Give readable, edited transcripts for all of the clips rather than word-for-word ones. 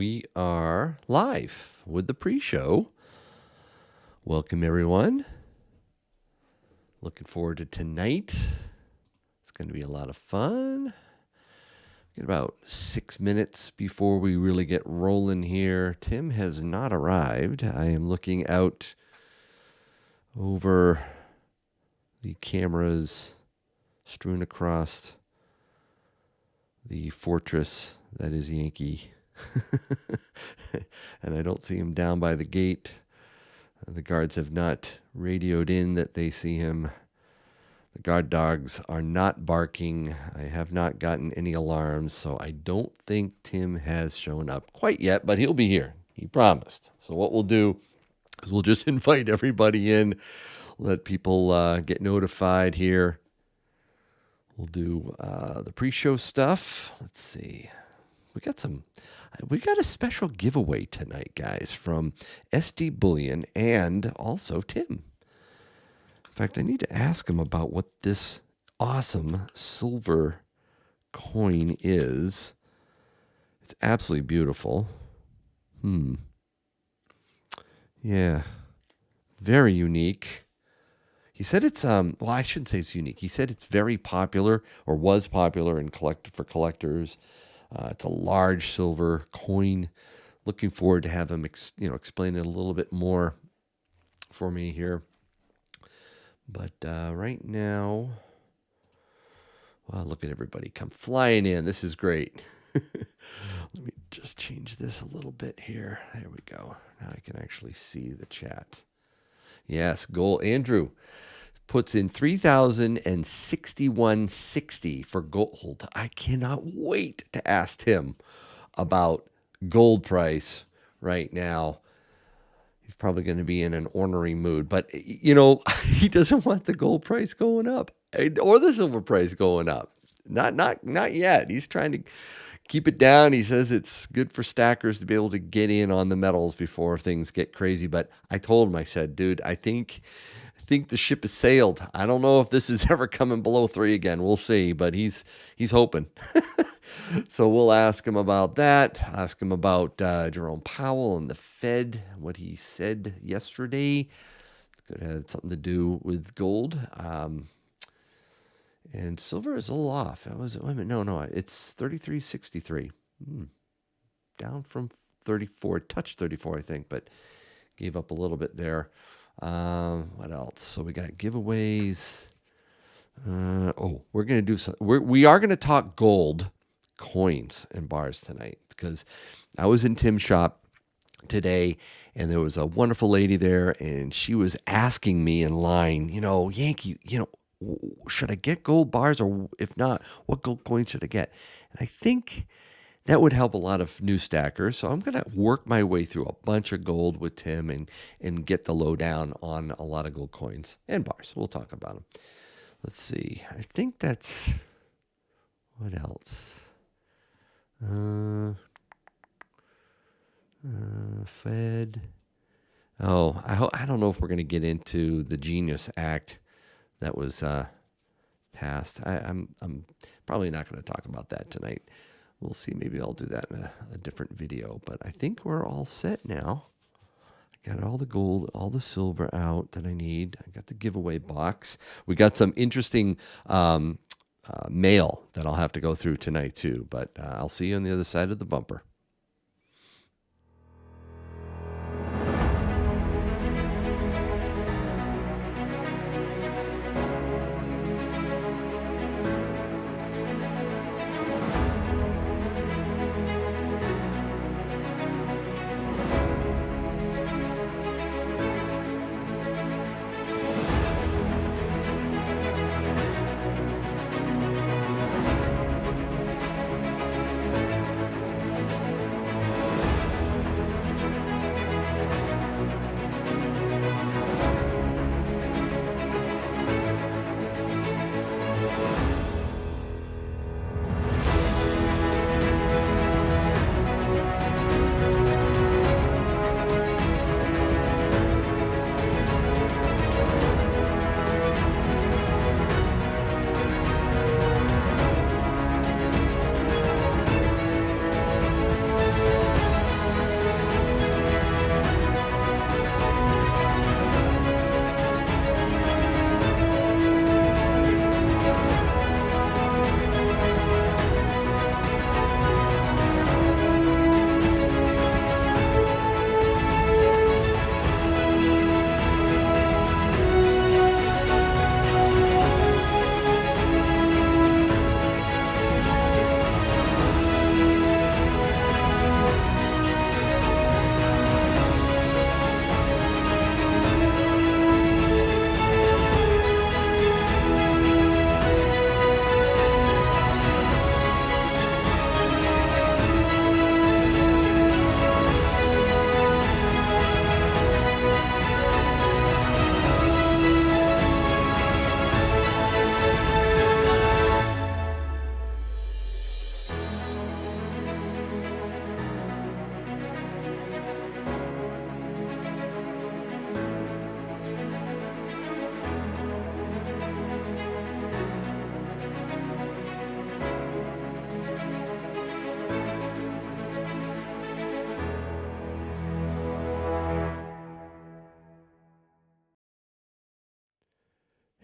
We are live with the pre-show. Welcome, everyone. Looking forward to tonight. It's going to be a lot of fun. Get about 6 minutes before we really get rolling here. Tim has not arrived. I am looking out over the cameras strewn across the fortress that is Yankee. And I don't see him down by the gate. The guards have not radioed in that they see him. The guard dogs are not barking. I have not gotten any alarms, so I don't think Tim has shown up quite yet, but he'll be here. He promised. So what we'll do is we'll just invite everybody in, let people get notified here. We'll do the pre-show stuff. Let's see. We got a special giveaway tonight, guys, from SD Bullion and also Tim. In fact, I need to ask him about what this awesome silver coin is. It's absolutely beautiful. Yeah. Very unique. He said it's well, I shouldn't say it's unique. He said it's very popular, or was popular for collectors. It's a large silver coin. Looking forward to have him explain it a little bit more for me here. But right now, wow, look at everybody come flying in. This is great. Let me just change this a little bit here. There we go. Now I can actually see the chat. Yes, gold. Andrew puts in 3,061.60 for gold. I cannot wait to ask him about gold price right now. He's probably going to be in an ornery mood, but he doesn't want the gold price going up or the silver price going up. Not yet. He's trying to keep it down. He says it's good for stackers to be able to get in on the metals before things get crazy. But I told him, I said, dude, I think the ship has sailed. I don't know if this is ever coming below 3 again. We'll see, but he's hoping. So we'll ask him about that. Ask him about Jerome Powell and the Fed, what he said yesterday. Could have something to do with gold. And silver is a little off. It's 33.63. Down from 34. Touched 34, I think, but gave up a little bit there. What else? So we got giveaways. We're going to do some. We are going to talk gold coins and bars tonight, because I was in Tim's shop today and there was a wonderful lady there, and she was asking me in line, Yankee, should I get gold bars, or if not, what gold coins should I get? And I think that would help a lot of new stackers. So I'm going to work my way through a bunch of gold with Tim and get the lowdown on a lot of gold coins and bars. We'll talk about them. Let's see. I think that's, what else? Fed. I don't know if we're going to get into the Genius Act that was passed. I'm probably not going to talk about that tonight. We'll see. Maybe I'll do that in a different video. But I think we're all set now. I got all the gold, all the silver out that I need. I got the giveaway box. We got some interesting mail that I'll have to go through tonight too. But I'll see you on the other side of the bumper.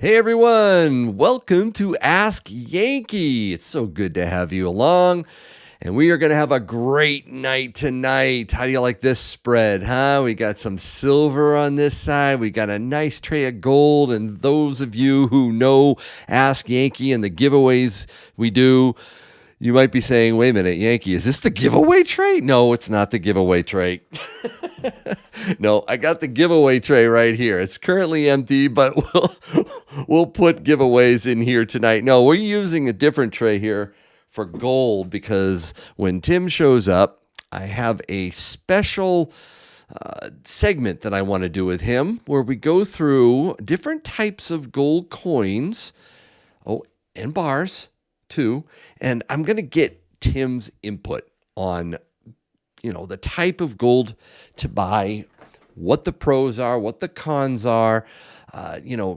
Hey everyone, welcome to Ask Yankee. It's so good to have you along. And we are going to have a great night tonight. How do you like this spread, huh? We got some silver on this side. We got a nice tray of gold. And those of you who know Ask Yankee and the giveaways we do, you might be saying, wait a minute, Yankee, is this the giveaway tray? No, it's not the giveaway tray. No, I got the giveaway tray right here. It's currently empty, but we'll put giveaways in here tonight. No, we're using a different tray here for gold because when Tim shows up, I have a special segment that I want to do with him where we go through different types of gold coins, and bars too, and I'm going to get Tim's input on the type of gold to buy, what the pros are, what the cons are,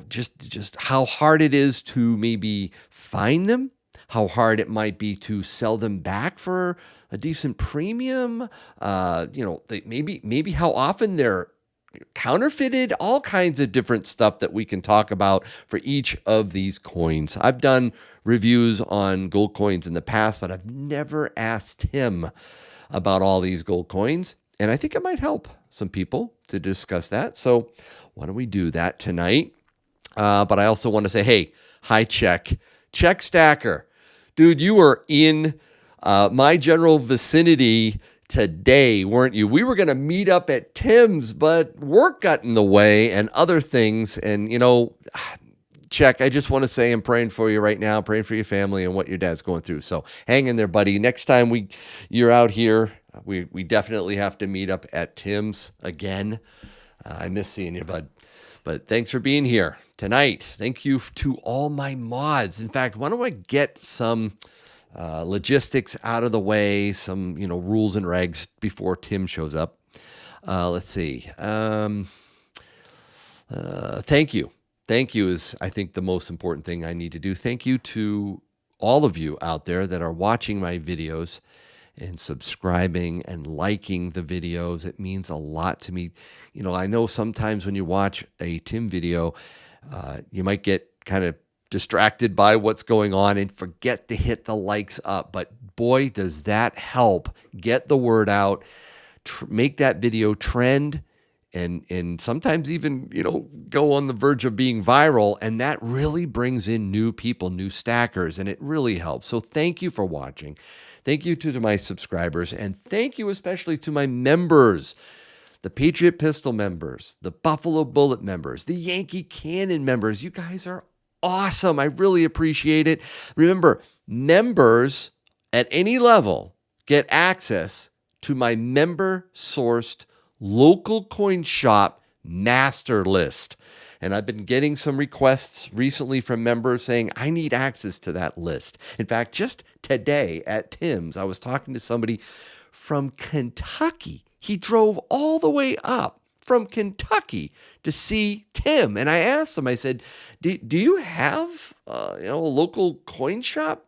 just how hard it is to maybe find them, how hard it might be to sell them back for a decent premium, maybe how often they're counterfeited, all kinds of different stuff that we can talk about for each of these coins. I've done reviews on gold coins in the past, but I've never asked him about all these gold coins, and I think it might help some people to discuss that. So why don't we do that tonight? But I also want to say, hey, hi, Check Stacker. Dude, you were in my general vicinity today, weren't you? We were going to meet up at Tim's, but work got in the way and other things. And, Check, I just want to say I'm praying for you right now, praying for your family and what your dad's going through. So hang in there, buddy. Next time you're out here, we definitely have to meet up at Tim's again. I miss seeing you, bud. But thanks for being here tonight. Thank you to all my mods. In fact, why don't I get some logistics out of the way, some rules and regs before Tim shows up. Let's see. Thank you. Thank you is, I think, the most important thing I need to do. Thank you to all of you out there that are watching my videos and subscribing and liking the videos. It means a lot to me. I know sometimes when you watch a Tim video, you might get kind of distracted by what's going on and forget to hit the likes up. But boy, does that help get the word out, make that video trend, and sometimes even, go on the verge of being viral. And that really brings in new people, new stackers, and it really helps. So thank you for watching. Thank you to my subscribers, and thank you especially to my members, the Patriot Pistol members, the Buffalo Bullet members, the Yankee Cannon members. You guys are awesome. I really appreciate it. Remember, members at any level get access to my member-sourced local coin shop master list. And I've been getting some requests recently from members saying, I need access to that list. In fact, just today at Tim's, I was talking to somebody from Kentucky. He drove all the way up from Kentucky to see Tim. And I asked him, I said, do you have a local coin shop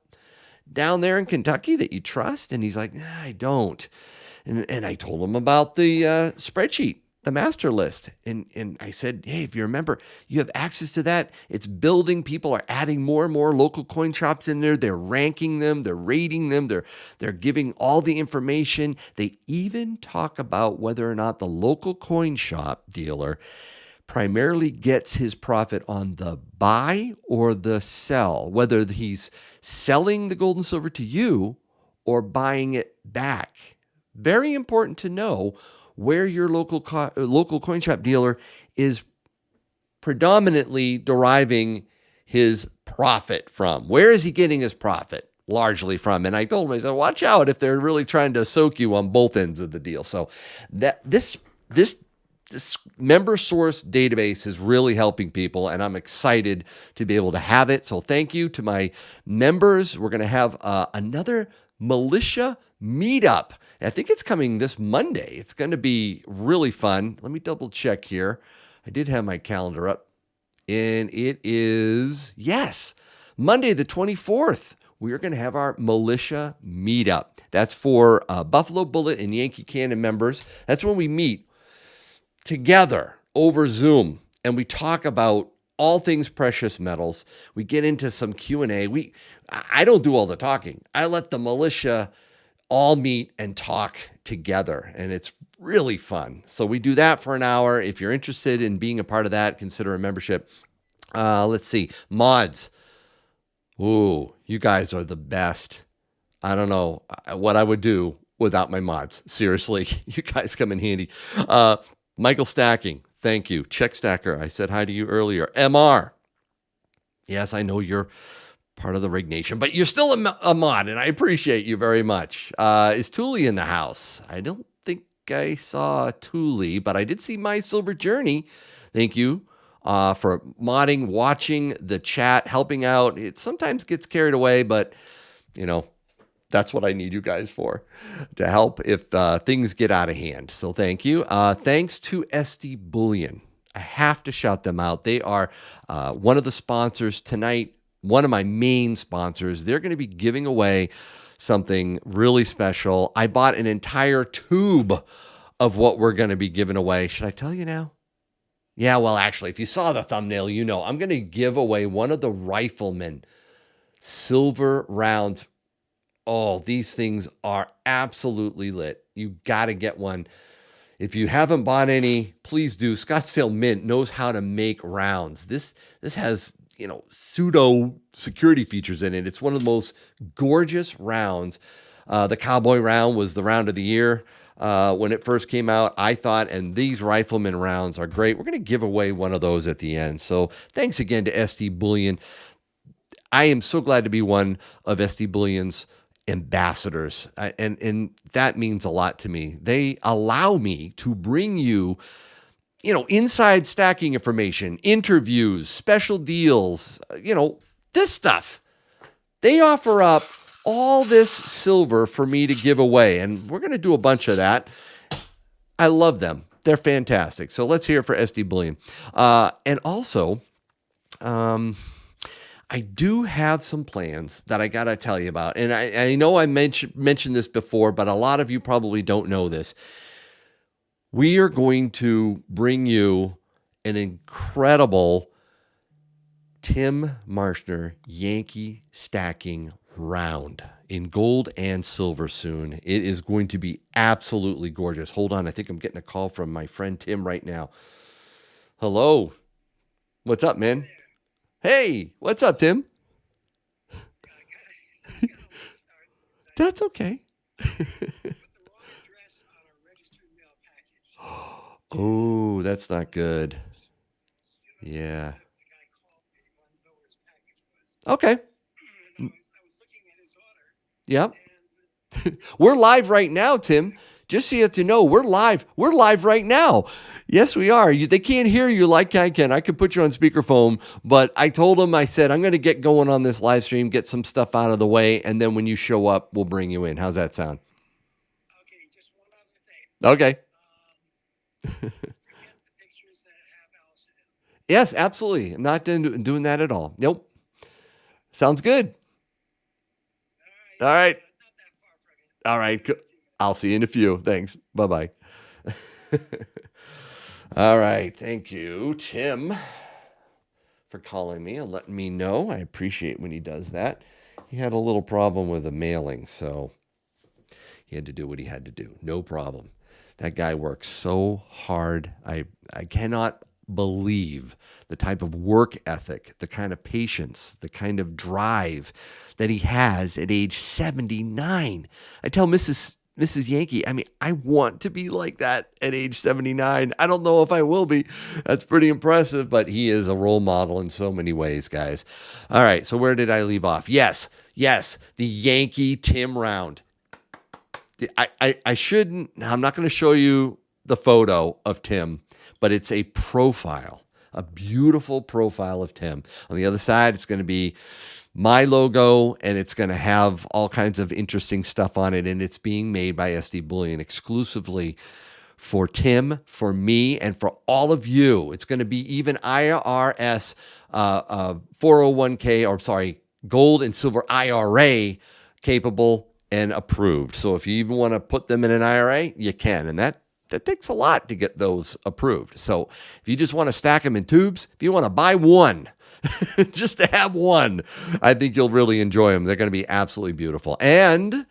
down there in Kentucky that you trust? And he's like, nah, I don't. And I told him about the spreadsheet, the master list. And I said, hey, if you remember, you have access to that. It's building. People are adding more and more local coin shops in there. They're ranking them. They're rating them. They're giving all the information. They even talk about whether or not the local coin shop dealer primarily gets his profit on the buy or the sell, whether he's selling the gold and silver to you or buying it back. Very important to know where your local coin shop dealer is predominantly deriving his profit from. Where is he getting his profit largely from? And I told him, I said, watch out if they're really trying to soak you on both ends of the deal. So that this member source database is really helping people, and I'm excited to be able to have it. So thank you to my members. We're going to have another militia meetup. I think it's coming this Monday. It's going to be really fun. Let me double check here. I did have my calendar up, and it is, yes, Monday the 24th. We are going to have our militia meetup. That's for Buffalo Bullet and Yankee Cannon members. That's when we meet together over Zoom, and we talk about all things precious metals. We get into some Q&A. I don't do all the talking. I let the militia all meet and talk together, and it's really fun. So we do that for an hour. If you're interested in being a part of that, consider a membership. Let's see. Mods. Ooh, you guys are the best. I don't know what I would do without my mods. Seriously, you guys come in handy. YankeeStacking, thank you. Check Stacker, I said hi to you earlier. MR, yes, I know you're part of the Rig Nation, but you're still a mod, and I appreciate you very much. Is Thule in the house? I don't think I saw Thule, but I did see My Silver Journey. Thank you for modding, watching the chat, helping out. It sometimes gets carried away, but, you know, that's what I need you guys for, to help if things get out of hand. So thank you. Thanks to SD Bullion. I have to shout them out. They are one of the sponsors tonight, one of my main sponsors. They're going to be giving away something really special. I bought an entire tube of what we're going to be giving away. Should I tell you now? Yeah, well, actually, if you saw the thumbnail, you know. I'm going to give away one of the Rifleman silver rounds. Oh, these things are absolutely lit. You got to get one. If you haven't bought any, please do. Scottsdale Mint knows how to make rounds. This has, you know, pseudo security features in it. It's one of the most gorgeous rounds. The Cowboy round was the round of the year when it first came out, I thought, and these Rifleman rounds are great. We're going to give away one of those at the end. So thanks again to SD Bullion. I am so glad to be one of SD Bullion's ambassadors, and that means a lot to me. They allow me to bring you, you know, inside stacking information, interviews, special deals, you know, this stuff. They offer up all this silver for me to give away, and we're going to do a bunch of that. I love them. They're fantastic. So let's hear it for SD Bullion. And also, I do have some plans that I got to tell you about. And I know I mentioned this before, but a lot of you probably don't know this. We are going to bring you an incredible Tim Marschner Yankee stacking round in gold and silver soon. It is going to be absolutely gorgeous. Hold on. I think I'm getting a call from my friend Tim right now. Hello. What's up, man? Hey, what's up, Tim? That's okay. Oh, that's not good. Yeah. Okay. Yep. We're live right now, Tim. Just so you have to know, we're live. We're live right now. Yes, we are. They can't hear you like I can. I could put you on speakerphone, but I told them, I said, I'm going to get going on this live stream, get some stuff out of the way, and then when you show up, we'll bring you in. How's that sound? Okay, just one other thing. Okay. Forget the pictures that have Allison in them. Yes, absolutely. I'm not doing that at all. Nope. Sounds good. All right. Not that far from you. All right. I'll see you in a few. Thanks. Bye-bye. All right. Thank you, Tim, for calling me and letting me know. I appreciate when he does that. He had a little problem with a mailing, so he had to do what he had to do. No problem. That guy works so hard. I cannot believe the type of work ethic, the kind of patience, the kind of drive that he has at age 79. I tell Mrs. Yankee, I mean, I want to be like that at age 79. I don't know if I will be. That's pretty impressive, but he is a role model in so many ways, guys. All right, so where did I leave off? Yes, the Yankee Tim round. I shouldn't, I'm not going to show you the photo of Tim, but it's a profile, a beautiful profile of Tim. On the other side, it's going to be my logo, and it's going to have all kinds of interesting stuff on it, and it's being made by SD Bullion exclusively for Tim, for me, and for all of you. It's going to be even IRS 401k, or sorry, gold and silver IRA capable and approved. So if you even want to put them in an IRA, you can, and that That takes a lot to get those approved. So if you just want to stack them in tubes, if you want to buy one, just to have one, I think you'll really enjoy them. They're going to be absolutely beautiful. And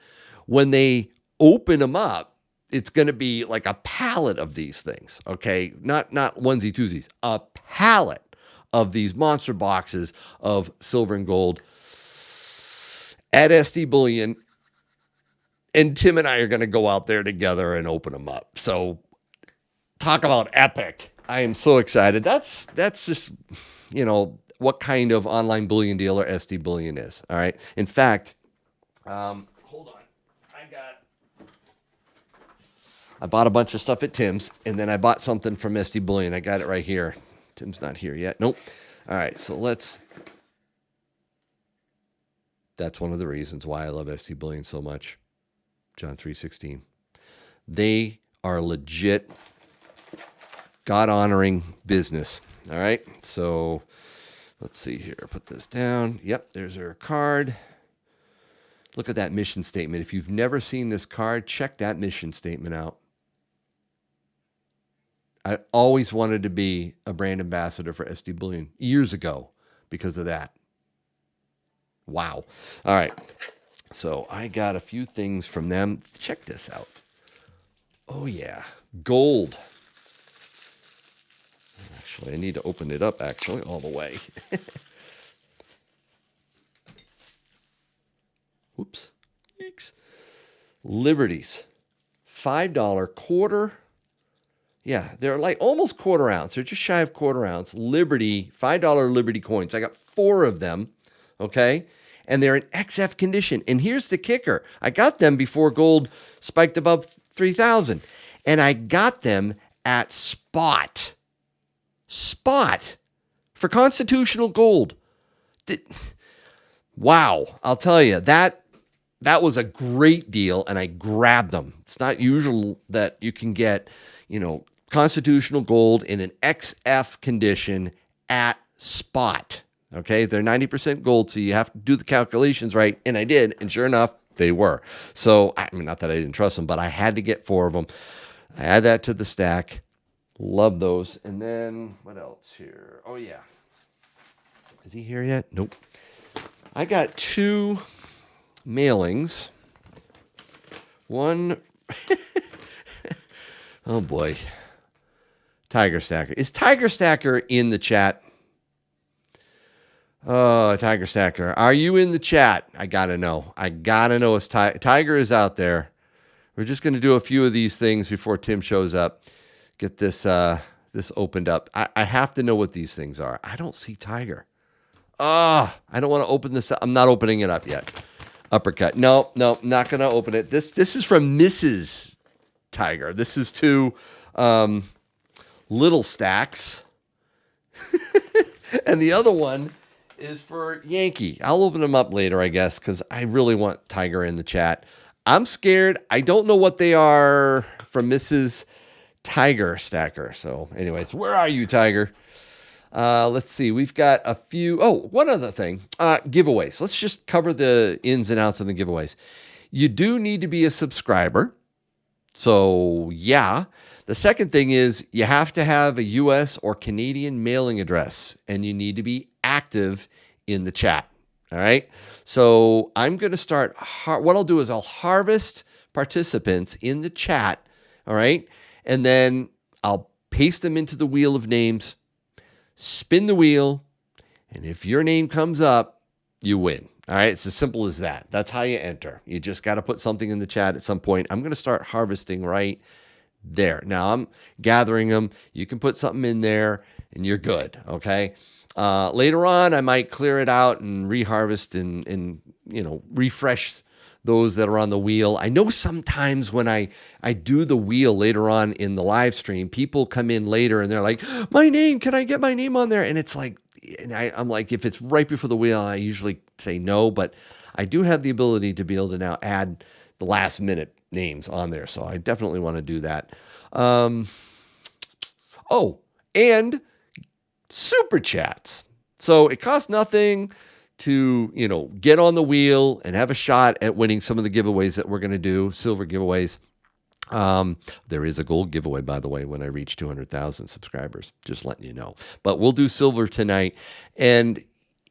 when they open them up, it's going to be like a pallet of these things, okay? Not onesie twosies, a pallet of these monster boxes of silver and gold at SD Bullion. And Tim and I are going to go out there together and open them up. So talk about epic. I am so excited. That's just, what kind of online bullion dealer SD Bullion is. All right. In fact, hold on. I bought a bunch of stuff at Tim's, and then I bought something from SD Bullion. I got it right here. Tim's not here yet. Nope. All right. So that's one of the reasons why I love SD Bullion so much. John 3:16. They are legit God-honoring business. All right. So let's see here. Put this down. Yep, there's our card. Look at that mission statement. If you've never seen this card, check that mission statement out. I always wanted to be a brand ambassador for SD Bullion years ago because of that. Wow. All right. So I got a few things from them. Check this out. Oh, yeah. Gold. Actually, I need to open it up, all the way. Whoops. Eeks. Liberties. $5 quarter. Yeah, they're like almost quarter ounce. They're just shy of quarter ounce. Liberty, $5 Liberty coins. I got 4 of them, okay? And they're in XF condition. And here's the kicker. I got them before gold spiked above 3,000. And I got them at spot. Spot for constitutional gold. Wow, I'll tell you, that was a great deal, and I grabbed them. It's not usual that you can get, constitutional gold in an XF condition at spot. Okay, they're 90% gold, so you have to do the calculations right, and I did, and sure enough, they were. So, not that I didn't trust them, but I had to get 4 of them. I add that to the stack. Love those. And then, what else here? Oh, yeah. Is he here yet? Nope. I got 2 mailings. One, oh boy. Tiger Stacker. Is Tiger Stacker in the chat? Oh, Tiger Stacker. Are you in the chat? I got to know. If Tiger is out there. We're just going to do a few of these things before Tim shows up. Get this opened up. I have to know what these things are. I don't see Tiger. I don't want to open this up. I'm not opening it up yet. Uppercut. No, not going to open it. This is from Mrs. Tiger. This is 2 little stacks. And the other one is for Yankee. I'll open them up later, I guess, because I really want Tiger in the chat. I'm scared. I don't know what they are from Mrs. Tiger Stacker. So anyways, where are you, Tiger? Let's see. We've got a few. Oh, one other thing. Giveaways. Let's just cover the ins and outs of the giveaways. You do need to be a subscriber. So yeah. The second thing is you have to have a U.S. or Canadian mailing address, and you need to be active in the chat. All right. So I'm going to start. What I'll do is I'll harvest participants in the chat. All right. And then I'll paste them into the wheel of names, spin the wheel, and if your name comes up, you win. All right. It's as simple as that. That's how you enter. You just got to put something in the chat at some point. I'm going to start harvesting right there. Now I'm gathering them. You can put something in there and you're good. Okay. Later on, I might clear it out and reharvest and refresh those that are on the wheel. I know sometimes when I do the wheel later on in the live stream, people come in later and they're like, my name, can I get my name on there? And it's like, and I'm like, if it's right before the wheel, I usually say no, but I do have the ability to be able to now add the last minute names on there. So I definitely want to do that. And super chats. So it costs nothing to, get on the wheel and have a shot at winning some of the giveaways that we're going to do, silver giveaways. There is a gold giveaway, by the way, when I reach 200,000 subscribers. Just letting you know. But we'll do silver tonight. And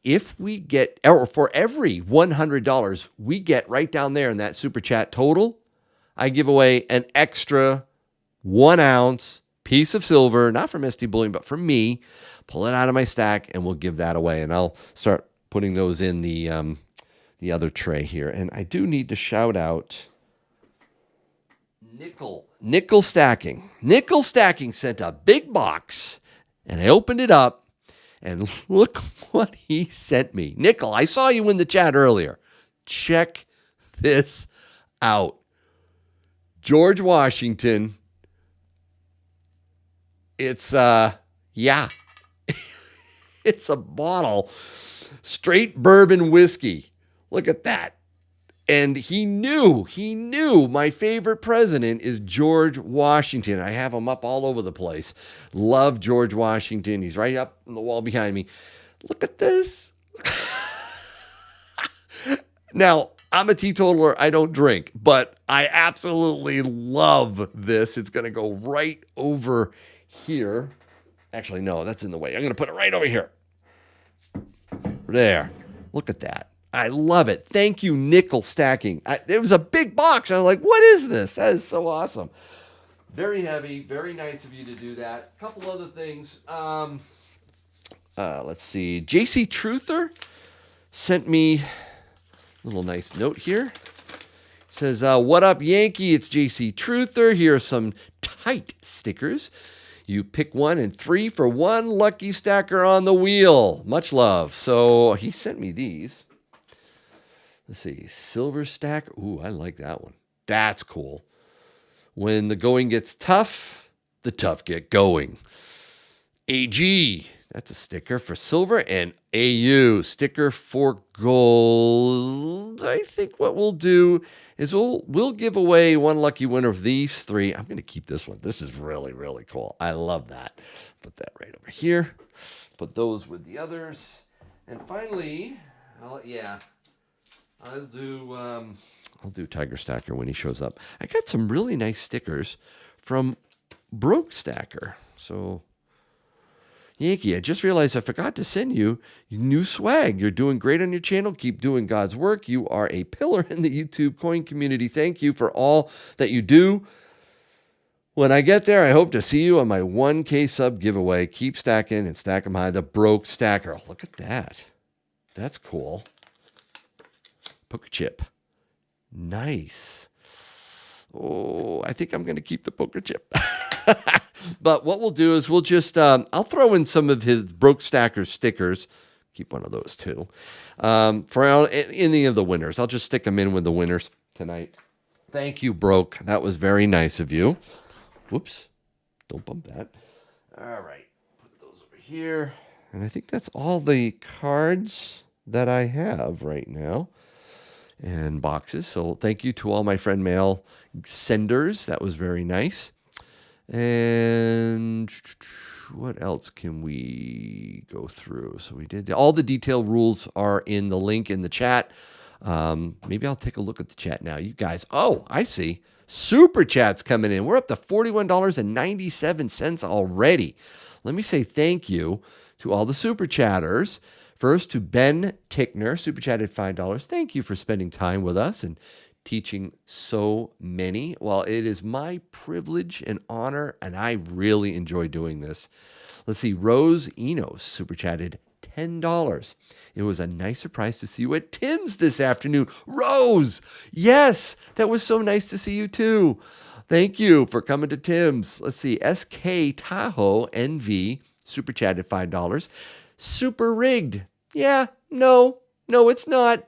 if we get, or for every $100 we get right down there in that super chat total, I give away an extra 1 ounce piece of silver, not from ST Bullion, but from me. Pull it out of my stack, and we'll give that away. And I'll start putting those in the other tray here. And I do need to shout out YankeeStacking. YankeeStacking sent a big box, and I opened it up, and look what he sent me. Nickel, I saw you in the chat earlier. Check this out. George Washington. It's yeah. It's a bottle. Straight bourbon whiskey. Look at that. And he knew my favorite president is George Washington. I have him up all over the place. Love George Washington. He's right up on the wall behind me. Look at this. Now, I'm a teetotaler. I don't drink, but I absolutely love this. It's going to go right over here. Actually, no, that's in the way. I'm going to put it right over here. There. Look at that. I love it. Thank you, YankeeStacking. It was a big box. I'm like, what is this? That is so awesome. Very heavy. Very nice of you to do that. A couple other things. Let's see. JC Truther sent me a little nice note here. Says, what up, Yankee? It's JC Truther. Here are some tight stickers. You pick one and 3 for 1 lucky stacker on the wheel. Much love. So he sent me these. Let's see. Silver stack. Ooh, I like that one. That's cool. When the going gets tough, the tough get going. AG. That's a sticker for silver. And AU. Sticker for gold. I think what we'll do is we'll give away one lucky winner of these 3. I'm going to keep this one. This is really, really cool. I love that. Put that right over here. Put those with the others. And finally, I'll do Tiger Stacker when he shows up. I got some really nice stickers from Broke Stacker. So, Yankee, I just realized I forgot to send you new swag. You're doing great on your channel. Keep doing God's work. You are a pillar in the YouTube coin community. Thank you for all that you do. When I get there, I hope to see you on my 1K sub giveaway. Keep stacking and stack them high. The Broke Stacker. Look at that. That's cool. Poker chip. Nice. Oh, I think I'm going to keep the poker chip. But what we'll do is we'll just, I'll throw in some of his Broke Stacker stickers. Keep one of those too. For any of the winners. I'll just stick them in with the winners tonight. Thank you, Broke. That was very nice of you. Whoops. Don't bump that. All right. Put those over here. And I think that's all the cards that I have right now. And boxes. So thank you to all my friend mail senders. That was very nice. And what else can we go through? So we did all the detailed rules are in the link in the chat. Maybe I'll take a look at the chat now. You guys, oh, I see. Super chats coming in. We're up to $41.97 already. Let me say thank you to all the super chatters. First, to Ben Tickner, super chatted $5. Thank you for spending time with us and teaching so many. Well, it is my privilege and honor, and I really enjoy doing this. Let's see. Rose Enos, super chatted $10. It was a nice surprise to see you at Tim's this afternoon. Rose, yes, that was so nice to see you too. Thank you for coming to Tim's. Let's see. SK Tahoe NV, super chatted $5. Super rigged. Yeah, no, it's not.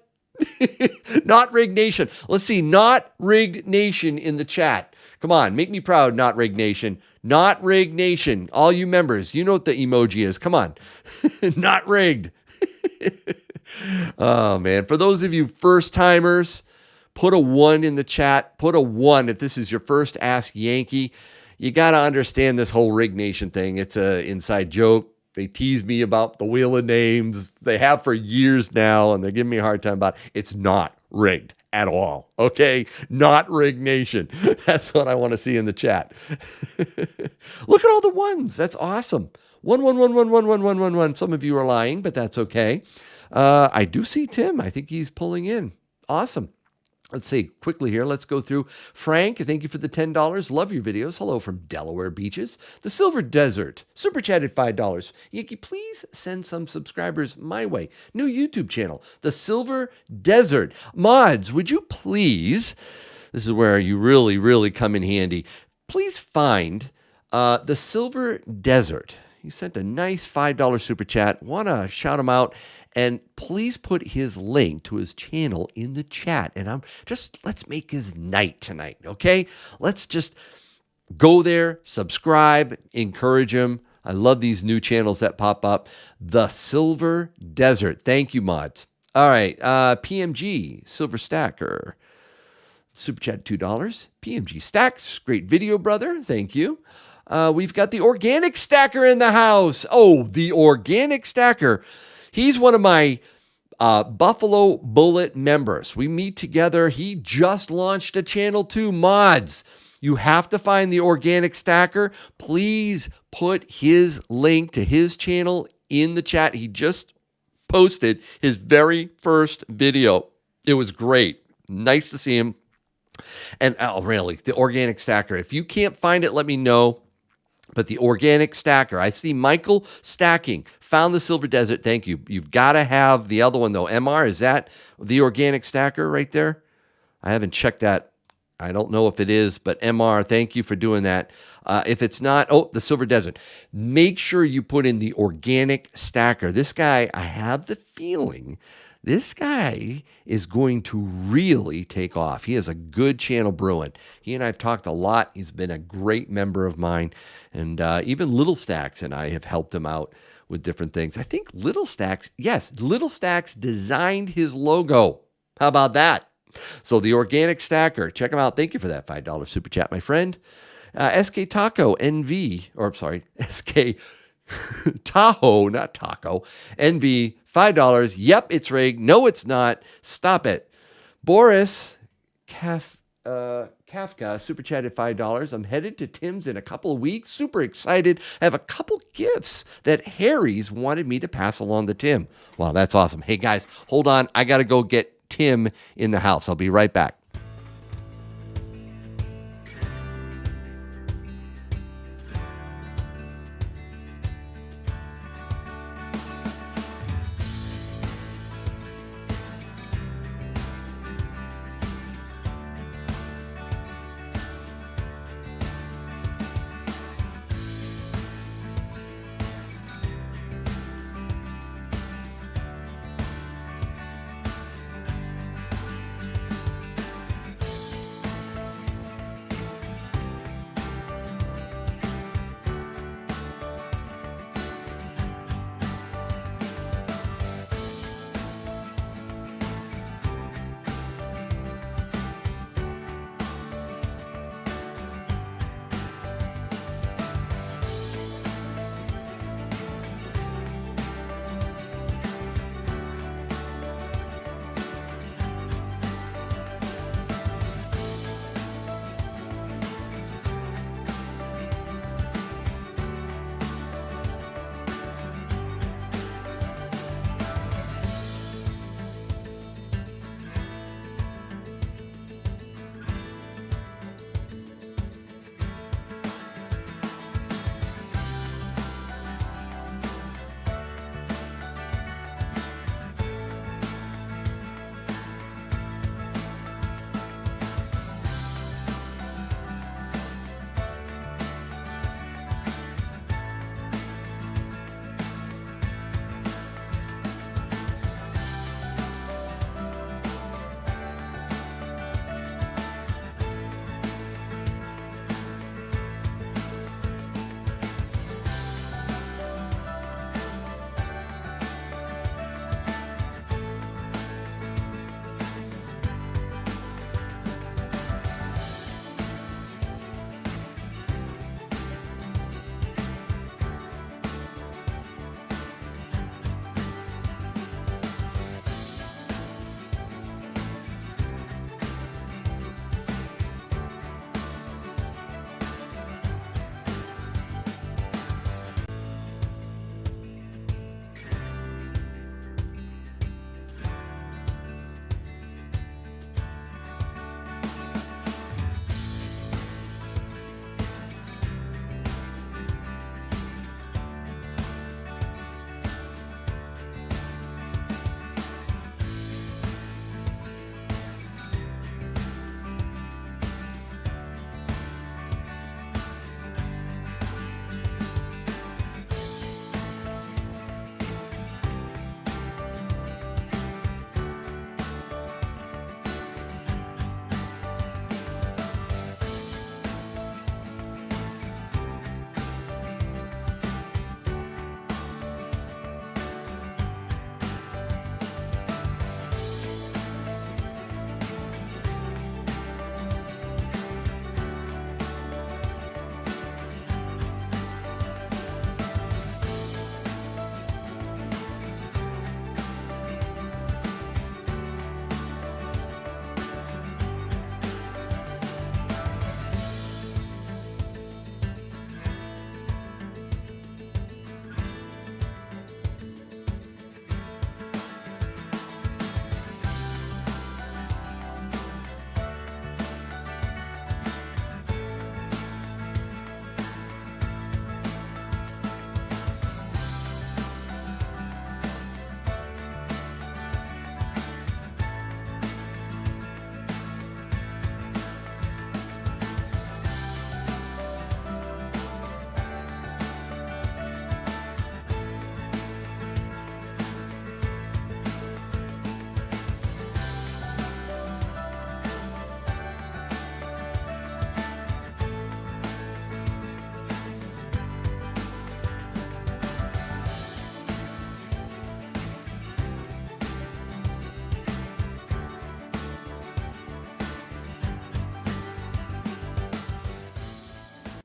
Not Rigged Nation. Let's see. Not Rigged Nation in the chat. Come on, make me proud, Not Rigged Nation. Not Rigged Nation. All you members, you know what the emoji is. Come on. Not rigged. Oh, man. For those of you first timers, put a 1 in the chat. Put a 1 if this is your first Ask Yankee. You got to understand this whole Rigged Nation thing. It's an inside joke. They tease me about the Wheel of Names. They have for years now, and they're giving me a hard time about it. It's not rigged at all. Okay, not Rig Nation. That's what I want to see in the chat. Look at all the ones. That's awesome. 111111111. Some of you are lying, but that's okay. I do see Tim. I think he's pulling in. Awesome. Let's see quickly here. Let's go through. Frank, thank you for the $10. Love your videos. Hello from Delaware Beaches. The Silver Desert. Super chatted $5. Yankee, please send some subscribers my way. New YouTube channel. The Silver Desert. Mods, would you please, this is where you really, really come in handy. Please find the Silver Desert. You sent a nice $5 super chat. Want to shout him out. And please put his link to his channel in the chat. And let's make his night tonight, okay? Let's just go there, subscribe, encourage him. I love these new channels that pop up. The Silver Desert. Thank you, mods. All right, PMG, Silver Stacker. Super chat $2. PMG Stacks, great video, brother. Thank you. We've got the Organic Stacker in the house. Oh, the Organic Stacker. He's one of my Buffalo Bullet members. We meet together. He just launched a channel too. Mods, you have to find the Organic Stacker. Please put his link to his channel in the chat. He just posted his very first video. It was great. Nice to see him. And really, the Organic Stacker. If you can't find it, let me know. But the Organic Stacker, I see Michael Stacking, found the Silver Desert. Thank you. You've got to have the other one, though. MR, is that the Organic Stacker right there? I haven't checked that. I don't know if it is, but MR, thank you for doing that. If it's not, the Silver Desert. Make sure you put in the Organic Stacker. This guy, I have the feeling this guy is going to really take off. He has a good channel brewing. He and I have talked a lot. He's been a great member of mine. And even Little Stacks and I have helped him out with different things. I think Little Stacks designed his logo. How about that? So the Organic Stacker, check him out. Thank you for that $5 super chat, my friend. SK Taco NV, SK Tahoe, not Taco. NV, $5. Yep, it's rigged. No, it's not. Stop it. Boris Kafka super chatted $5. I'm headed to Tim's in a couple of weeks. Super excited. I have a couple gifts that Harry's wanted me to pass along to Tim. Wow, that's awesome. Hey, guys, hold on. I got to go get Tim in the house. I'll be right back.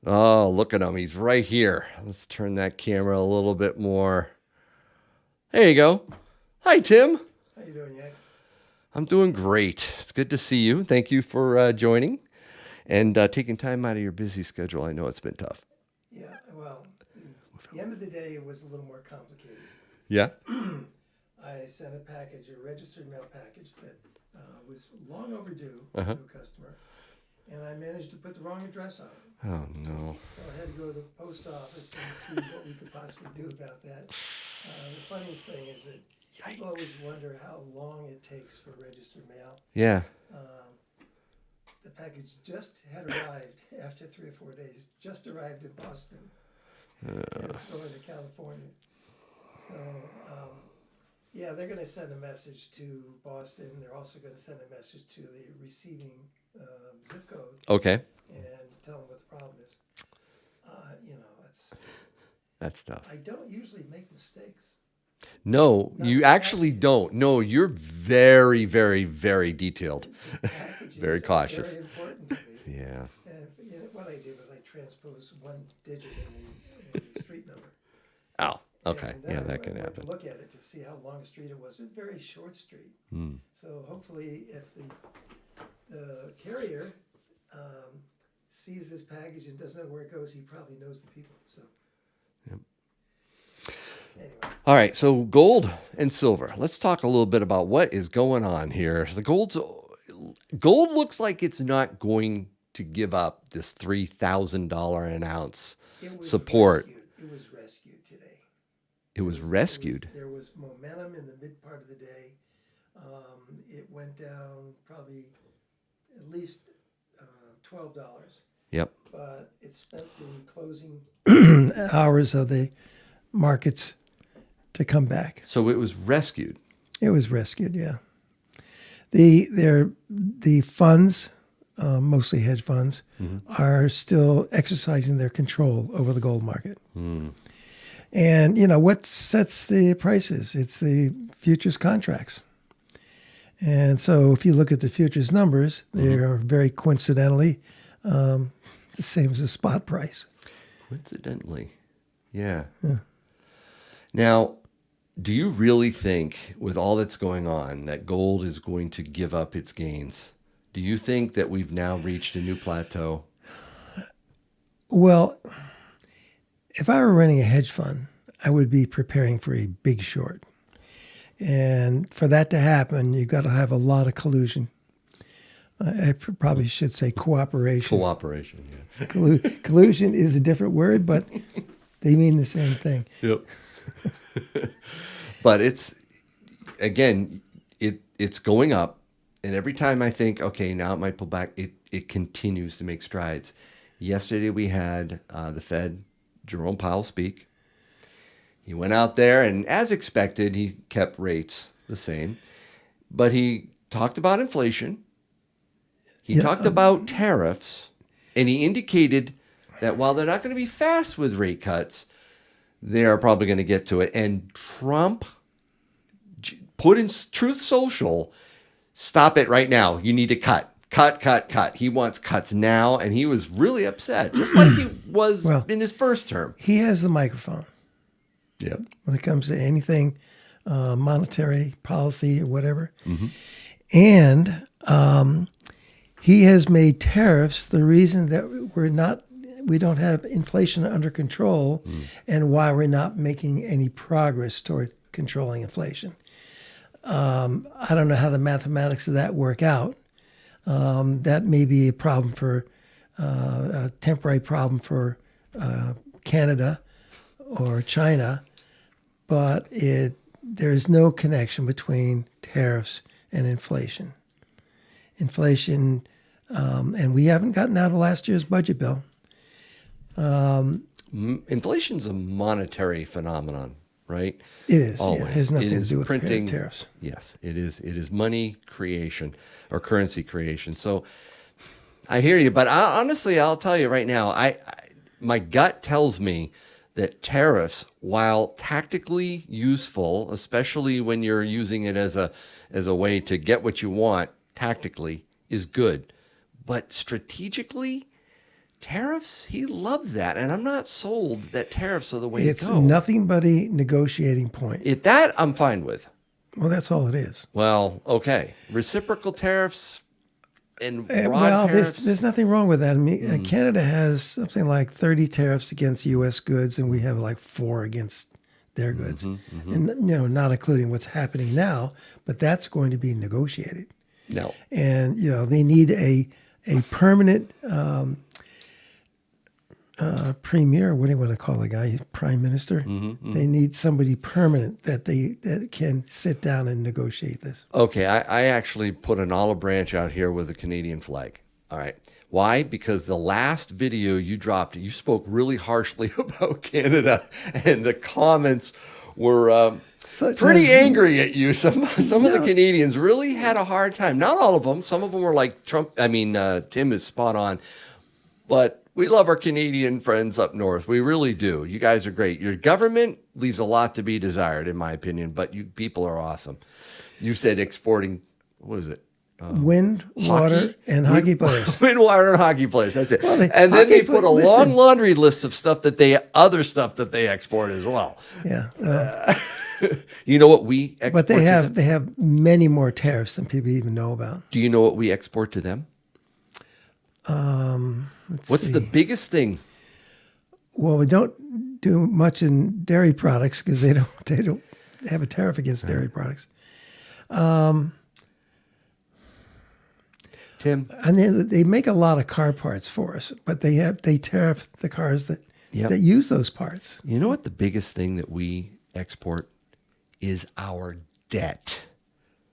Oh, look at him. He's right here. Let's turn that camera a little bit more. There you go. Hi, Tim. How you doing, Yank? I'm doing great. It's good to see you. Thank you for joining and taking time out of your busy schedule. I know it's been tough. Yeah, well, the end of the day, it was a little more complicated. Yeah? I sent a package, a registered mail package that was long overdue Uh-huh. to a customer, and I managed to put the wrong address on it. Oh, no. So I had to go to the post office and see what we could possibly do about that. The funniest thing is that people always wonder how long it takes for registered mail. Yeah. The package just had arrived after 3 or 4 days, just arrived in Boston, and it's going to California. So, yeah, they're going to send a message to Boston. They're also going to send a message to the receiving zip code Okay. and tell them what the problem is. That's tough. I don't usually make mistakes. No, Not you the actually package. don't. No, you're very, very, very detailed. The packages Very are cautious. Very important to me. Yeah. And what I did was I transposed one digit in the street number. Oh, okay. And then Yeah, I that can went happen. to look at it to see how long a street it was. It's a very short street. Hmm. So hopefully, if the carrier sees this package and doesn't know where it goes, he probably knows the people. So. Yep. Anyway. All right, so gold and silver. Let's talk a little bit about what is going on here. Gold looks like it's not going to give up this $3,000 an ounce It was support. rescued. It was rescued today. It was rescued. There was momentum in the mid part of the day. It went down probably at least $12, Yep. but it spent the closing hours of the markets to come back. So it was rescued. It was rescued, yeah. The funds, mostly hedge funds, are still exercising their control over the gold market. And, what sets the prices? It's the futures contracts. And so if you look at the futures numbers, they are very coincidentally the same as the spot price. Coincidentally. Yeah. Now, do you really think, with all that's going on, that gold is going to give up its gains? Do you think that we've now reached a new plateau? Well, if I were running a hedge fund, I would be preparing for a big short. And for that to happen, you've got to have a lot of collusion. I probably should say cooperation. Cooperation, yeah. Collusion is a different word, but they mean the same thing. Yep. But it's going up, and every time I think, okay, now it might pull back, it continues to make strides. Yesterday we had the Fed, Jerome Powell, speak. He went out there, and as expected, he kept rates the same, but he talked about inflation. He talked about tariffs, and he indicated that while they're not going to be fast with rate cuts, they are probably going to get to it. And Trump put in Truth Social, stop it right now. You need to cut. He wants cuts now, and he was really upset, just like he was in his first term. He has the microphone. Yeah. When it comes to anything monetary policy or whatever. And he has made tariffs the reason that we don't have inflation under control and why we're not making any progress toward controlling inflation. I don't know how the mathematics of that work out. That may be a problem a temporary problem for Canada or China, but there is no connection between tariffs and inflation. Inflation, and we haven't gotten out of last year's budget bill. Inflation's a monetary phenomenon, right? It is. Always. Yeah, it has nothing It to is do with printing tariffs. Yes, it is. It is money creation or currency creation. So I hear you, but honestly, I'll tell you right now, my gut tells me that tariffs, while tactically useful, especially when you're using it as a way to get what you want tactically, is good. But strategically, tariffs, he loves that. And I'm not sold that tariffs are the way It's to go. nothing but a negotiating point. If that, I'm fine with. Well, that's all it is. Well, okay. Reciprocal tariffs and broad Well, tariffs. there's nothing wrong with that. I mean, Canada has something like 30 tariffs against U.S. goods, and we have like 4 against their goods. And, not including what's happening now, but that's going to be negotiated. No. And, they need a permanent premier, what do you want to call the guy, prime minister? They need somebody permanent that can sit down and negotiate this. Okay, I actually put an olive branch out here with a Canadian flag. All right. Why? Because the last video you dropped, you spoke really harshly about Canada, and the comments were pretty angry at you. Some of the Canadians really had a hard time. Not all of them. Some of them were like Trump. I mean, Tim is spot on. But we love our Canadian friends up north. We really do. You guys are great. Your government leaves a lot to be desired, in my opinion, but you people are awesome. You said exporting, what is it? Wind, water, and hockey players. Wind, water, and hockey players. That's it. Well, and then they put a listen. long laundry list of other stuff that they export as well. Yeah. Well, You know what we export but they to have them? they have many more tariffs than people even know about. Do you know what we export to them? What's the biggest thing? Well, we don't do much in dairy products because they don't have a tariff against dairy products. Tim? And they make a lot of car parts for us, but they tariff the cars that Yep. that use those parts. You know what the biggest thing that we export is our debt.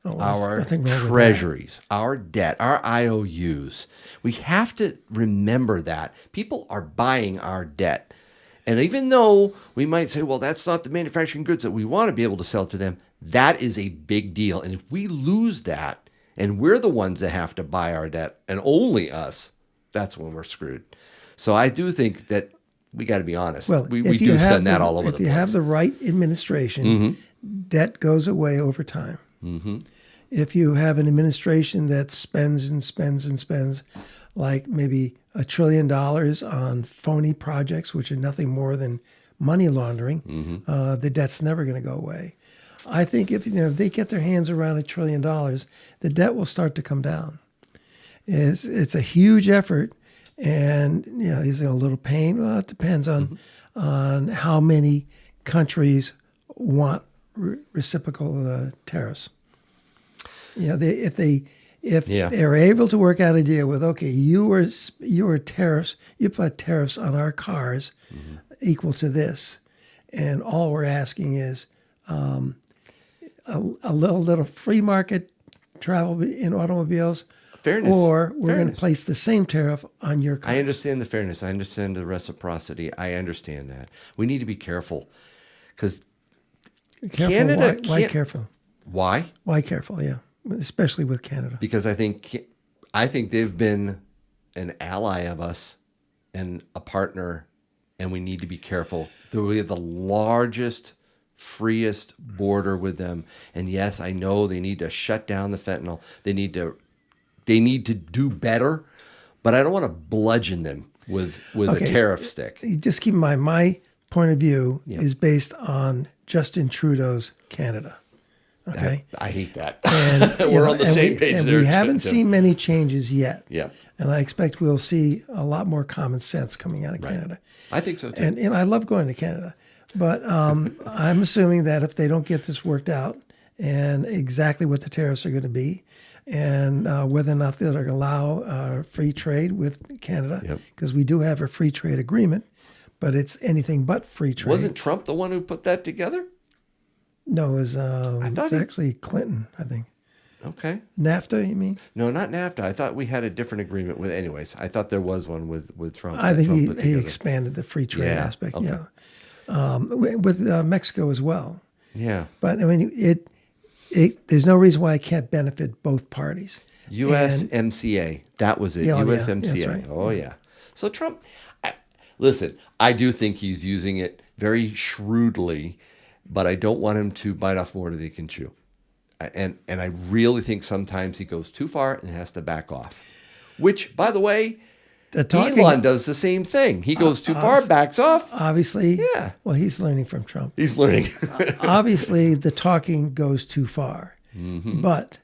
Oh, there's Our nothing wrong with that. treasuries, our debt, our IOUs. We have to remember that. People are buying our debt. And even though we might say, well, that's not the manufacturing goods that we want to be able to sell to them, that is a big deal. And if we lose that, and we're the ones that have to buy our debt, and only us, that's when we're screwed. So I do think that we got to be honest. Well, we if you do have send that all over the If you place. have the right administration, debt goes away over time. If you have an administration that spends and spends and spends, like maybe $1 trillion on phony projects, which are nothing more than money laundering, the debt's never going to go away. I think if they get their hands around $1 trillion, the debt will start to come down. It's a huge effort, and is it a little pain? Well, it depends on how many countries want reciprocal tariffs. If they're able to work out a deal with, okay, you are tariffs, you put tariffs on our cars equal to this, and all we're asking is a little free market travel in automobiles. Fairness. Or we're going Fairness. to place the same tariff on your car. I understand the fairness. I understand the reciprocity. I understand that. We need to be careful because Careful. Canada Why can't- careful? why? Why careful? Yeah, especially with Canada. Because I think they've been an ally of us and a partner, and we need to be careful. We have the largest, freest border with them, and yes, I know they need to shut down the fentanyl. They need to do better, but I don't want to bludgeon them with a tariff stick. Just keep in mind, my point of view is based on Justin Trudeau's Canada. Okay, I hate that. and We're on the same page and there. we haven't Tim. seen many changes yet. Yeah, And I expect we'll see a lot more common sense coming out of Canada. I think so too. And I love going to Canada, but I'm assuming that if they don't get this worked out and exactly what the tariffs are going to be, and whether or not they're going to allow free trade with Canada, because we do have a free trade agreement, but it's anything but free trade. Wasn't Trump the one who put that together? No, it was thought actually Clinton, I think. Okay. NAFTA, you mean? No, not NAFTA. I thought we had a different agreement with. Anyways, I thought there was one with Trump. I that think Trump put he together. expanded the free trade Yeah, aspect. okay. Yeah, with Mexico as well. Yeah. But I mean, there's no reason why it can't benefit both parties. USMCA. That was it. Yeah, yeah, USMCA. that's right. Oh yeah. So Trump. Listen, I do think he's using it very shrewdly, but I don't want him to bite off more than he can chew. And I really think sometimes he goes too far and has to back off. Which, by the way, talking, Elon does the same thing. He goes too far, backs off. obviously. Yeah. Well, he's learning from Trump. He's learning. Obviously, the talking goes too far, but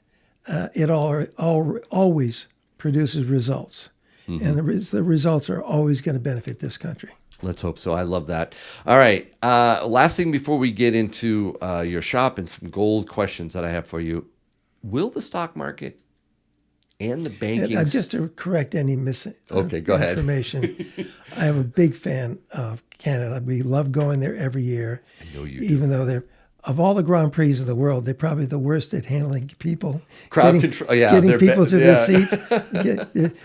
it always produces results, and the results are always going to benefit this country. Let's hope so. I love that. All right. Last thing before we get into your shop and some gold questions that I have for you. Will the stock market and the banking... Just to correct any go ahead. information, I am a big fan of Canada. We love going there every year. I know you do. Even though they're, of all the Grand Prix of the world, they're probably the worst at handling people. Crowd control. Yeah, getting people to their yeah. seats.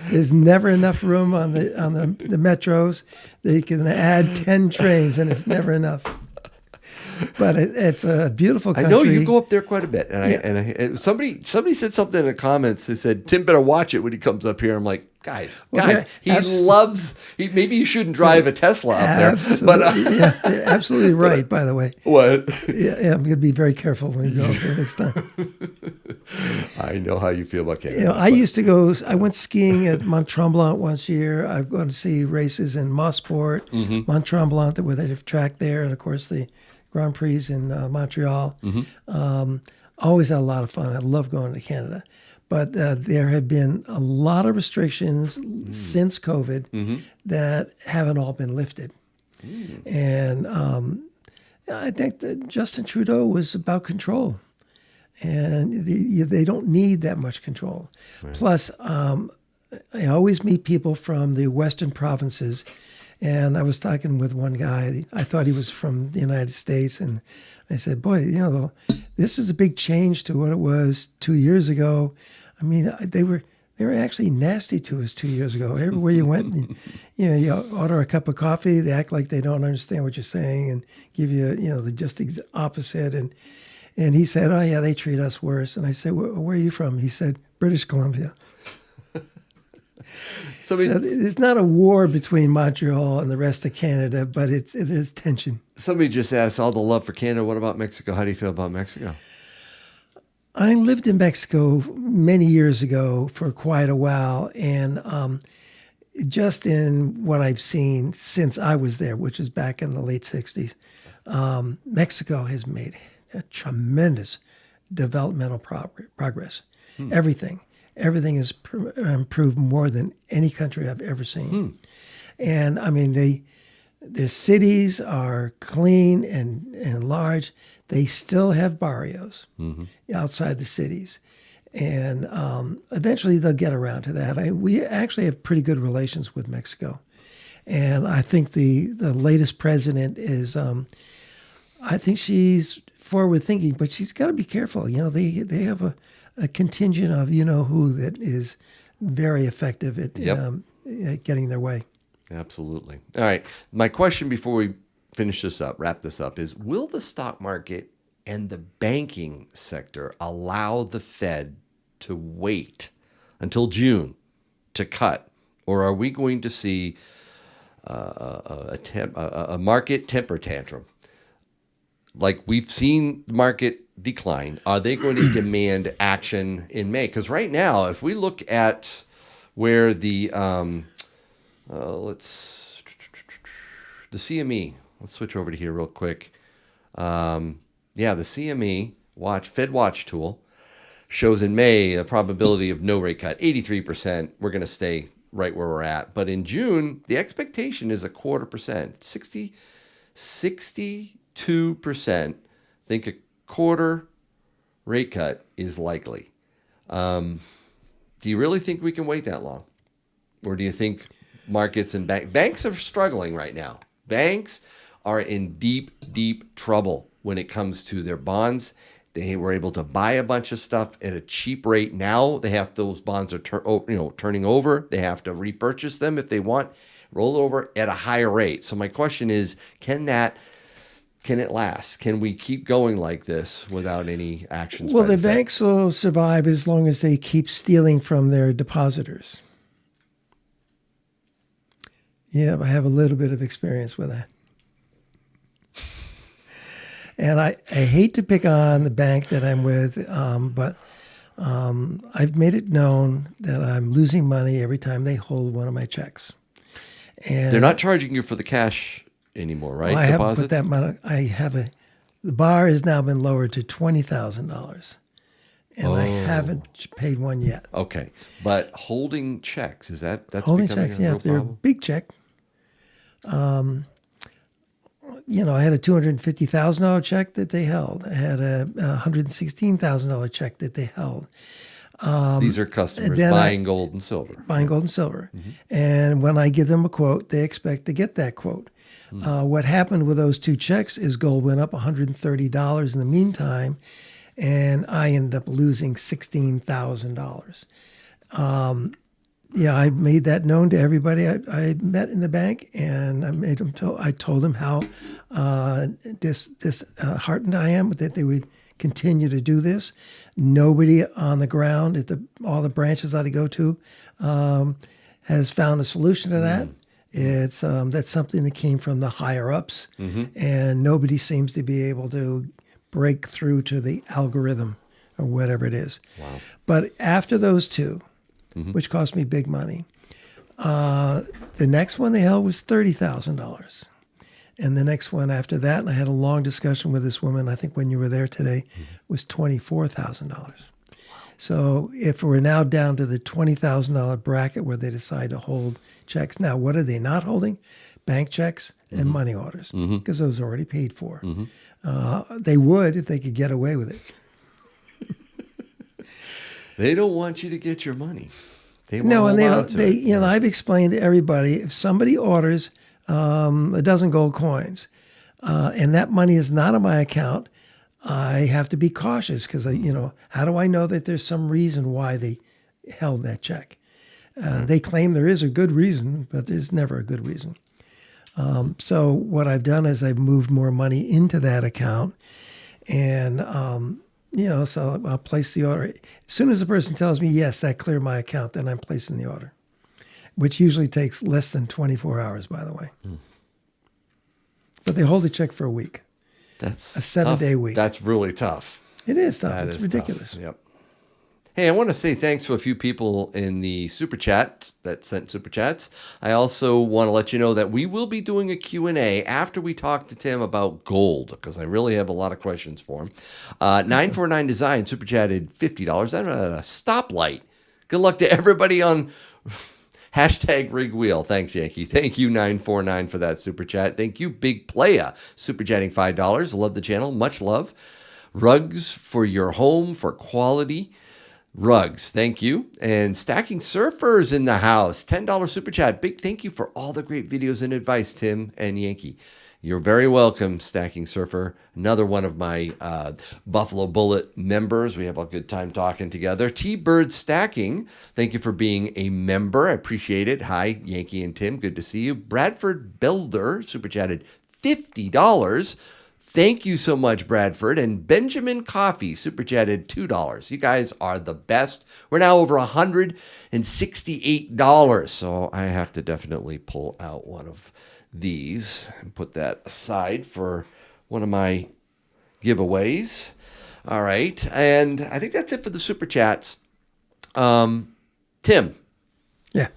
There's never enough room on the metros. They can add 10 trains, and it's never enough. But it's a beautiful country. I know you go up there quite a bit, and somebody said something in the comments. They said Tim better watch it when he comes up here. I'm like, guys, he loves. Maybe you shouldn't drive a Tesla up there. Absolutely, yeah, you're absolutely right. By the way, what? Yeah, I'm going to be very careful when you go up there next time. I know how you feel about Canada. I used to go. I went skiing at Mont Tremblant once a year. I've gone to see races in Mosport, Mont Tremblant, where they have track there, and of course the Grand Prix in Montreal. Always had a lot of fun. I love going to Canada. But there have been a lot of restrictions since COVID that haven't all been lifted. And I think that Justin Trudeau was about control. And they don't need that much control. Right. Plus, I always meet people from the Western provinces. And I was talking with one guy. I thought he was from the United States, and I said, "Boy, this is a big change to what it was 2 years ago. I mean, they were actually nasty to us 2 years ago. Everywhere you went, you order a cup of coffee, they act like they don't understand what you're saying and give you, just the opposite." And he said, "Oh yeah, they treat us worse." And I said, "Where are you from?" He said, "British Columbia." So it's not a war between Montreal and the rest of Canada, but there's tension. Somebody just asked, all the love for Canada. What about Mexico? How do you feel about Mexico? I lived in Mexico many years ago for quite a while, and just in what I've seen since I was there, which was back in the late 60s, Mexico has made a tremendous developmental progress. Everything has improved more than any country I've ever seen. And I mean, their cities are clean and large. They still have barrios outside the cities. And eventually they'll get around to that. We actually have pretty good relations with Mexico. And I think the latest president is, I think she's forward thinking, but she's got to be careful. They have a contingent of who that is very effective at getting their way. Absolutely. All right. My question before we wrap this up, is will the stock market and the banking sector allow the Fed to wait until June to cut? Or are we going to see a market temper tantrum? Like we've seen the market decline. Are they going to demand action in May? Because right now, if we look at where the CME, let's switch over to here real quick. The CME Fed Watch tool shows in May a probability of no rate cut, 83%. We're going to stay right where we're at. But in June, the expectation is 0.25%. 62% think a quarter rate cut is likely. Do you really think we can wait that long? Or do you think markets and banks are struggling right now? Banks are in deep, deep trouble when it comes to their bonds. They were able to buy a bunch of stuff at a cheap rate. Now they have those bonds are turning over. They have to repurchase them if they want, roll over at a higher rate. So my question is, can it last? Can we keep going like this without any actions? Well, the banks will survive as long as they keep stealing from their depositors. Yeah, I have a little bit of experience with that. And I hate to pick on the bank that I'm with, but I've made it known that I'm losing money every time they hold one of my checks. And They're not charging you for the cash anymore, right? well, I haven't Deposits? put that money. The bar has now been lowered to $20,000, and I haven't paid one yet. Okay, but holding checks, that's Holding becoming checks, a yeah, real if they're a problem? big check. I had a $250,000 check that they held. I had a $116,000 check that they held. These are customers then buying gold and silver. Buying gold and silver. And when I give them a quote, they expect to get that quote. What happened with those two checks is gold went up $130 in the meantime, and I ended up losing $16,000. I made that known to everybody I met in the bank, and I told them how disheartened I am that they would continue to do this. Nobody on the ground at all the branches that I go to has found a solution to that. It's that's something that came from the higher ups, and nobody seems to be able to break through to the algorithm or whatever it is. Wow. But after those two, which cost me big money, the next one they held was $30,000. And the next one after that, and I had a long discussion with this woman, I think when you were there today, was $24,000. So if we're now down to the $20,000 bracket where they decide to hold checks, now what are they not holding? Bank checks and money orders, because those are already paid for. They would if they could get away with it. They don't want you to get your money. They won't No, and they allow don't. to They, it. I've explained to everybody, if somebody orders a dozen gold coins, and that money is not in my account, I have to be cautious because how do I know that there's some reason why they held that check? They claim there is a good reason, but there's never a good reason. So what I've done is I've moved more money into that account, and so I'll place the order. As soon as the person tells me, yes, that cleared my account, then I'm placing the order, which usually takes less than 24 hours, by the way. But they hold the check for a week. That's a 7-day tough. week. That's really tough. It is tough. That It's is ridiculous. tough. Yep. Hey, I want to say thanks to a few people in the super chat that sent super chats. I also want to let you know that we will be doing a Q&A after we talk to Tim about gold, because I really have a lot of questions for him. 949 Design super chatted $50. That's a stoplight. Good luck to everybody on hashtag rig wheel. Thanks, Yankee. Thank you, 949, for that super chat. Thank you, Big Playa, super chatting $5. Love the channel. Much love. Rugs for your home for quality rugs. Thank you. And Stacking Surfers in the house. $10 super chat. Big thank you for all the great videos and advice, Tim and Yankee. You're very welcome, Stacking Surfer. Another one of my Buffalo Bullet members. We have a good time talking together. T-Bird Stacking, thank you for being a member. I appreciate it. Hi, Yankee and Tim. Good to see you. Bradford Builder, super chatted $50. Thank you so much, Bradford. And Benjamin Coffee, super chatted $2. You guys are the best. We're now over $168. So I have to definitely pull out one of these and put that aside for one of my giveaways. All right. And I think that's it for the super chats. Tim. Yeah.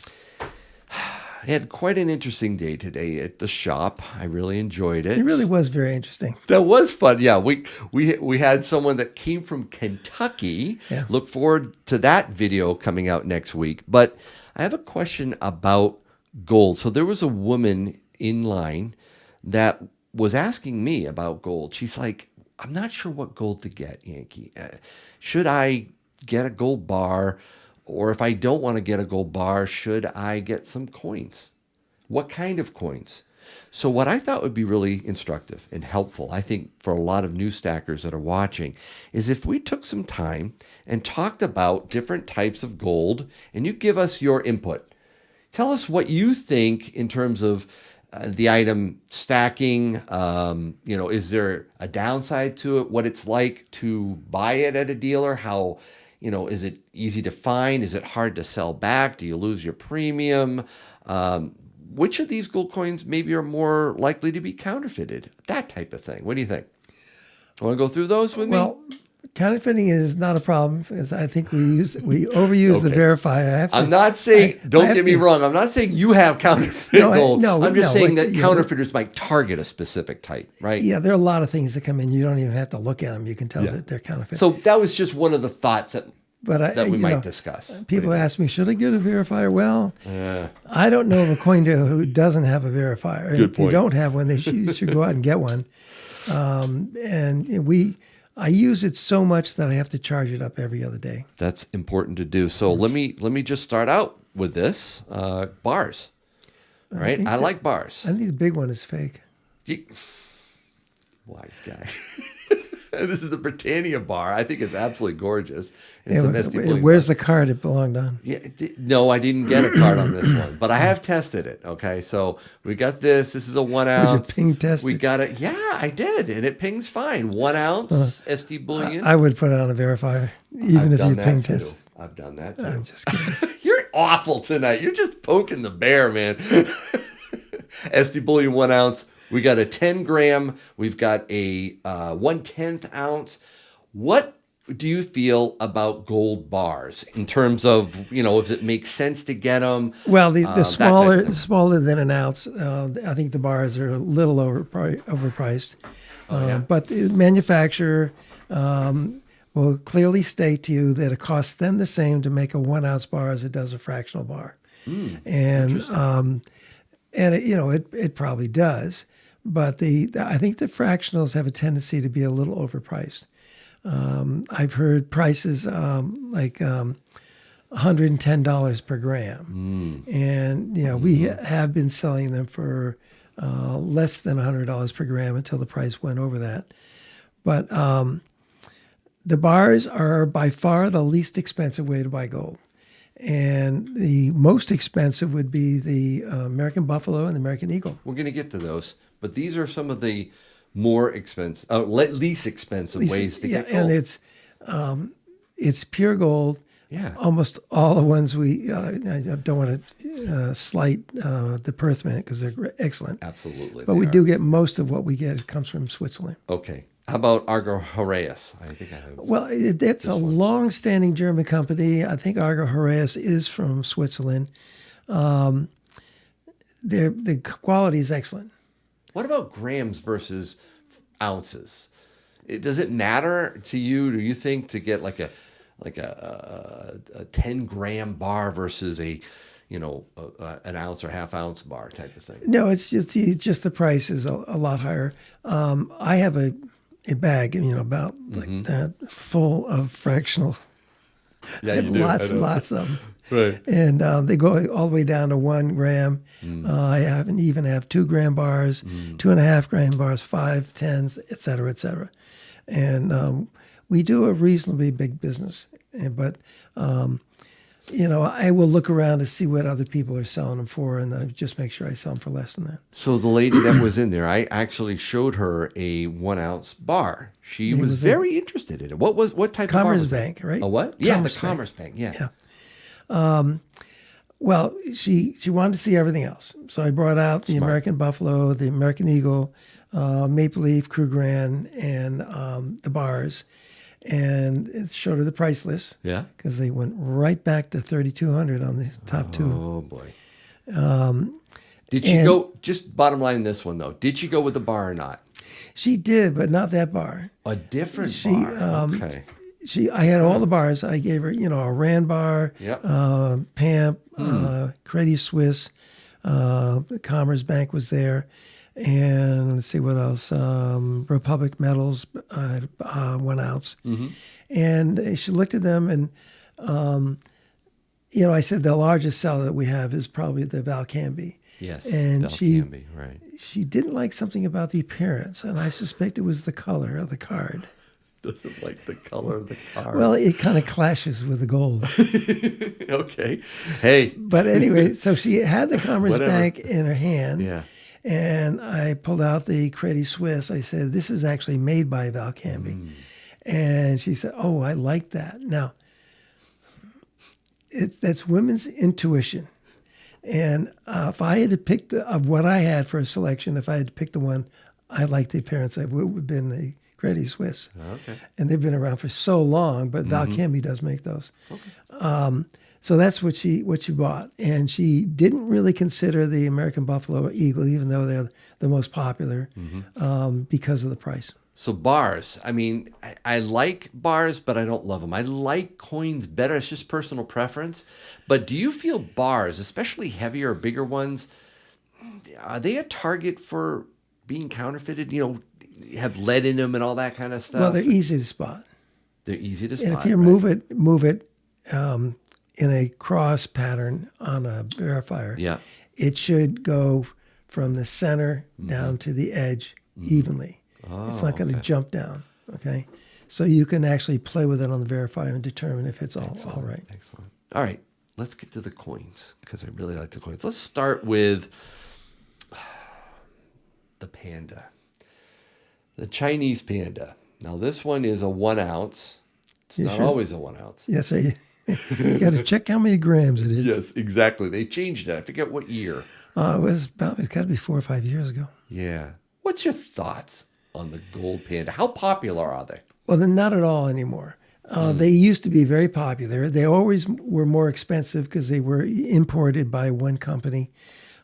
I had quite an interesting day today at the shop. I really enjoyed it. It really was very interesting. That was fun. Yeah, we had someone that came from Kentucky. Yeah. Look forward to that video coming out next week. But I have a question about gold. So there was a woman in line that was asking me about gold. She's like, I'm not sure what gold to get, Yankee. Should I get a gold bar? Or if I don't want to get a gold bar, should I get some coins? What kind of coins? So what I thought would be really instructive and helpful, I think for a lot of new stackers that are watching, is if we took some time and talked about different types of gold and you give us your input. Tell us what you think in terms of the item stacking. Is there a downside to it? What it's like to buy it at a dealer? How... is it easy to find? Is it hard to sell back? Do you lose your premium? Which of these gold coins maybe are more likely to be counterfeited? That type of thing. What do you think? Want to go through those with me? Well, Counterfeiting is not a problem because I think we overuse the Okay. verifier. I have to, I'm not saying, I don't have get me to- wrong, I'm not saying you have counterfeit No, gold. I'm just saying what- that counterfeiters might target a specific type, right? Yeah, there are a lot of things that come in. You don't even have to look at them. You can tell that they're counterfeit. So that was just one of the thoughts that we you might know, discuss. People ask me, should I get a verifier? Well, I don't know of a coin dealer who doesn't have a verifier. Good If you point. don't have one, you should go out and get one. I use it so much that I have to charge it up every other day. That's important to do. So let me just start out with this bars, right? I like bars. I think the big one is fake. Wise guy. This is the Britannia bar. I think it's absolutely gorgeous. And Yeah, some SD Bluing where's the card it belonged on? Yeah, no, I didn't get a card on this one, but I have tested it. Okay, so we got this. This is a 1 ounce. ping test We it? got it. Yeah, I did, and it pings fine. 1 ounce SD bullion. I would put it on a verifier, even if you ping too. test. I've done that too. I'm just kidding. You're awful tonight. You're just poking the bear, man. SD bullion 1 ounce. We got a 10 gram. We've got a 1/10 ounce. What do you feel about gold bars in terms of, does it make sense to get them? Well, the that type of smaller than an ounce, I think the bars are a little overpriced. But the manufacturer will clearly state to you that it costs them the same to make a 1 ounce bar as it does a fractional bar. And it probably does. But I think the fractionals have a tendency to be a little overpriced. I've heard prices like $110 per gram, and we have been selling them for less than $100 per gram until the price went over that. But the bars are by far the least expensive way to buy gold. And the most expensive would be the American Buffalo and the American Eagle. We're going to get to those, but these are some of the more expensive, least expensive ways to get gold. And it's pure gold. Yeah. Almost all the ones I don't want to slight the Perth Mint because they're excellent. Absolutely. But we do get most of what we get. It comes from Switzerland. Okay. How about adheres? I think I have. Well, it's a long-standing German company. I think adheres is from Switzerland. The quality is excellent. What about grams versus ounces? Does it matter to you? Do you think to get like a 10-gram bar versus an ounce or half ounce bar type of thing? No, it's just the price is a lot higher. I have a bag, about like that, full of fractional. Yeah, I have you do. lots I and know. lots of them. Right. And they go all the way down to 1 gram. I even have 2 gram bars, 2.5 gram bars, 5, 10s, et cetera, et cetera. And we do a reasonably big business. But I will look around to see what other people are selling them for, and I just make sure I sell them for less than that. So the lady that was in there, I actually showed her a 1 ounce bar. She was very interested in it. What type of bar Commerce was Bank, it? right? A what? Yeah, Commerce the Bank. Commerce Bank. Yeah. Yeah. Well, she wanted to see everything else. So I brought out the American Buffalo, the American Eagle, Maple Leaf, Krugerrand, and the bars. And it showed her the price list. Yeah. Because they went right back to $3,200 on the top two. Oh boy. Did she go? Just bottom line in this one though. Did she go with the bar or not? She did, but not that bar. A different bar. Okay. I had all the bars. I gave her, a Rand bar, Yep. PAMP, Credit Suisse, the Commerce Bank was there, and let's see what else. Republic Metals, 1 ounce. And she looked at them, and I said the largest seller that we have is probably the Valcambi. Yes. And Valcambi, right. she didn't like something about the appearance, and I suspect it was the color of the card. Doesn't like the color of the car. Well, it kind of clashes with the gold. Okay. Hey. But anyway, so she had the Commerce Whatever. Bank in her hand. Yeah. And I pulled out the Credit Suisse. I said, this is actually made by Valcambi. And she said, oh, I like that. Now, that's women's intuition. And if I had to pick of what I had for a selection, if I had to pick the one I liked the appearance, it would have been the Credit Suisse. Okay. And they've been around for so long, but Valcambi does make those. So that's what she bought, and she didn't really consider the American Buffalo or Eagle, even though they're the most popular, because of the price. So bars, I mean, I like bars, but I don't love them. I like coins better. It's just personal preference. But do you feel bars, especially heavier or bigger ones, are they a target for being counterfeited? You know, have lead in them and all that kind of stuff? Well, they're easy to spot. They're easy to spot. And if you right? move it in a cross pattern on a verifier, Yeah. it should go from the center down to the edge evenly. It's not going to jump down. Okay, so you can actually play with it on the verifier and determine if it's all right. Excellent. All right, let's get to the coins because I really like the coins. Let's start with the panda, the Chinese panda. Now this one is a 1 ounce. It's not sure? always a 1 ounce. Yes, you got to check how many grams it is. Yes, exactly. They changed it. I forget what year. It's got to be 4 or 5 years ago. Yeah. What's your thoughts on the gold panda? How popular are they? Well, they're not at all anymore. They used to be very popular. They always were more expensive because they were imported by one company.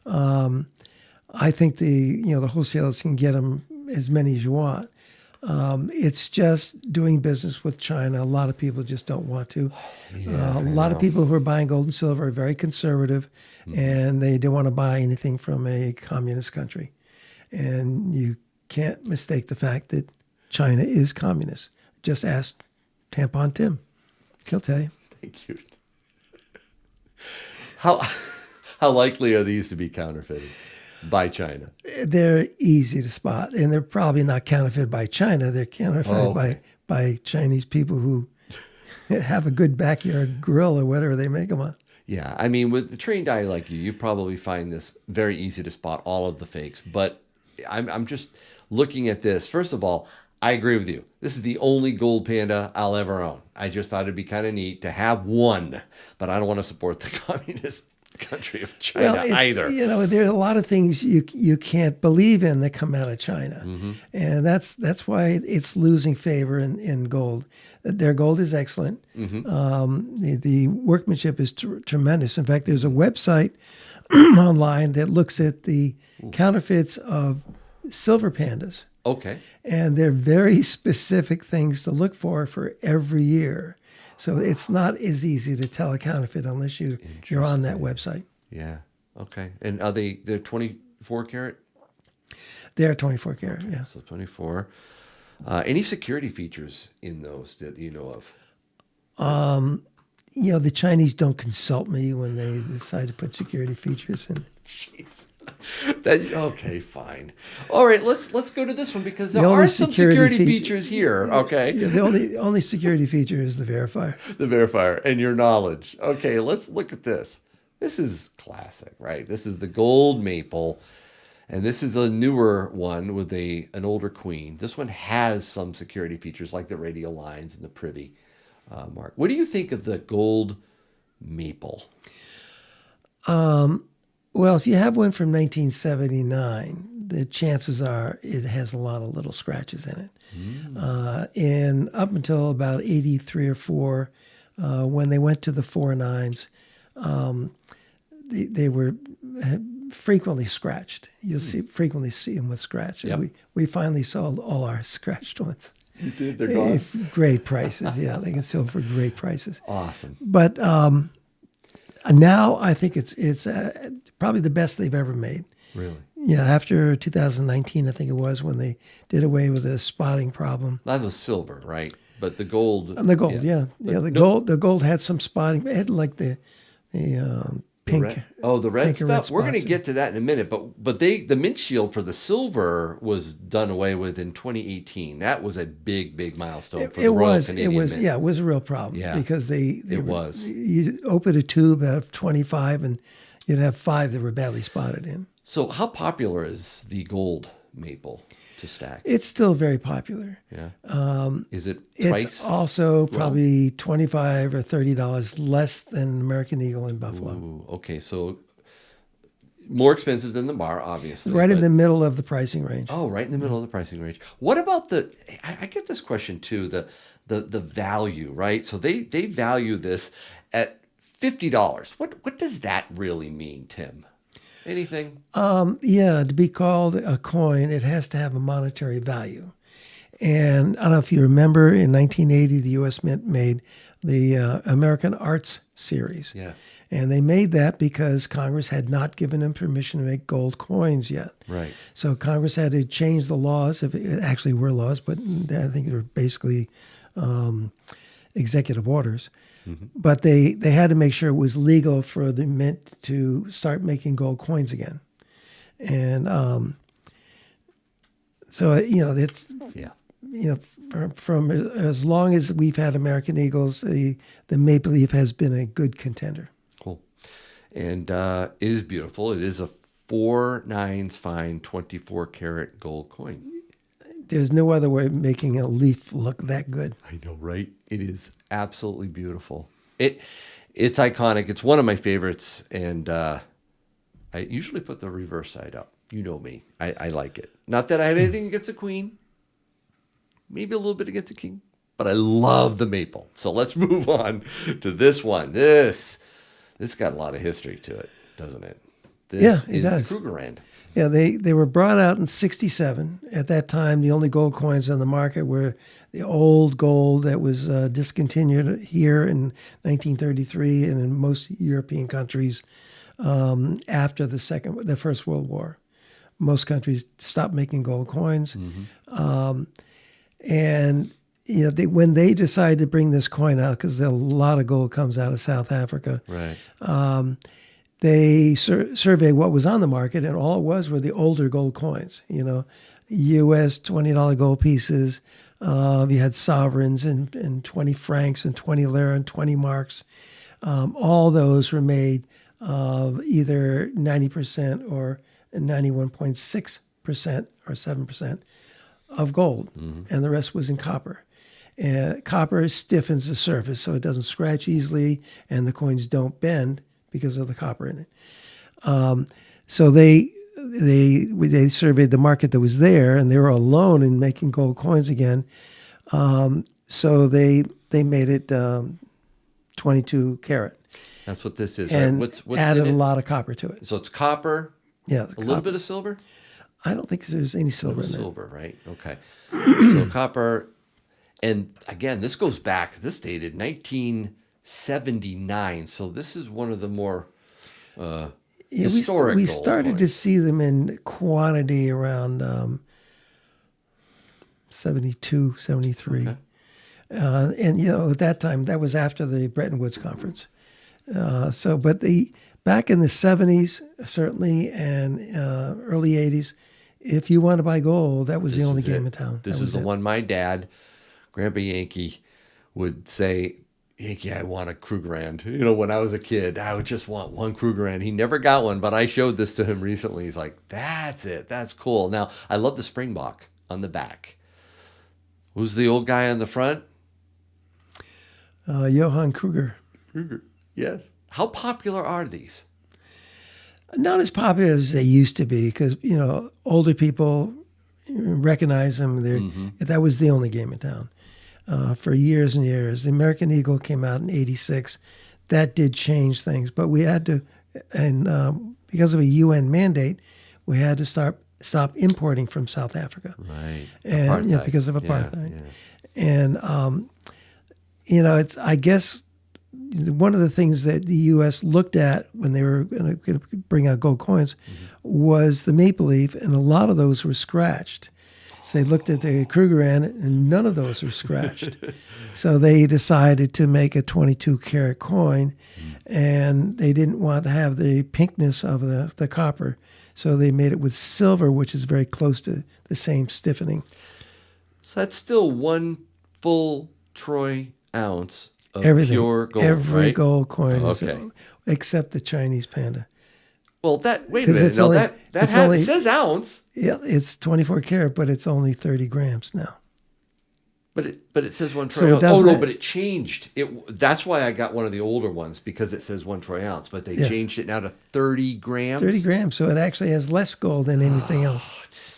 I think the wholesalers can get them as many as you want. It's just doing business with China. A lot of people just don't want to. A lot of people who are buying gold and silver are very conservative, and they don't want to buy anything from a communist country. And you can't mistake the fact that China is communist. Just ask Tampon Tim. He'll tell you. Thank you. How likely are these to be counterfeited by China? They're easy to spot, and they're probably not counterfeited by China. They're counterfeited by Chinese people who have a good backyard grill or whatever they make them on. Yeah, I mean, with the trained eye like you probably find this very easy to spot all of the fakes. But I'm just looking at this. First of all, I agree with you. This is the only gold panda I'll ever own. I just thought it'd be kind of neat to have one, but I don't want to support the communist country of China either. There are a lot of things you can't believe in that come out of China, and that's why it's losing favor in gold. Their gold is excellent. The workmanship is tremendous. In fact, there's a website online that looks at the counterfeits of silver pandas. Okay. And they're very specific things to look for every year. So it's not as easy to tell a counterfeit unless you're on that website. Yeah. Okay. And are they're 24 karat? They're 24 karat, yeah. So 24. Any security features in those that you know of? The Chinese don't consult me when they decide to put security features in. Jeez. Okay, fine. All right, let's go to this one because there only are some security features here. Okay. Yeah, the only security feature is the verifier. The verifier and your knowledge. Okay, let's look at this. This is classic, right? This is the gold maple, and this is a newer one with an older queen. This one has some security features like the radial lines and the privy mark. What do you think of the gold maple? Well, if you have one from 1979, the chances are it has a lot of little scratches in it. And up until about 83 or 4, when they went to the 4.9s, they were frequently scratched. You'll frequently see them with scratch. Yep. We finally sold all our scratched ones. You did? They're gone? Great prices, yeah. They can sell for great prices. Awesome. But now I think it's probably the best they've ever made. Really? Yeah, after 2019, I think it was, when they did away with the spotting problem. That was silver, right? But the gold. And the gold, yeah. The gold had some spotting. It had like the pink. The red pink and stuff. We're going to spots. get to that in a minute. But the mint shield for the silver was done away with in 2018. That was a big milestone for the Royal Canadian Mint. Yeah, it was a real problem. Yeah, because it was. You open a tube of 25 and you'd have 5 that were badly spotted in. So how popular is the gold maple to stack? It's still very popular. Yeah. Is it It's twice? also probably $25 or $30 less than American Eagle and Buffalo. Ooh, okay, so more expensive than the bar, obviously. Right in but- the middle of the pricing range. Oh, right in the middle of the pricing range. What about I get this question too, the value, right? So they value this at $50. What does that really mean, Tim? Anything? Yeah, to be called a coin, it has to have a monetary value. And I don't know if you remember, in 1980, the U.S. Mint made the American Arts Series. Yes. And they made that because Congress had not given them permission to make gold coins yet. Right. So Congress had to change the laws, if it actually were laws, but I think they were basically executive orders. But they had to make sure it was legal for the mint to start making gold coins again. And so, it's, Yeah. from as long as we've had American Eagles, the maple leaf has been a good contender. Cool. And it is beautiful. It is a 4/9 fine 24 karat gold coin. There's no other way of making a leaf look that good. I know, right? It is absolutely beautiful. It's iconic. It's one of my favorites, and I usually put the reverse side up. You know me. I like it. Not that I have anything against the queen. Maybe a little bit against the king, but I love the maple. So let's move on to this one. This got a lot of history to it, doesn't it? This It does. The Krugerrand. Yeah, they were brought out in '67. At that time, the only gold coins on the market were the old gold that was discontinued here in 1933 and in most European countries after the First World War. Most countries stopped making gold coins. And when they decided to bring this coin out, because a lot of gold comes out of South Africa, Right. they surveyed what was on the market, and all it was were the older gold coins. U.S. $20 gold pieces. You had sovereigns and 20 francs and 20 lira and 20 marks. All those were made of either 90% or 91.6% or 7% of gold, and the rest was in copper. Copper stiffens the surface so it doesn't scratch easily, and the coins don't bend because of the copper in it. So they surveyed the market that was there, and they were alone in making gold coins again. So they made it 22 karat That's what this is. and Right? What's added in a it? lot of copper to it. So it's copper, Yeah, a little bit of silver. I don't think there's any silver in it. Silver, right? Okay. So copper, and again, this goes back. This dated 1979. So this is one of the more historic. We gold started to coins. see them in quantity around 72, 73. Okay. And, at that time, that was after the Bretton Woods Conference. But back in the 70s, certainly, and early 80s, if you want to buy gold, that was the only game in town. This That is was the it. one my dad, Grandpa Yankee, would say, Yankee, I want a Krugerrand. When I was a kid, I would just want one Krugerrand. He never got one, but I showed this to him recently. He's like, that's it. That's cool. Now, I love the Springbok on the back. Who's the old guy on the front? Johann Kruger. Kruger. Yes. How popular are these? Not as popular as they used to be because, older people recognize them. That was the only game in town for years and years. The American Eagle came out in '86. That did change things, but we had to, and because of a UN mandate, we had to stop importing from South Africa. Right. And Apartheid. because of Yeah, apartheid. yeah. And it's, I guess, one of the things that the U.S. looked at when they were going to bring out gold coins was the maple leaf, and a lot of those were scratched. So they looked at the Krugerrand, and none of those were scratched. So they decided to make a 22 karat coin, and they didn't want to have the pinkness of the copper. So they made it with silver, which is very close to the same stiffening. So that's still one full troy ounce of Everything, pure gold, every right? gold coin is Okay. except the Chinese panda. Well, wait a 'Cause minute. it's No, only- that it's has, only- it says ounce. Yeah, it's 24 karat, but it's only 30 grams now. But it says 1 So troy it ounce. Oh doesn't- no, but it changed. That's why I got one of the older ones, because it says 1 troy ounce. But they Yes. changed it now to 30 grams. 30 grams. So it actually has less gold than anything else.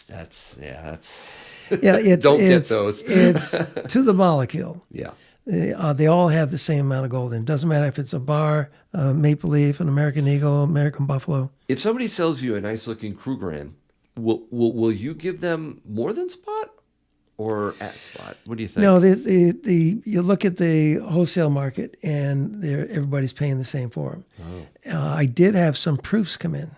That's Yeah, it's Don't get it's, those. It's to the molecule. yeah. They all have the same amount of gold in. It doesn't matter if it's a bar, a maple leaf, an American eagle, American buffalo. If somebody sells you a nice looking Krugerrand, will you give them more than spot or at spot? What do you think? No, you look at the wholesale market, and everybody's paying the same for them. Oh. I did have some proofs come in,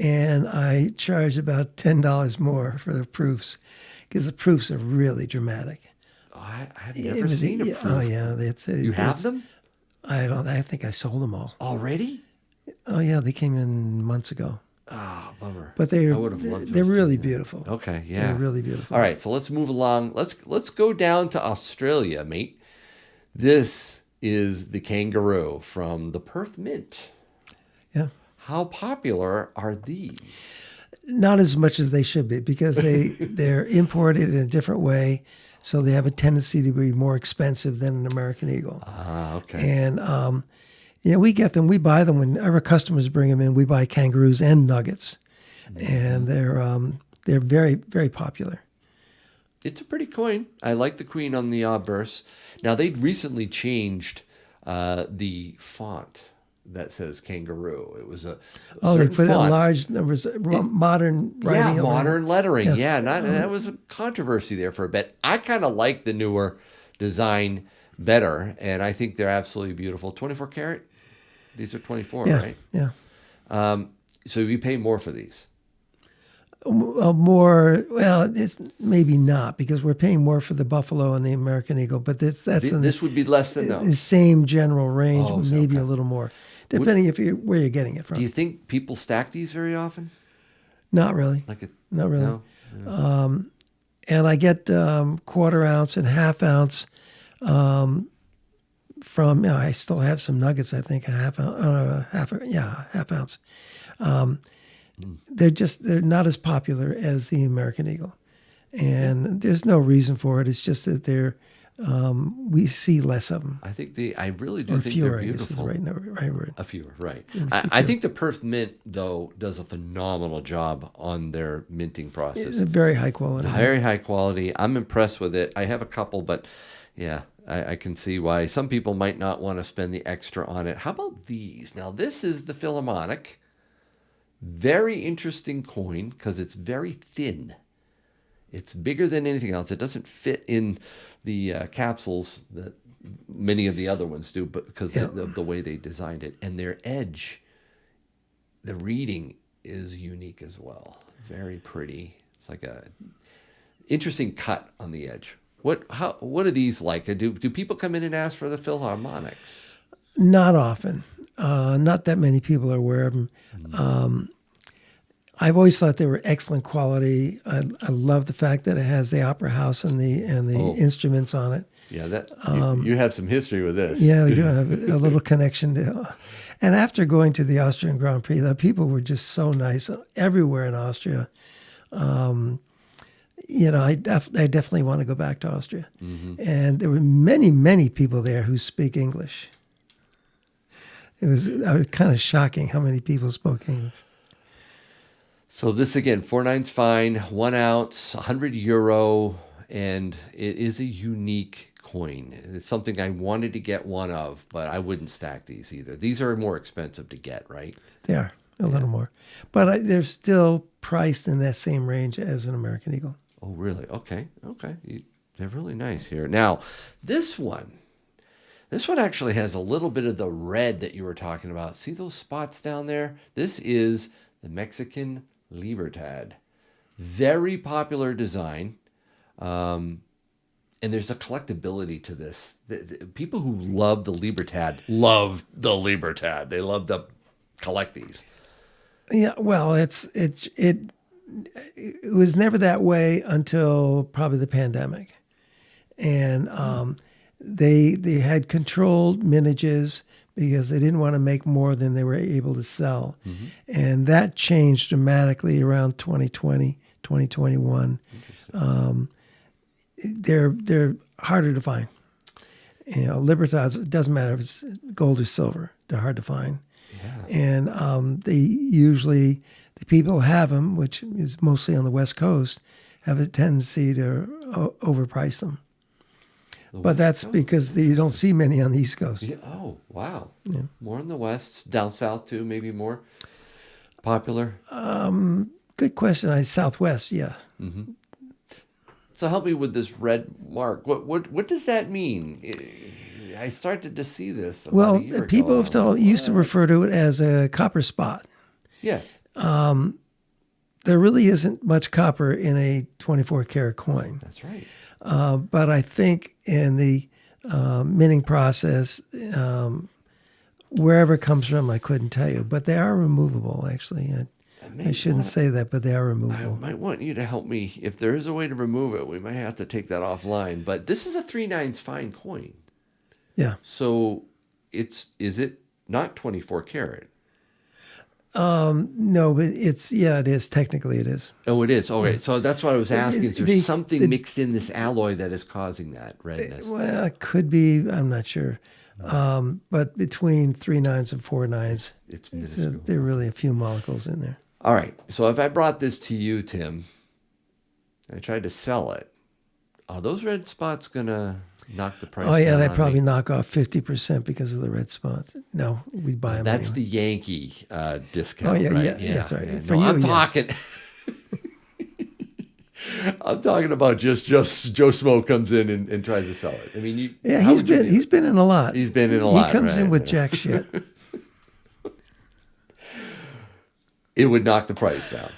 and I charged about $10 more for the proofs, because the proofs are really dramatic. Oh, I've never seen a proof. Oh yeah, You have them I think I sold them all. already? Oh yeah, they came in months ago. Ah, bummer. But I would have loved to they're have really seen that. beautiful. Okay, yeah. They're really beautiful. All right, so let's move along. Let's go down to Australia, mate. This is the kangaroo from the Perth Mint. Yeah. How popular are these? Not as much as they should be, because they're imported in a different way, so they have a tendency to be more expensive than an American eagle. Ah, okay. And we get them. We buy them whenever customers bring them in. We buy kangaroos and nuggets, and they're very, very popular. It's a pretty coin. I like the queen on the obverse. Now, they recently changed the font that says kangaroo. It was a Oh, they certain put it in font. large numbers, modern writing. Yeah, over it. modern lettering. Yeah, that was a controversy there for a bit. I kind of like the newer design better, and I think they're absolutely beautiful. 24 karat? These are 24, Yeah, right? yeah. So you pay more for these. More, well, it's maybe not, because we're paying more for the buffalo and the American eagle, but that's in This would be less than the those. same general range, Oh, so, maybe okay. a little more, depending where you're getting it from. Do you think people stack these very often? Not really. Like a Not really. No? And I get quarter ounce and half ounce from. I still have some nuggets. I think half ounce. They're not as popular as the American eagle, and there's no reason for it. It's just that we see less of them. I think I really do Or think fewer, they're I guess is beautiful. the right word. A fewer, right. see I think the Perth Mint, though, does a phenomenal job on their minting process. It's very high quality. Very high quality. I'm impressed with it. I have a couple, but yeah, I can see why some people might not want to spend the extra on it. How about these? Now, this is the Philharmonic. Very interesting coin because it's very thin. It's bigger than anything else. It doesn't fit in the capsules that many of the other ones do, but because of the way they designed it. And their edge, the reading is unique as well. Very pretty. It's like a interesting cut on the edge. What are these like? Do people come in and ask for the Philharmonics? Not often. Not that many people are aware of them. I've always thought they were excellent quality. I love the fact that it has the opera house and the instruments on it. Yeah, you have some history with this. Yeah, we do have a little connection to. And after going to the Austrian Grand Prix, the people were just so nice everywhere in Austria. I definitely want to go back to Austria. Mm-hmm. And there were many, many people there who speak English. It was kind of shocking how many people spoke English. So this again, 4/9's fine, 1 ounce, €100, and it is a unique coin. It's something I wanted to get one of, but I wouldn't stack these either. These are more expensive to get, right? They are a little more, but they're still priced in that same range as an American eagle. Oh, really? Okay. They're really nice here. Now, this one actually has a little bit of the red that you were talking about. See those spots down there? This is the Mexican Libertad. Very popular design. And there's a collectability to this. The people who love the Libertad love the Libertad. They love to collect these. Yeah, well, it was never that way until probably the pandemic, and they had controlled mintages because they didn't want to make more than they were able to sell, and that changed dramatically around 2020, 2021. they're harder to find. Libertads, it doesn't matter if it's gold or silver, they're hard to find. Yeah. And they usually, the people who have them, which is mostly on the West Coast, have a tendency to overprice them. But that's because you don't see many on the East Coast. Yeah. Oh, wow. Yeah. More in the West, down south too, maybe more popular. Good question. Southwest, yeah. Mm-hmm. So help me with this red mark. What does that mean? I started to see this about a year people ago. used to refer to it as a copper spot. Yes. There really isn't much copper in a 24 karat coin. That's right. But I think in the minting process, wherever it comes from, I couldn't tell you. But they are removable, actually. I shouldn't say that, but they are removable. I might want you to help me. If there is a way to remove it, we might have to take that offline. But this is a 3/9 fine coin. Yeah. So is it not 24 karat? No, but it is. Technically, it is. Oh, it is. Okay, so that's what I was asking. Is there something mixed in this alloy that is causing that redness? Well, it could be. I'm not sure. But between 3/9 and 4/9, it's minuscule. There are really a few molecules in there. All right. So if I brought this to you, Tim, I tried to sell it, are those red spots going to knock the price down? Oh, yeah, they on probably me? knock off 50% because of the red spots. No, we buy them That's anyway. the Yankee discount. Oh, yeah, right? yeah, that's right. Yeah. For No, you, I'm yes. talking. I'm talking about just Joe Smo comes in and tries to sell it. I mean, he's been in a lot. He's been in a lot. He comes in right? with jack shit. It would knock the price down.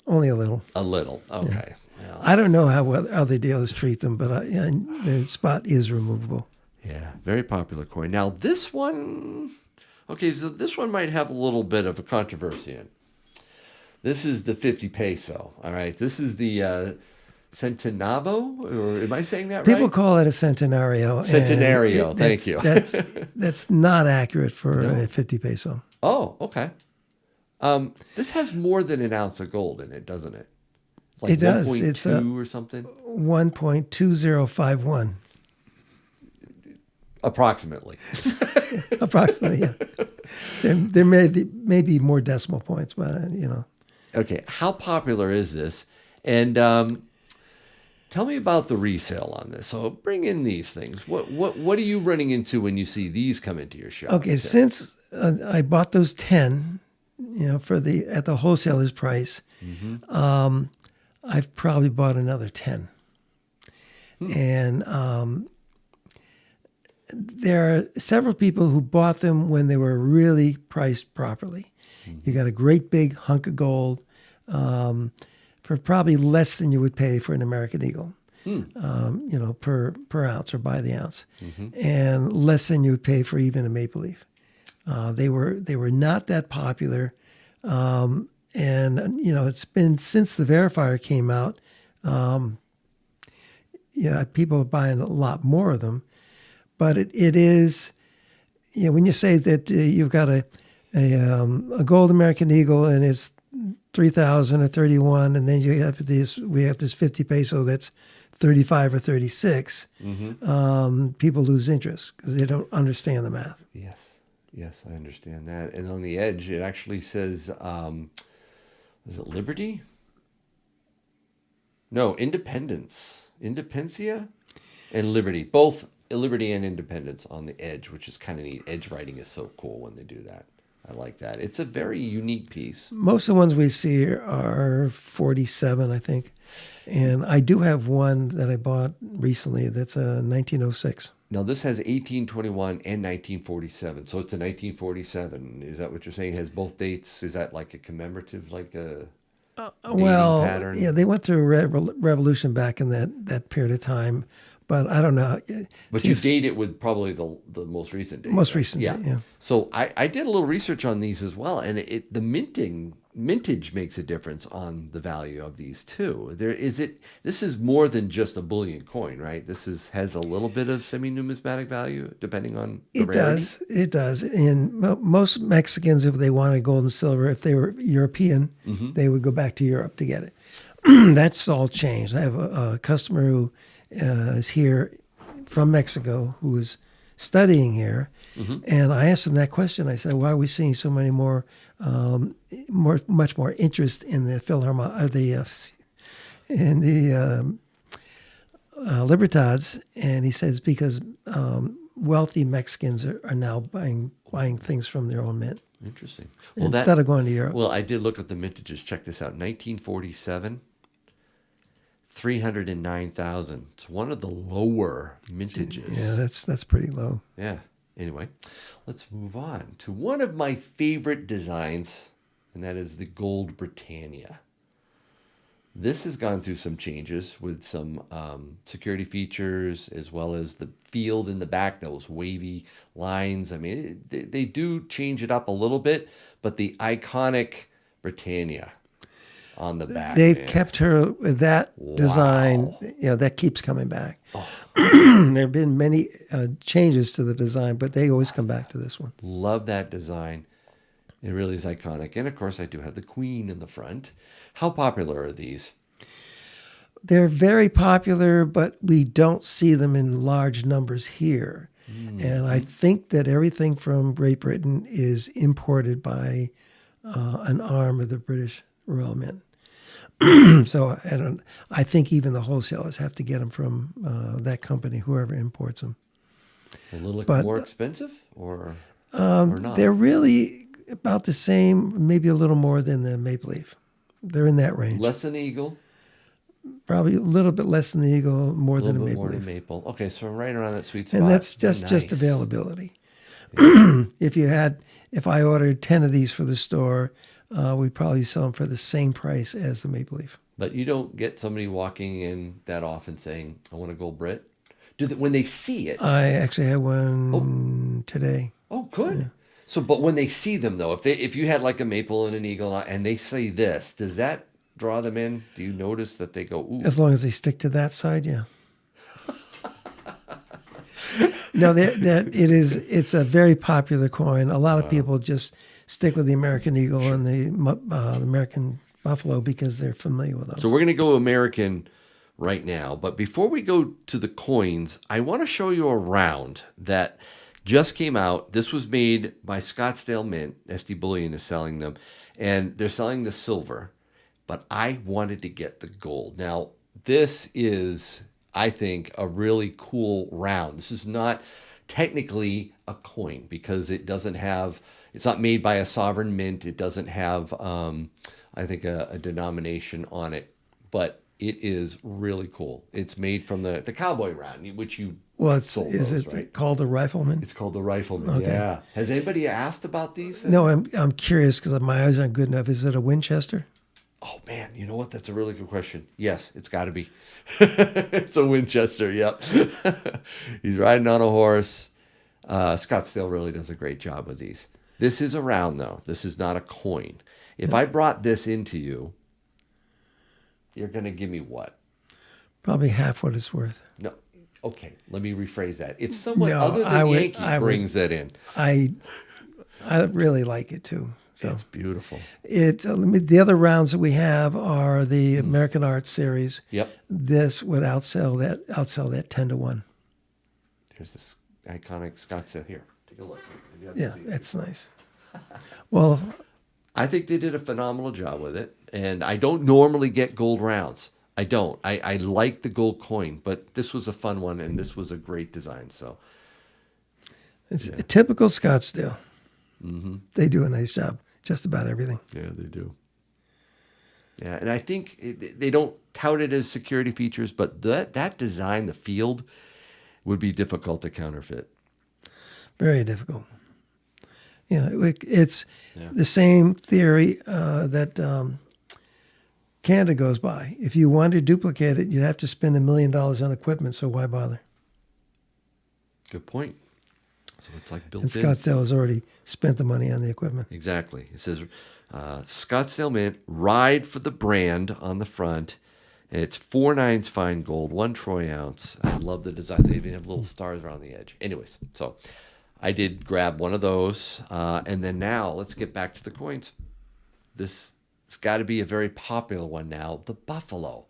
Only a little. A little. Okay. Well, I don't know how other dealers treat them, but the spot is removable. yeah, very popular coin. Now this one, okay, so this one might have a little bit of a controversy in. This is the 50 peso. All right, this is the Centenavo, or am I saying that right? People call it a centenario. Centenario, thank you. That's not accurate for a 50 peso. Oh, okay. This has more than an ounce of gold in it, doesn't it? Like it does. 1.2 It's or something? 1.2051. Approximately. Approximately, yeah. There may be more decimal points, but Okay, how popular is this? And tell me about the resale on this. So bring in these things. What are you running into when you see these come into your shop? Okay, since I bought those 10, at the wholesaler's price, I've probably bought another 10. And there are several people who bought them when they were really priced properly. You got a great big hunk of gold for probably less than you would pay for an American Eagle, per ounce or by the ounce, and less than you would pay for even a Maple Leaf. They were not that popular, and it's been since the verifier came out. People are buying a lot more of them, but it is, when you say that you've got a gold American Eagle and it's 3,000 or 31, and then we have this 50 peso that's 35 or 36. People lose interest because they don't understand the math. Yes, I understand that. And on the edge, it actually says, is it Liberty? No, Independence. Independencia and Liberty. Both Liberty and Independence on the edge, which is kind of neat. Edge writing is so cool when they do that. I like that. It's a very unique piece. Most of the ones we see are 47, I think. And I do have one that I bought recently that's a 1906. Now, this has 1821 and 1947, so it's a 1947. Is that what you're saying? It has both dates? Is that like a commemorative, like a dating pattern? Yeah, they went through a revolution back in that period of time, but I don't know. But you date it with probably the most recent date. Most right? recent date, yeah. So I did a little research on these as well, and the mintage makes a difference on the value of these too. This is more than just a bullion coin, right? This has a little bit of semi-numismatic value depending on the rarity. It does. And most Mexicans, if they wanted gold and silver, if they were European, they would go back to Europe to get it. That's all changed. I have a customer who is here from Mexico who is studying here, and I asked him that question. I said, "Why are we seeing so many much more interest in the in the Libertads?" And he says because wealthy Mexicans are now buying things from their own mint Interesting. instead of going to Europe. Well, I did look at the mintages. Check this out. 1947, 309,000. It's one of the lower mintages. Yeah, that's pretty low. Yeah. Anyway, let's move on to one of my favorite designs, and that is the Gold Britannia. This has gone through some changes with some security features, as well as the field in the back, those wavy lines. I mean, they do change it up a little bit, but the iconic Britannia on the back. They've kept her with that design. Wow. You know, that keeps coming back. There have been many changes to the design, but they always come back to this one. Love that design. It really is iconic. And of course, I do have the Queen in the front. How popular are these? They're very popular, but we don't see them in large numbers here. And I think that everything from Great Britain is imported by an arm of the British Royal Mint. So I think even the wholesalers have to get them from that company, whoever imports them. A little But- more expensive or not? They're really about the same, maybe a little more than the Maple Leaf. They're in that range. Less than Eagle, Probably a little bit less than the Eagle, more a than a little bit Maple more Leaf. than Maple. Okay, so I'm right around that sweet spot. And that's just Nice. availability. If I ordered 10 of these for the store, we'd probably sell them for the same price as the Maple Leaf. But you don't get somebody walking in that often saying, I want a Gold Brit. When they see it. I actually had one today. Oh, good. So, but when they see them though, if you had like a Maple and an Eagle and they say this, does that draw them in? Do you notice that they go, ooh? As long as they stick to that side, yeah. No, it's a very popular coin. A lot of people just stick with the American Eagle and the American Buffalo because they're familiar with those. So we're going to go American right now. But before we go to the coins, I want to show you a round that just came out. This was made by Scottsdale Mint. SD Bullion is selling them. And they're selling the silver. But I wanted to get the gold. Now, this is, I think, a really cool round. This is not technically a coin because it doesn't have, it's not made by a sovereign mint. It doesn't have, I think, a denomination on it. But it is really cool. It's made from the cowboy round, which you sold is those, it right? called a rifleman? It's called the Rifleman. Okay. Yeah. Has anybody asked about these? No, I'm curious because my eyes aren't good enough. Is it a Winchester? Oh man, you know what? That's a really good question. Yes, it's got to be. It's a Winchester. Yep. He's riding on a horse. Scottsdale really does a great job with these. This is a round though. This is not a coin. If I brought this into you, you're going to give me what? Probably half what it's worth. No. Okay, let me rephrase that. If someone No, other than Yankee brings that in, I really like it too. So it's beautiful. The other rounds that we have are the American Art Series. Yep. This would outsell that 10-1. Here's this iconic Scottsdale. Here, take a look. You have to Yeah, see it. that's nice. Well, I think they did a phenomenal job with it. And I don't normally get gold rounds. I don't. I like the gold coin, but this was a fun one, and this was a great design. So it's a typical Scottsdale. Mm-hmm. They do a nice job, just about everything. yeah, they do. Yeah, and I think they don't tout it as security features, but that design, the field, would be difficult to counterfeit. Very difficult. Yeah, it's the same theory that Canada goes by. If you want to duplicate it, you'd have to spend $1 million on equipment, so why bother? Good point. So it's like built And in. Scottsdale has already spent the money on the equipment. Exactly. It says Scottsdale Mint, ride for the brand on the front. And it's 4/9 fine gold, 1 troy ounce. I love the design. They even have little stars around the edge. Anyways, so I did grab one of those. And then now let's get back to the coins. This it's got to be a very popular one now, the buffalo.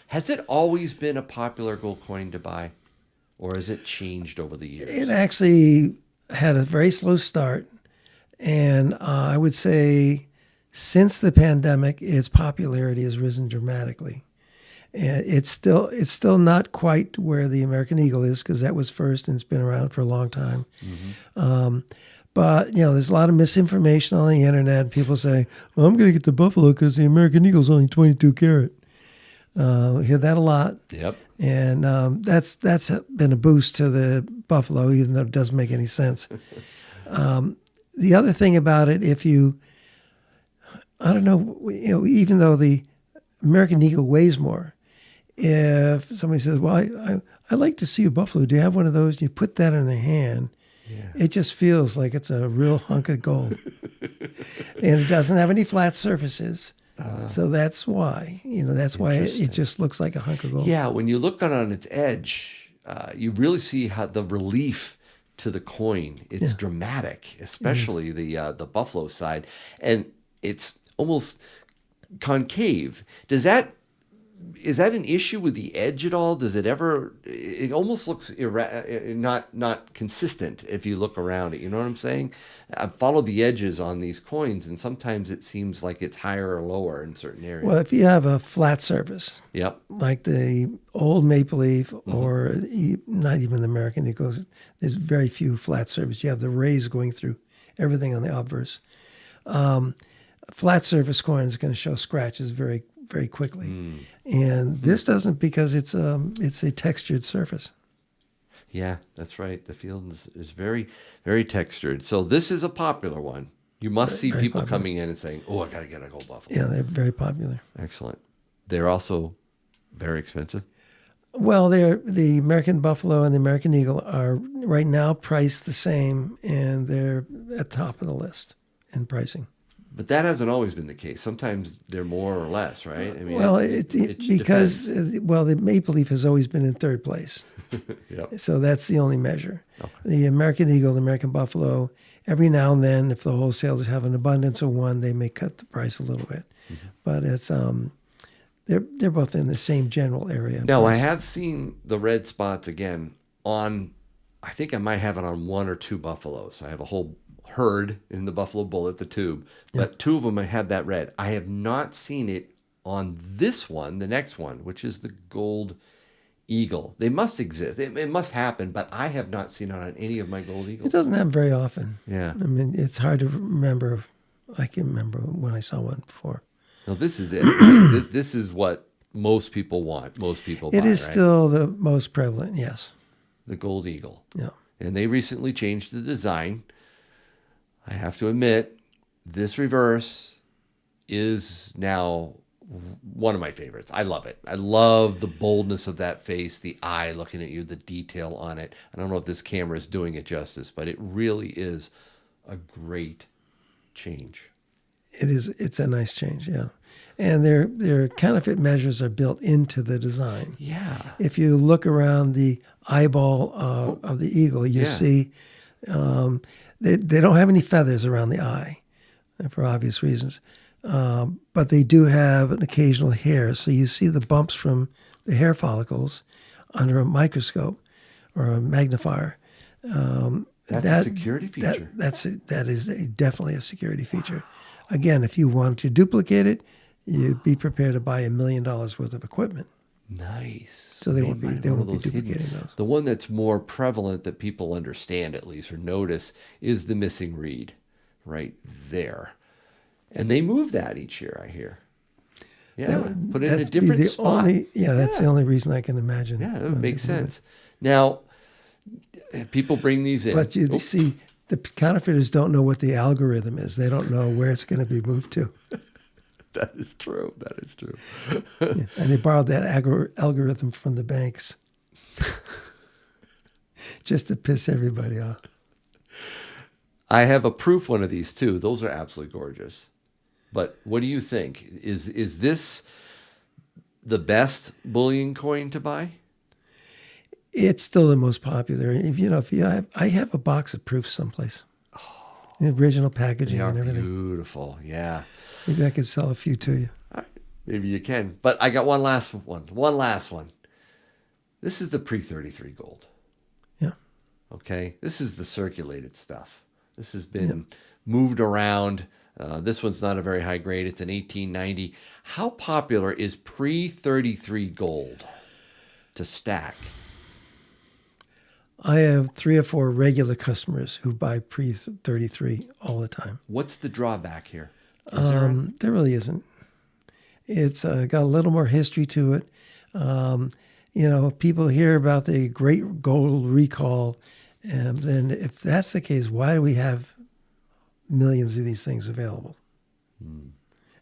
Has it always been a popular gold coin to buy, or has it changed over the years? It actually had a very slow start, and I would say since the pandemic, its popularity has risen dramatically. And it's still not quite where the American Eagle is, because that was first and it's been around for a long time. But there's a lot of misinformation on the internet. People say, "Well, I'm going to get the buffalo because the American Eagle's only 22 karat." We hear that a lot. Yep. And that's been a boost to the buffalo, even though it doesn't make any sense. The other thing about it, I don't know, even though the American Eagle weighs more, if somebody says, "Well, I like to see a buffalo. Do you have one of those?" And you put that in their hand, it just feels like it's a real hunk of gold. And it doesn't have any flat surfaces. So that's why, that's why it just looks like a hunk of gold. Yeah, when you look on its edge, you really see how the relief to the coin. It's dramatic, especially the buffalo side, and it's almost concave. Is that an issue with the edge at all? Does it ever? It almost looks not consistent if you look around it. You know what I'm saying? I've followed the edges on these coins, and sometimes it seems like it's higher or lower in certain areas. Well, if you have a flat surface, Yep. like the old maple leaf, or not even the American Eagle, there's very few flat surfaces. You have the rays going through everything on the obverse. Flat surface coin is going to show scratches very, very quickly, and this doesn't, because it's a textured surface. Yeah, that's right. The field is very, very textured. So this is a popular one. You must see very people popular. coming in and saying, "Oh, I got to get a gold buffalo." Yeah, they're very popular. Excellent. They're also very expensive. Well, the American Buffalo and the American Eagle are right now priced the same, and they're at the top of the list in pricing. But that hasn't always been the case. Sometimes they're more or less, right? I mean, Well, it because depends. the maple leaf has always been in third place, Yep. so that's the only measure. The American Eagle, the American Buffalo, every now and then, if the wholesalers have an abundance of one, they may cut the price a little bit, but it's they're both in the same general area. of Now, I price. have seen the red spots again on, I think I might have it on one or two buffaloes. I have a whole herd in the Buffalo Bullet, the tube, but two of them I have that red. I have not seen it on this one, the next one, which is the Gold Eagle. They must exist. It must happen, but I have not seen it on any of my Gold It Eagles. doesn't happen very often. Yeah. I mean, it's hard to remember. I can remember when I saw one before. Now, this is it. Right? This is what most people want. Most people buy, It is right? still the most prevalent, yes. The Gold Eagle. Yeah. And they recently changed the design. I have to admit, this reverse is now one of my favorites. I love it. I love the boldness of that face, the eye looking at you, the detail on it. I don't know if this camera is doing it justice, but it really is a great change. It is. It's a nice change, yeah. And their counterfeit measures are built into the design. Yeah. If you look around the eyeball of the eagle, you Yeah. see they don't have any feathers around the eye, for obvious reasons. But they do have an occasional hair. So you see the bumps from the hair follicles under a microscope or a magnifier. That's a security feature. That is definitely a security feature. Again, if you want to duplicate it, you'd be prepared to buy $1 million worth of equipment. Nice. So they Man, would be might have they one would of be those hidden. duplicating those. The one that's more prevalent that people understand at least or notice is the missing reed right there. And they move that each year, I hear. Yeah, put it in a That'd be different the spot. That's the only reason I can imagine. Yeah, when it makes they move it. sense. Now, people bring these in. But you Oh, see, the counterfeiters don't know what the algorithm is. They don't know where it's going to be moved to. that is true. That is true. Yeah. And they borrowed that algorithm from the banks just to piss everybody off. I have a proof one of these too. Those are absolutely gorgeous. But what do you think? Is this the best bullion coin to buy? It's still the most popular. If you have, I have a box of proofs someplace. The original They packaging are and everything. beautiful. Yeah. Maybe I could sell a few to you. All right. Maybe you can. But I got one last one. One last one. This is the pre-33 gold. Yeah. Okay. This is the circulated stuff. This has been moved around. This one's not a very high grade. It's an 1890. How popular is pre-33 gold to stack? I have 3 or 4 regular customers who buy pre-33 all the time. What's the drawback here? Is there a- There really isn't. It's got a little more history to it. People hear about the great gold recall, and then if that's the case, why do we have millions of these things available? And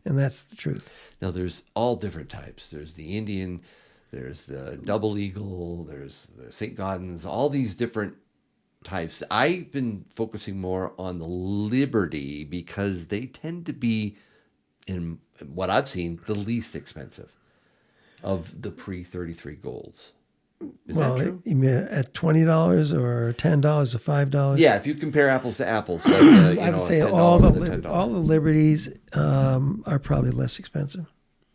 that's the truth. Now, there's all different types. There's the Indian, there's the double eagle, there's the St. Gaudens, all these different types. I've been focusing more on the Liberty because they tend to be, in what I've seen, the least expensive of the pre-33 golds. Is that true? You mean at $20 or $10 or $5? Yeah, if you compare apples to apples, like, I would say $10 all and the $10. all the Liberties are probably less expensive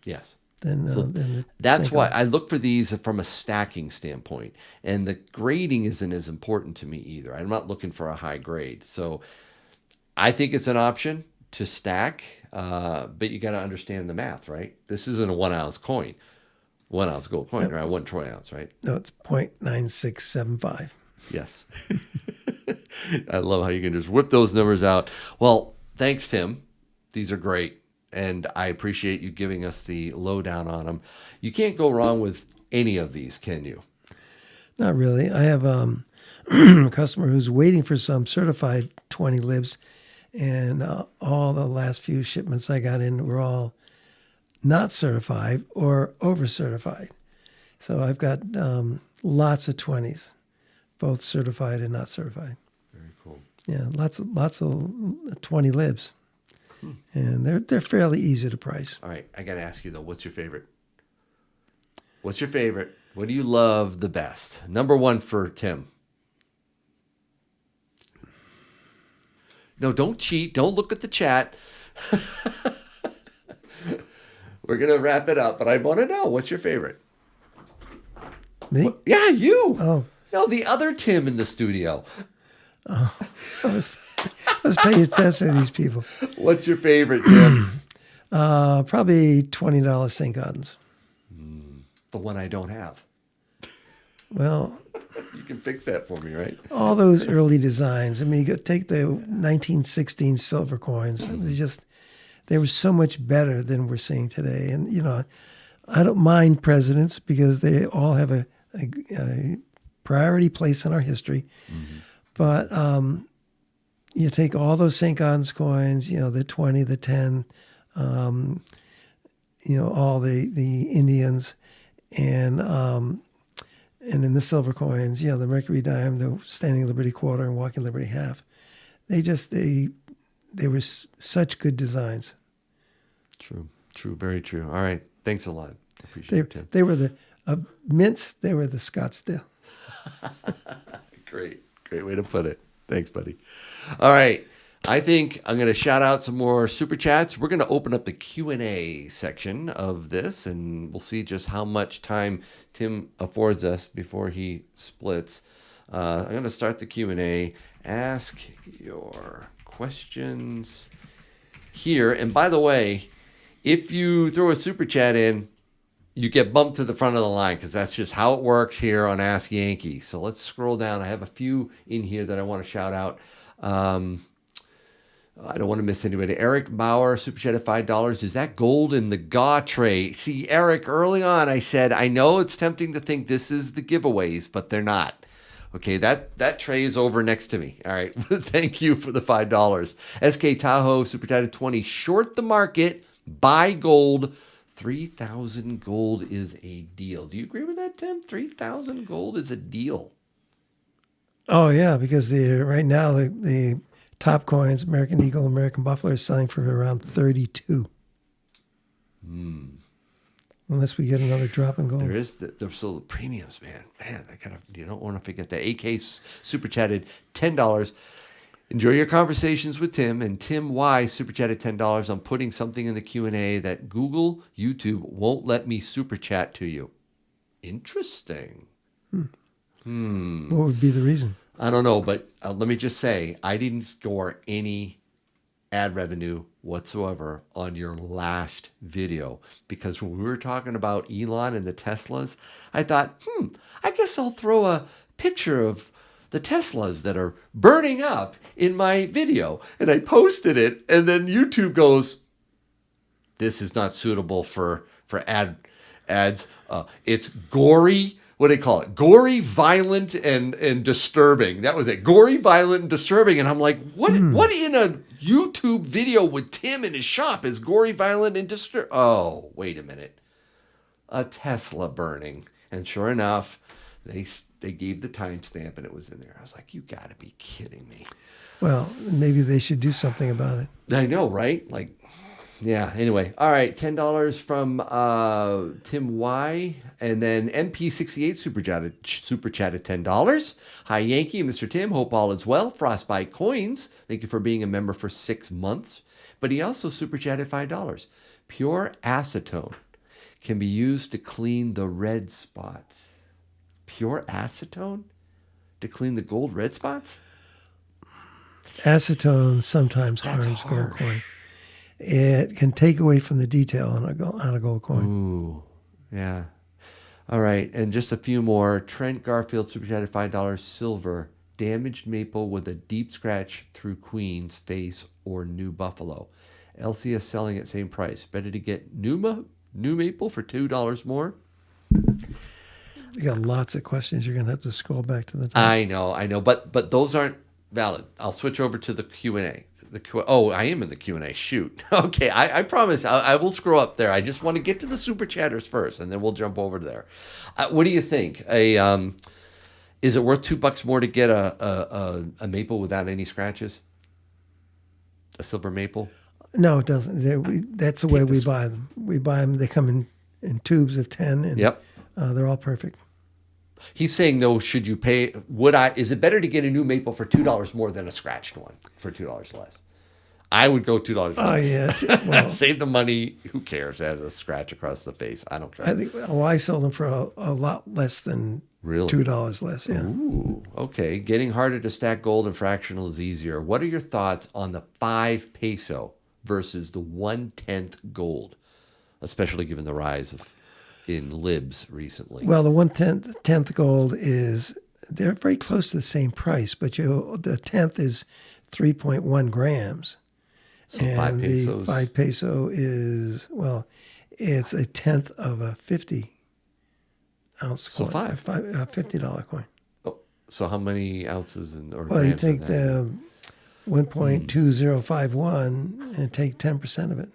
Yes. than the That's St. why Gaudens. I look for these from a stacking standpoint. And the grading isn't as important to me either. I'm not looking for a high grade. So I think it's an option to stack, but you got to understand the math, right? This isn't a 1 ounce coin, 1 ounce gold coin, right? 1 troy ounce, right? No, it's 0.9675. Yes. I love how you can just whip those numbers out. Well, thanks, Tim. These are great. And I appreciate you giving us the lowdown on them. You can't go wrong with any of these, can you? Not really. I have a customer who's waiting for some certified 20 libs, and all the last few shipments I got in were all not certified or over certified. So I've got lots of 20s, both certified and not certified. Very cool. Yeah, lots of 20 libs, and they're fairly easy to price. All right. I got to ask you, though, what's your favorite? What's your favorite? What do you love the best? Number one for Tim. No, don't cheat. Don't look at the chat. We're going to wrap it up, but I want to know, what's your favorite? Me? Yeah, you. Oh, No, the other Tim in the studio. I was paying attention to these people. What's your favorite, Tim? Probably $20 St. Gaudens. The one I don't have. Well, You can fix that for me, right? all those early designs. I mean, you could take the 1916 silver coins. They were so much better than we're seeing today. And, I don't mind presidents because they all have a priority place in our history. But you take all those St. Gaudens coins, the 20, the 10, all the Indians, and in the silver coins, the Mercury dime, the Standing Liberty quarter, and Walking Liberty half. They were such good designs. True, very true. All right, thanks a lot. Appreciate it, Tim. They were the mints. They were the Scottsdale. Great way to put it. Thanks, buddy. All right, I think I'm going to shout out some more super chats. We're going to open up the Q&A section of this, and we'll see just how much time Tim affords us before he splits. I'm going to start the Q&A. Ask your questions here. And by the way, if you throw a super chat in, you get bumped to the front of the line because that's just how it works here on Ask Yankee. So let's scroll down. I have a few in here that I want to shout out. I don't want to miss anybody. Eric Bauer, super chat at $5. Is that gold in the GA tray? See, Eric, early on I said, I know it's tempting to think this is the giveaways, but they're not. Okay, that tray is over next to me. All right, thank you for the $5. SK Tahoe, super chat at 20. Short the market, buy gold. 3,000 gold is a deal. Do you agree with that, Tim? 3,000 gold is a deal. Oh yeah, because right now the top coins, American Eagle, American Buffalo, are selling for around 32. Unless we get another drop in gold. There is the so premiums, man. You don't want to forget that. AK super chatted $10. Enjoy your conversations with Tim. And Tim Y super chatted $10. I'm putting something in the Q&A that Google, YouTube won't let me super chat to you. Interesting. What would be the reason? I don't know, but let me just say, I didn't score any ad revenue whatsoever on your last video, because when we were talking about Elon and the Teslas, I thought, I guess I'll throw a picture of the Teslas that are burning up in my video. And I posted it, and then YouTube goes, this is not suitable for ads. It's gory. What do they call it? Gory, violent, and disturbing. That was it. Gory, violent, and disturbing. And I'm like, what in a YouTube video with Tim in his shop is gory, violent, and disturbing? Oh, wait a minute. A Tesla burning. And sure enough, they gave the timestamp and it was in there. I was like, you got to be kidding me. Well, maybe they should do something about it. I know, right? Like, yeah. Anyway, all right. $10 from Tim Y, and then MP68 super chatted $10. Hi, Yankee and Mr. Tim. Hope all is well. Frostbite Coins. Thank you for being a member for 6 months. But he also super chatted $5. Pure acetone can be used to clean the red spots. Pure acetone to clean the gold red spots? Acetone sometimes harms gold coin. It can take away from the detail on a gold coin. Ooh, yeah. All right, and just a few more. Trent Garfield super chatted $5. Silver, damaged maple with a deep scratch through Queen's face or New Buffalo. LCS selling at same price. Better to get new maple for $2 more. You got lots of questions. You're going to have to scroll back to the top. I know, but those aren't valid. I'll switch over to the Q&A. I am in the Q&A. Shoot. Okay, I promise I will scroll up there. I just want to get to the super chatters first, and then we'll jump over there. What do you think? Is it worth $2 more to get a maple without any scratches? A silver maple? No, it doesn't. That's the way we buy them. We buy them. They come in tubes of 10, and yep. They're all perfect. He's saying, though, should you pay? Is it better to get a new maple for $2 more than a scratched one for $2 less? I would go $2 less. Oh yeah, well, save the money. Who cares? It has a scratch across the face. I don't care. I think. Well, I sold them for a lot less than $2 less. Yeah. Ooh, okay. Getting harder to stack gold and fractional is easier. What are your thoughts on the 5 peso versus the 1/10 gold, especially given the rise in libs recently? Well, the 1/10 gold they're very close to the same price, but the 10th is 3.1 grams. So and 5 pesos. The 5 peso is, it's a tenth of a 50 ounce coin. So $5. A $50 coin. Oh, so how many ounces or Well, you grams take of that? the 1.2051 and take 10% of it.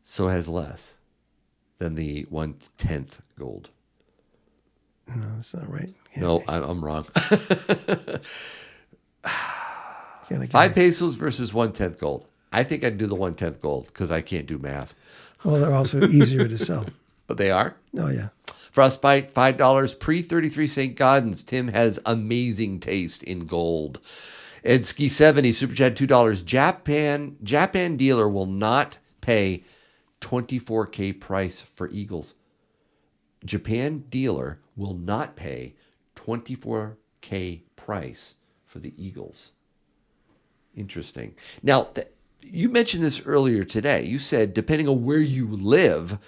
So it has less than the 1/10 gold. No, that's not right. No, I'm wrong. 5 pesos versus 1/10 gold. I think I'd do the 1/10 gold because I can't do math. Well, they're also easier to sell. But they are? Oh, yeah. Frostbite, $5. Pre-33 St. Gaudens. Tim has amazing taste in gold. Edski 70, Super Chat $2. Japan dealer will not pay $24K price for Eagles. Japan dealer will not pay $24K price for the Eagles. Interesting. Now, you mentioned this earlier today. You said depending on where you live,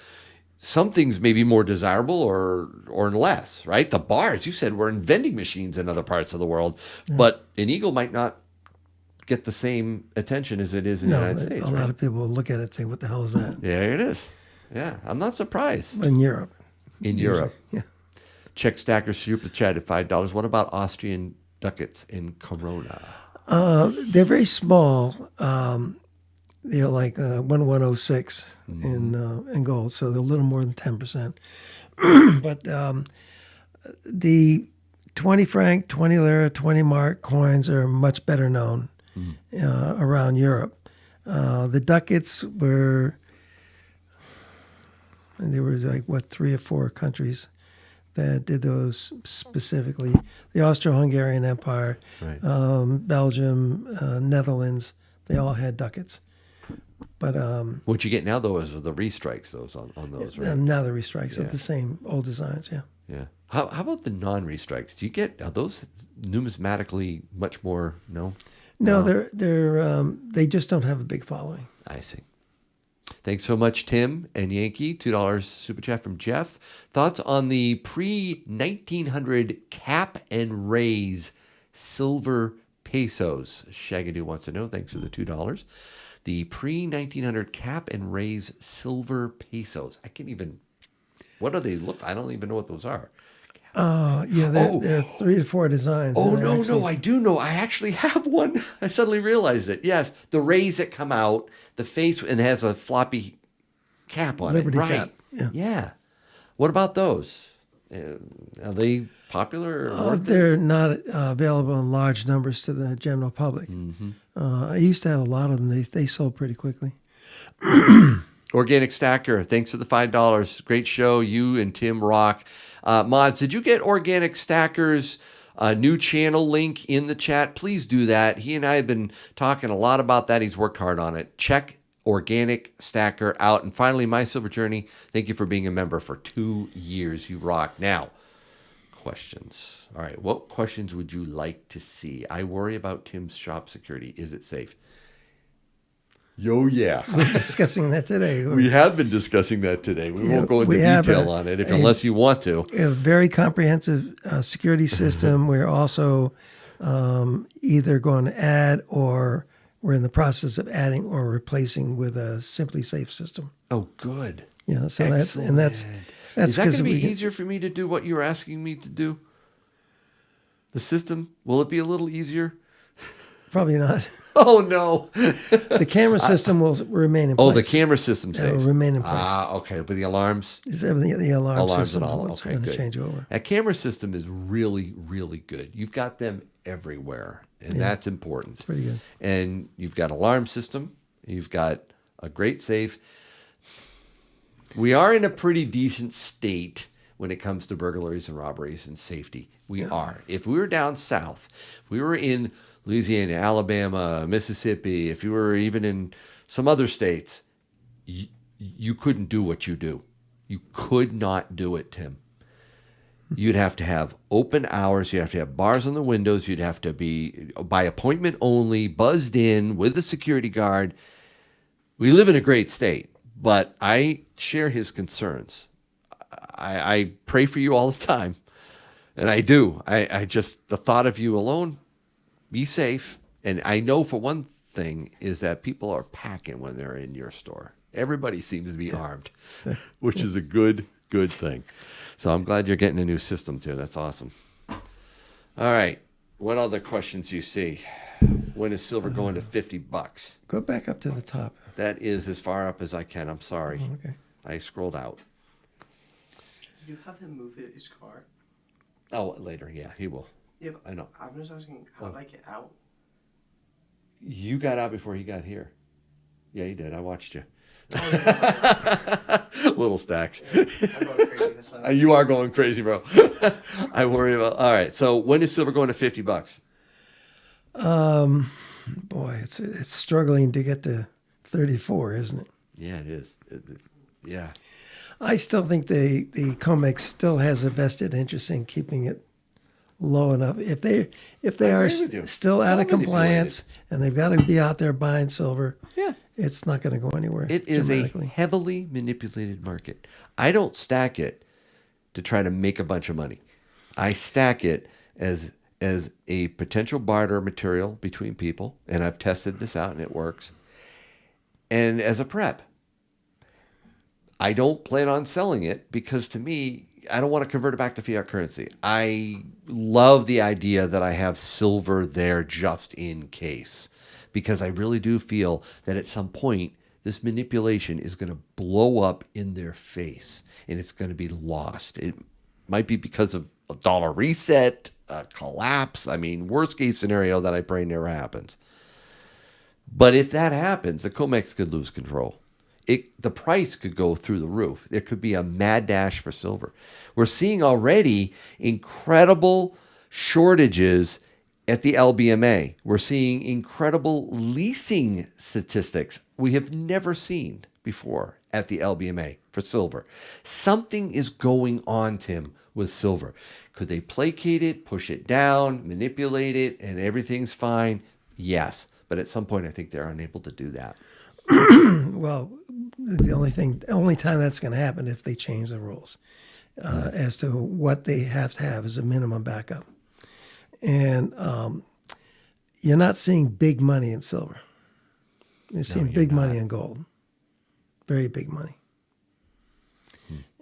some things may be more desirable or less, right? The bars, you said, were in vending machines in other parts of the world, but an eagle might not get the same attention as it is in the United States. A lot of people will look at it and say, what the hell is that? There it is. Yeah, I'm not surprised. In Europe. In Europe. Yeah. Check Stacker Super Chat at $5. What about Austrian ducats in Corona? They're very small. They're like 1106 in gold, so they're a little more than 10%. But the 20 franc, 20 lira, 20 mark coins are much better known around Europe. The ducats there were like 3 or 4 countries that did those specifically. The Austro-Hungarian Empire, Right. Belgium, Netherlands, they all had ducats. But What you get now, though, is the restrikes those on those, right? now the restrikes Yeah. are the same old designs, yeah. Yeah. How about the non-restrikes? Do you get, are those numismatically much more, no? No, they just don't have a big following. I see. Thanks so much, Tim and Yankee. $2 super chat from Jeff. Thoughts on the pre-1900 cap and raise silver pesos? Shagadoo wants to know. Thanks for the $2. The pre-1900 cap and raise silver pesos. I can't even. What do they look? I don't even know what those are. Yeah, there are 3 to 4 designs. Oh, that are no, actually- no, I do know. I actually have one. I suddenly realized it. Yes, the rays that come out, the face, and it has a floppy cap on Liberty it. Right. cap, yeah. Yeah. What about those? Are they popular? Or worth it? They're not available in large numbers to the general public. Mm-hmm. I used to have a lot of them. They sold pretty quickly. Organic Stacker, thanks for the $5. Great show. You and Tim rock. Mods, did you get Organic Stacker's new channel link in the chat? Please do that. He and I have been talking a lot about that. He's worked hard on it. Check Organic Stacker out. And finally, My Silver Journey, thank you for being a member for 2 years. You rock. Now, questions. All right, what questions would you like to see? I worry about Tim's shop security. Is it safe? Yo, yeah. We were discussing that today. We have been discussing that today. We won't go into we have detail on it unless you want to. a very comprehensive security system. We're also either going to add or we're in the process of adding or replacing with a Simply Safe system. Oh, good. Yeah, so that's Excellent. Is that going 'cause to be we get- easier for me to do what you were asking me to do? The system, will it be a little easier? Probably not. Oh, no. The camera system will remain in place. Oh, the camera system It stays. will remain in place. Okay. But the alarms? Is everything the alarm Alarms system and all. is Okay, going to good. change over? That camera system is really, really good. You've got them everywhere, and that's important. It's pretty good. And you've got alarm system. You've got a great safe. We are in a pretty decent state when it comes to burglaries and robberies and safety. We are. If we were down south, if we were in Louisiana, Alabama, Mississippi, if you were even in some other states, you couldn't do what you do. You could not do it, Tim. You'd have to have open hours. You'd have to have bars on the windows. You'd have to be by appointment only, buzzed in with a security guard. We live in a great state, but I share his concerns. I pray for you all the time, and I do. I just, the thought of you alone, be safe. And I know for one thing is that people are packing when they're in your store. Everybody seems to be armed, which is a good thing. So I'm glad you're getting a new system too. That's awesome. All right. What other questions you see? When is silver going to $50? Go back up to the top. That is as far up as I can. I'm sorry. Okay. I scrolled out. You have him move his car. Oh, later. Yeah, he will. Yeah, but I know. I'm just asking how did I get out? You got out before he got here. Yeah, he did. I watched you. Little stacks. I'm going crazy. That's why. You are going crazy, bro. I worry about. All right. So when is silver going to $50? Boy, it's struggling to get to 34, isn't it? Yeah, it is. Yeah. I still think the COMEX still has a vested interest in keeping it low enough. If they are agree with you. still It's out all of compliance and they've got to be out there buying silver, Yeah. it's not going to go anywhere. It is a dramatically. heavily manipulated market. I don't stack it to try to make a bunch of money. I stack it as a potential barter material between people, and I've tested this out and it works. And as a prep. I don't plan on selling it because to me, I don't want to convert it back to fiat currency. I love the idea that I have silver there just in case, because I really do feel that at some point, this manipulation is going to blow up in their face and it's going to be lost. It might be because of a dollar reset, a collapse. I mean, worst case scenario that I pray never happens. But if that happens, the COMEX could lose control. the price could go through the roof. There could be a mad dash for silver. We're seeing already incredible shortages at the LBMA. We're seeing incredible leasing statistics we have never seen before at the LBMA for silver. Something is going on, Tim, with silver. Could they placate it, push it down, manipulate it, and everything's fine? Yes. But at some point, I think they're unable to do that. Well, the only time that's going to happen if they change the rules as to what they have to have as a minimum backup. And you're not seeing big money in silver. You're seeing big money in gold. Very big money.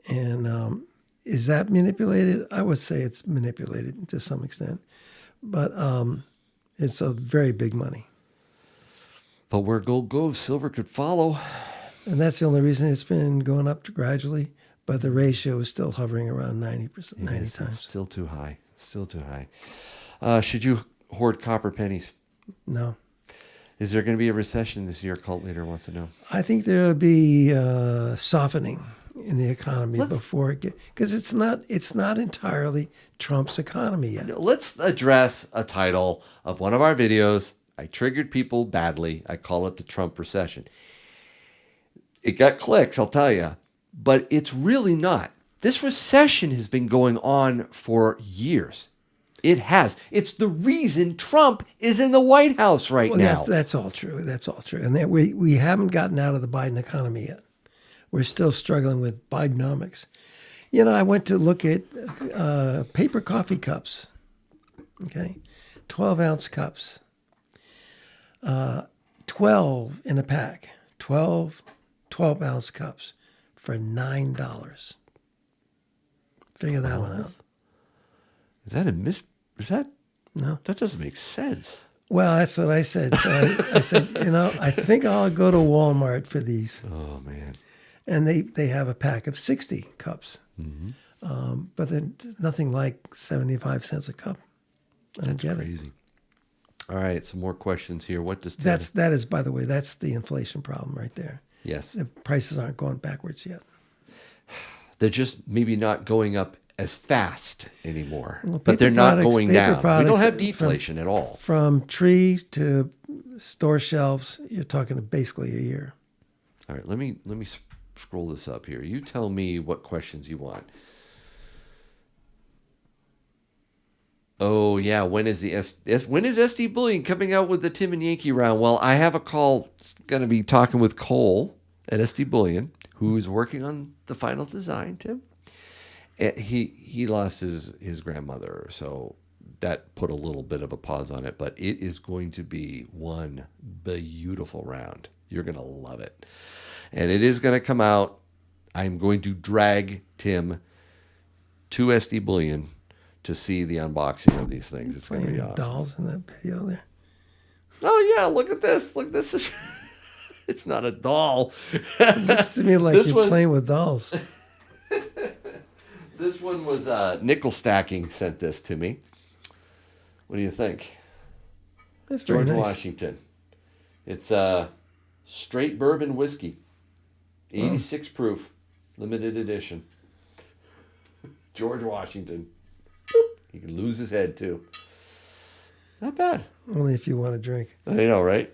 And is that manipulated? I would say it's manipulated to some extent. But it's a very big money. But where gold goes, silver could follow. And that's the only reason it's been going up gradually. But the ratio is still hovering around 90%, 90 It's times. still too high. Still too high. Should you hoard copper pennies? No. Is there going to be a recession this year? Cult leader wants to know. I think there'll be softening in the economy before it because it's not entirely Trump's economy yet. Let's address a title of one of our videos. I triggered people badly. I call it the Trump recession. It got clicks, I'll tell you, but it's really not. This recession has been going on for years. It has. It's the reason Trump is in the White House right now. That's all true. That's all true. And that we haven't gotten out of the Biden economy yet. We're still struggling with Bidenomics. You know, I went to look at paper coffee cups, okay, 12-ounce cups, 12 in a pack, 12-ounce cups for $9. Figure that one out. Is that a is that? No. That doesn't make sense. Well, that's what I said. So I said, I think I'll go to Walmart for these. Oh, man. And they have a pack of 60 cups. Mm-hmm. But there's nothing like 75 cents a cup. That's crazy. All right, some more questions here. What does that is, by the way, that's the inflation problem right there. Yes. The prices aren't going backwards yet. They're just maybe not going up as fast anymore, Well, but they're not products- going paper down. We products don't have deflation at all. From tree to store shelves, you're talking basically a year. All right, let me scroll this up here. You tell me what questions you want. Oh yeah, when is SD Bullion coming out with the Tim and Yankee round? Well, I have a call. Going to be talking with Cole at SD Bullion, who's working on the final design. Tim, and he lost his grandmother, so that put a little bit of a pause on it. But it is going to be one beautiful round. You're going to love it, and it is going to come out. I'm going to drag Tim to SD Bullion to see the unboxing of these things. It's going to be awesome. Dolls in that video there. Oh yeah, look at this. Look, this is. It's not a doll. It looks to me like you're playing with dolls. This one was YankeeStacking sent this to me. What do you think? That's very George nice. Washington. It's straight bourbon whiskey, 86 proof, limited edition. George Washington. He can lose his head too. Not bad. Only if you want to drink. I know, right?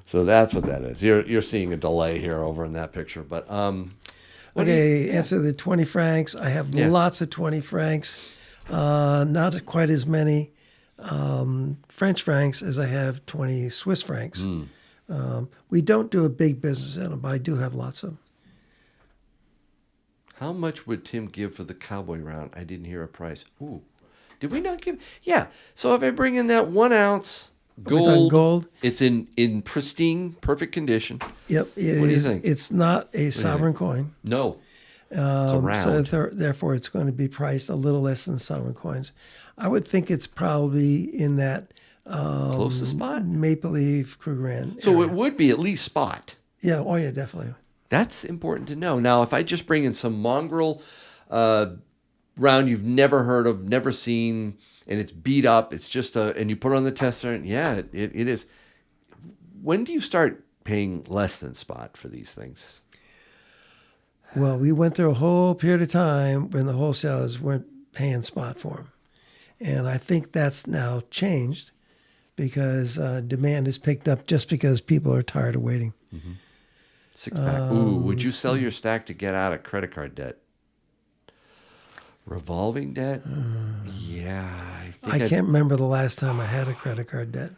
So that's what that is. You're seeing a delay here over in that picture, but answer the 20 francs. I have lots of 20 francs. Not quite as many French francs as I have 20 Swiss francs. We don't do a big business in them, but I do have lots of them. How much would Tim give for the cowboy round? I didn't hear a price. Ooh. Did we not give? Yeah. So if I bring in that 1 ounce gold, it's in pristine, perfect condition. Yep. What do you think? It's not a sovereign coin. No. It's a round. So therefore, it's going to be priced a little less than sovereign coins. I would think it's probably in that Close to spot. Maple Leaf, Krugerrand. So area. it would be at least spot. Yeah. Oh, yeah, definitely. That's important to know. Now, if I just bring in some mongrel round you've never heard of, never seen, and it's beat up, it's just and you put it on the tester, and yeah, it is. When do you start paying less than spot for these things? Well, we went through a whole period of time when the wholesalers weren't paying spot for them. And I think that's now changed because demand has picked up just because people are tired of waiting. 6-pack. Ooh, would you sell your stack to get out of credit card debt? Revolving debt? Yeah. I can't remember the last time I had a credit card debt.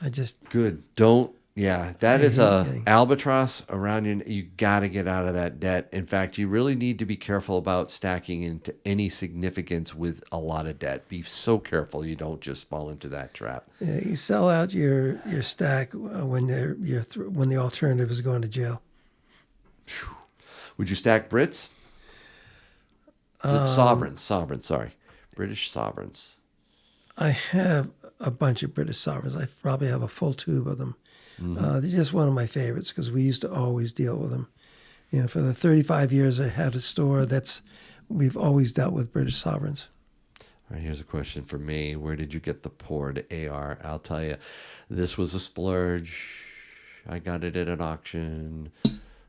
I just, Good. Don't. Yeah, that is a Yeah. albatross around you. You got to get out of that debt. In fact, you really need to be careful about stacking into any significance with a lot of debt. Be so careful you don't just fall into that trap. you sell out your stack when when the alternative is going to jail. Would you stack Brits? Sovereigns. Sorry, British sovereigns. I have a bunch of British sovereigns. I probably have a full tube of them. They're just one of my favorites because we used to always deal with them. You know, for the 35 years I had a store, we've always dealt with British sovereigns. All right, here's a question for me. Where did you get the poured AR? I'll tell you, this was a splurge. I got it at an auction.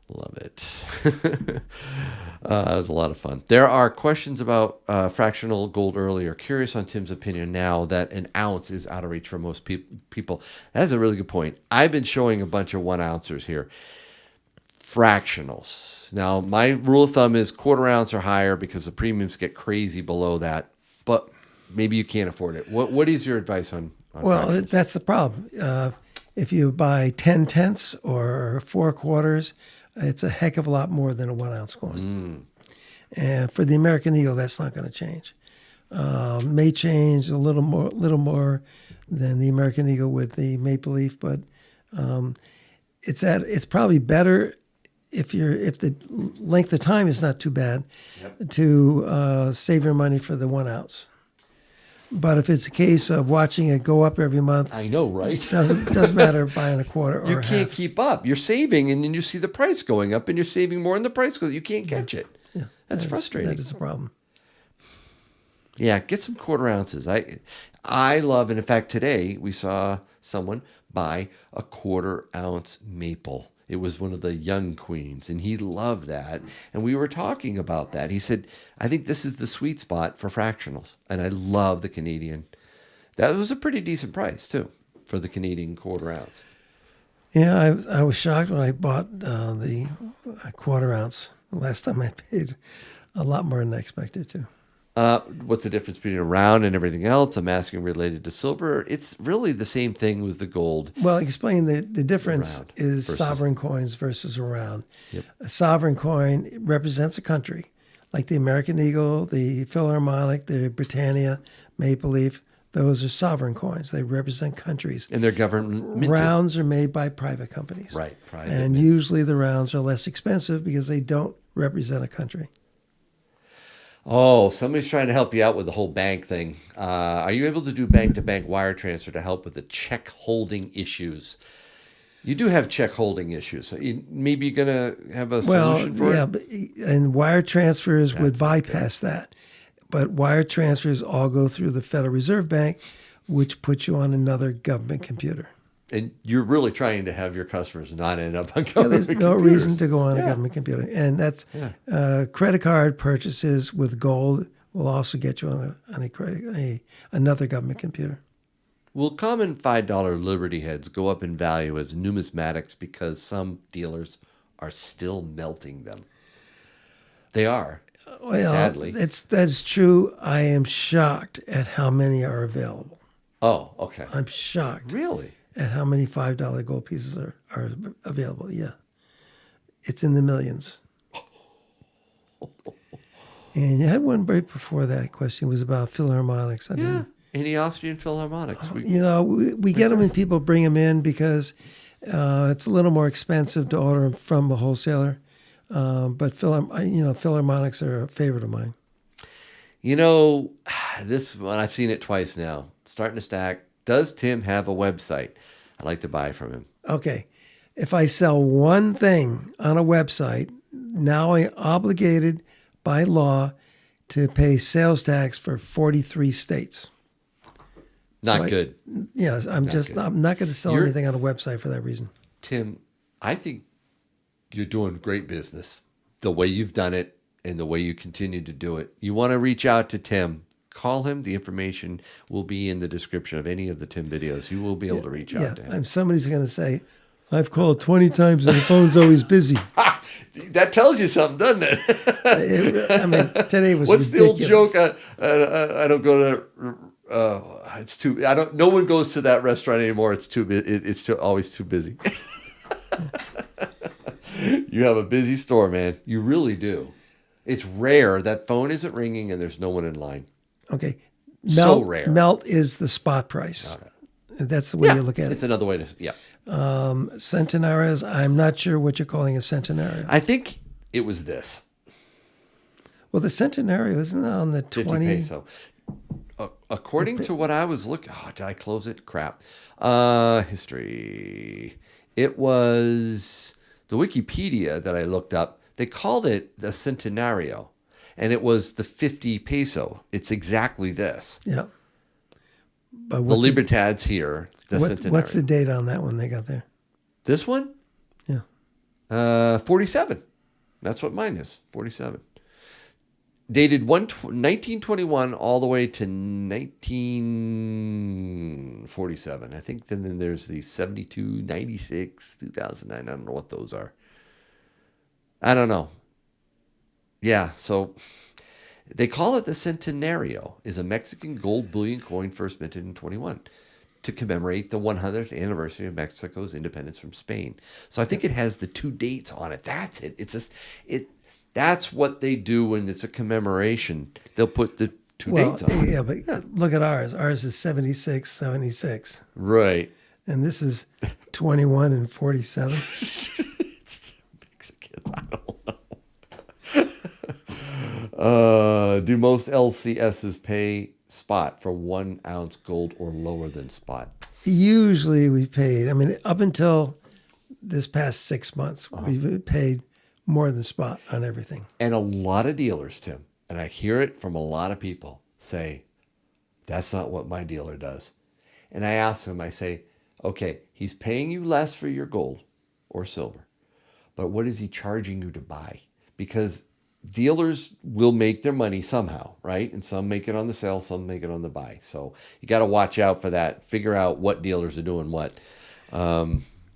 Love it. It was a lot of fun. There are questions about fractional gold earlier. Curious on Tim's opinion now that an ounce is out of reach for most people. That's a really good point. I've been showing a bunch of 1 ounces here. Fractionals. Now, my rule of thumb is quarter ounce or higher because the premiums get crazy below that. But maybe you can't afford it. What is your advice on Well, fractionals? that's the problem. If you buy 10 tenths or 4 quarters, it's a heck of a lot more than a 1 ounce coin. And for the American Eagle, that's not going to change. May change a little more than the American Eagle with the Maple Leaf, but it's probably better if the length of time is not too bad to save your money for the 1 ounce. But if it's a case of watching it go up every month, I know, right? doesn't matter buying a quarter or You a can't half. keep up. You're saving, and then you see the price going up, and you're saving more, and the price goes. You can't catch it. Yeah, That's frustrating. That is a problem. Yeah, get some quarter ounces. I love, and in fact, today we saw someone buy a quarter ounce maple. It was one of the young queens, and he loved that. And we were talking about that. He said, I think this is the sweet spot for fractionals. And I love the Canadian. That was a pretty decent price, too, for the Canadian quarter ounce. Yeah, I was shocked when I bought the quarter ounce. Last time I paid a lot more than I expected to. What's the difference between a round and everything else? I'm asking related to silver. It's really the same thing with the gold. Well, explain the difference round is versus- sovereign coins versus a round. Yep. A sovereign coin represents a country, like the American Eagle, the Philharmonic, the Britannia, Maple Leaf. Those are sovereign coins. They represent countries. And they're government minted. Rounds are made by private companies. Right, private And mints. usually the rounds are less expensive because they don't represent a country. Oh, somebody's trying to help you out with the whole bank thing. Are you able to do bank-to-bank wire transfer to help with the check holding issues? You do have check holding issues. So maybe you're going to have a solution for yeah, it? and wire transfers would That's not bypass that. But wire transfers all go through the Federal Reserve Bank, which puts you on another government computer. And you're really trying to have your customers not end up on Yeah, government there's no computers. reason to go on a Yeah. government computer. And that's credit card purchases with gold will also get you on another government computer. Will common $5 Liberty heads go up in value as numismatics because some dealers are still melting them? They are, Well, sadly. that's true. I am shocked at how many are available. Oh, okay. I'm shocked Really? at how many $5 gold pieces are available. Yeah. It's in the millions. And you had one right before that question. It was about Philharmonics. Yeah. Any Austrian Philharmonics? We get them and people bring them in because it's a little more expensive to order them from a wholesaler. But Philharmonics are a favorite of mine. This one, I've seen it twice now. Starting to stack. Does Tim have a website? I'd like to buy from him. Okay. If I sell one thing on a website, now I'm obligated by law to pay sales tax for 43 states. Not good. Yes, I'm not going to sell You're- anything on a website for that reason. Tim, I think you're doing great business. The way you've done it and the way you continue to do it. You want to reach out to Tim. Call him. The information will be in the description of any of the Tim videos. You will be able to reach out to him. And somebody's going to say, I've called 20 times and the phone's always busy. That tells you something, doesn't it? I mean, today was What's ridiculous. the old joke? I don't go to. It's too. I don't. No one goes to that restaurant anymore. It's too. It's too, always too busy. You have a busy store, man. You really do. It's rare that phone isn't ringing and there's no one in line. Okay. So rare. Melt is the spot price. That's the way you look at It's it. another way to. Yeah. Centenarios, I'm not sure what you're calling a centenario. I think it was this. Well, the centenario isn't it on the 50 20. peso. According to what I was looking, did I close it? Crap. History. It was the Wikipedia that I looked up. They called it the centenario, and it was the 50 peso. It's exactly this. Yeah. But The what's the, Libertad's here. The centenario. what's the date on that one they got there? This one? Yeah. 47. That's what mine is. 47. Dated 1921 all the way to 1947. I think then there's the 72, 96, 2009. I don't know what those are. I don't know. Yeah, so they call it the Centenario, is a Mexican gold bullion coin first minted in 21 to commemorate the 100th anniversary of Mexico's independence from Spain. So I think it has the two dates on it. That's it. That's what they do when it's a commemoration. They'll put the two dates on it. Yeah, but look at ours. Ours is 76, 76. Right. And this is 21 and 47. It's Mexicans. I don't know. Do most LCSs pay spot for 1 ounce gold or lower than spot? Usually we paid, I mean, up until this past 6 months, we've paid more than spot on everything. And a lot of dealers, Tim, and I hear it from a lot of people, say, that's not what my dealer does. And I ask them, I say, okay, he's paying you less for your gold or silver, but what is he charging you to buy? Because dealers will make their money somehow, right? And some make it on the sell, some make it on the buy. So you got to watch out for that. Figure out what dealers are doing what.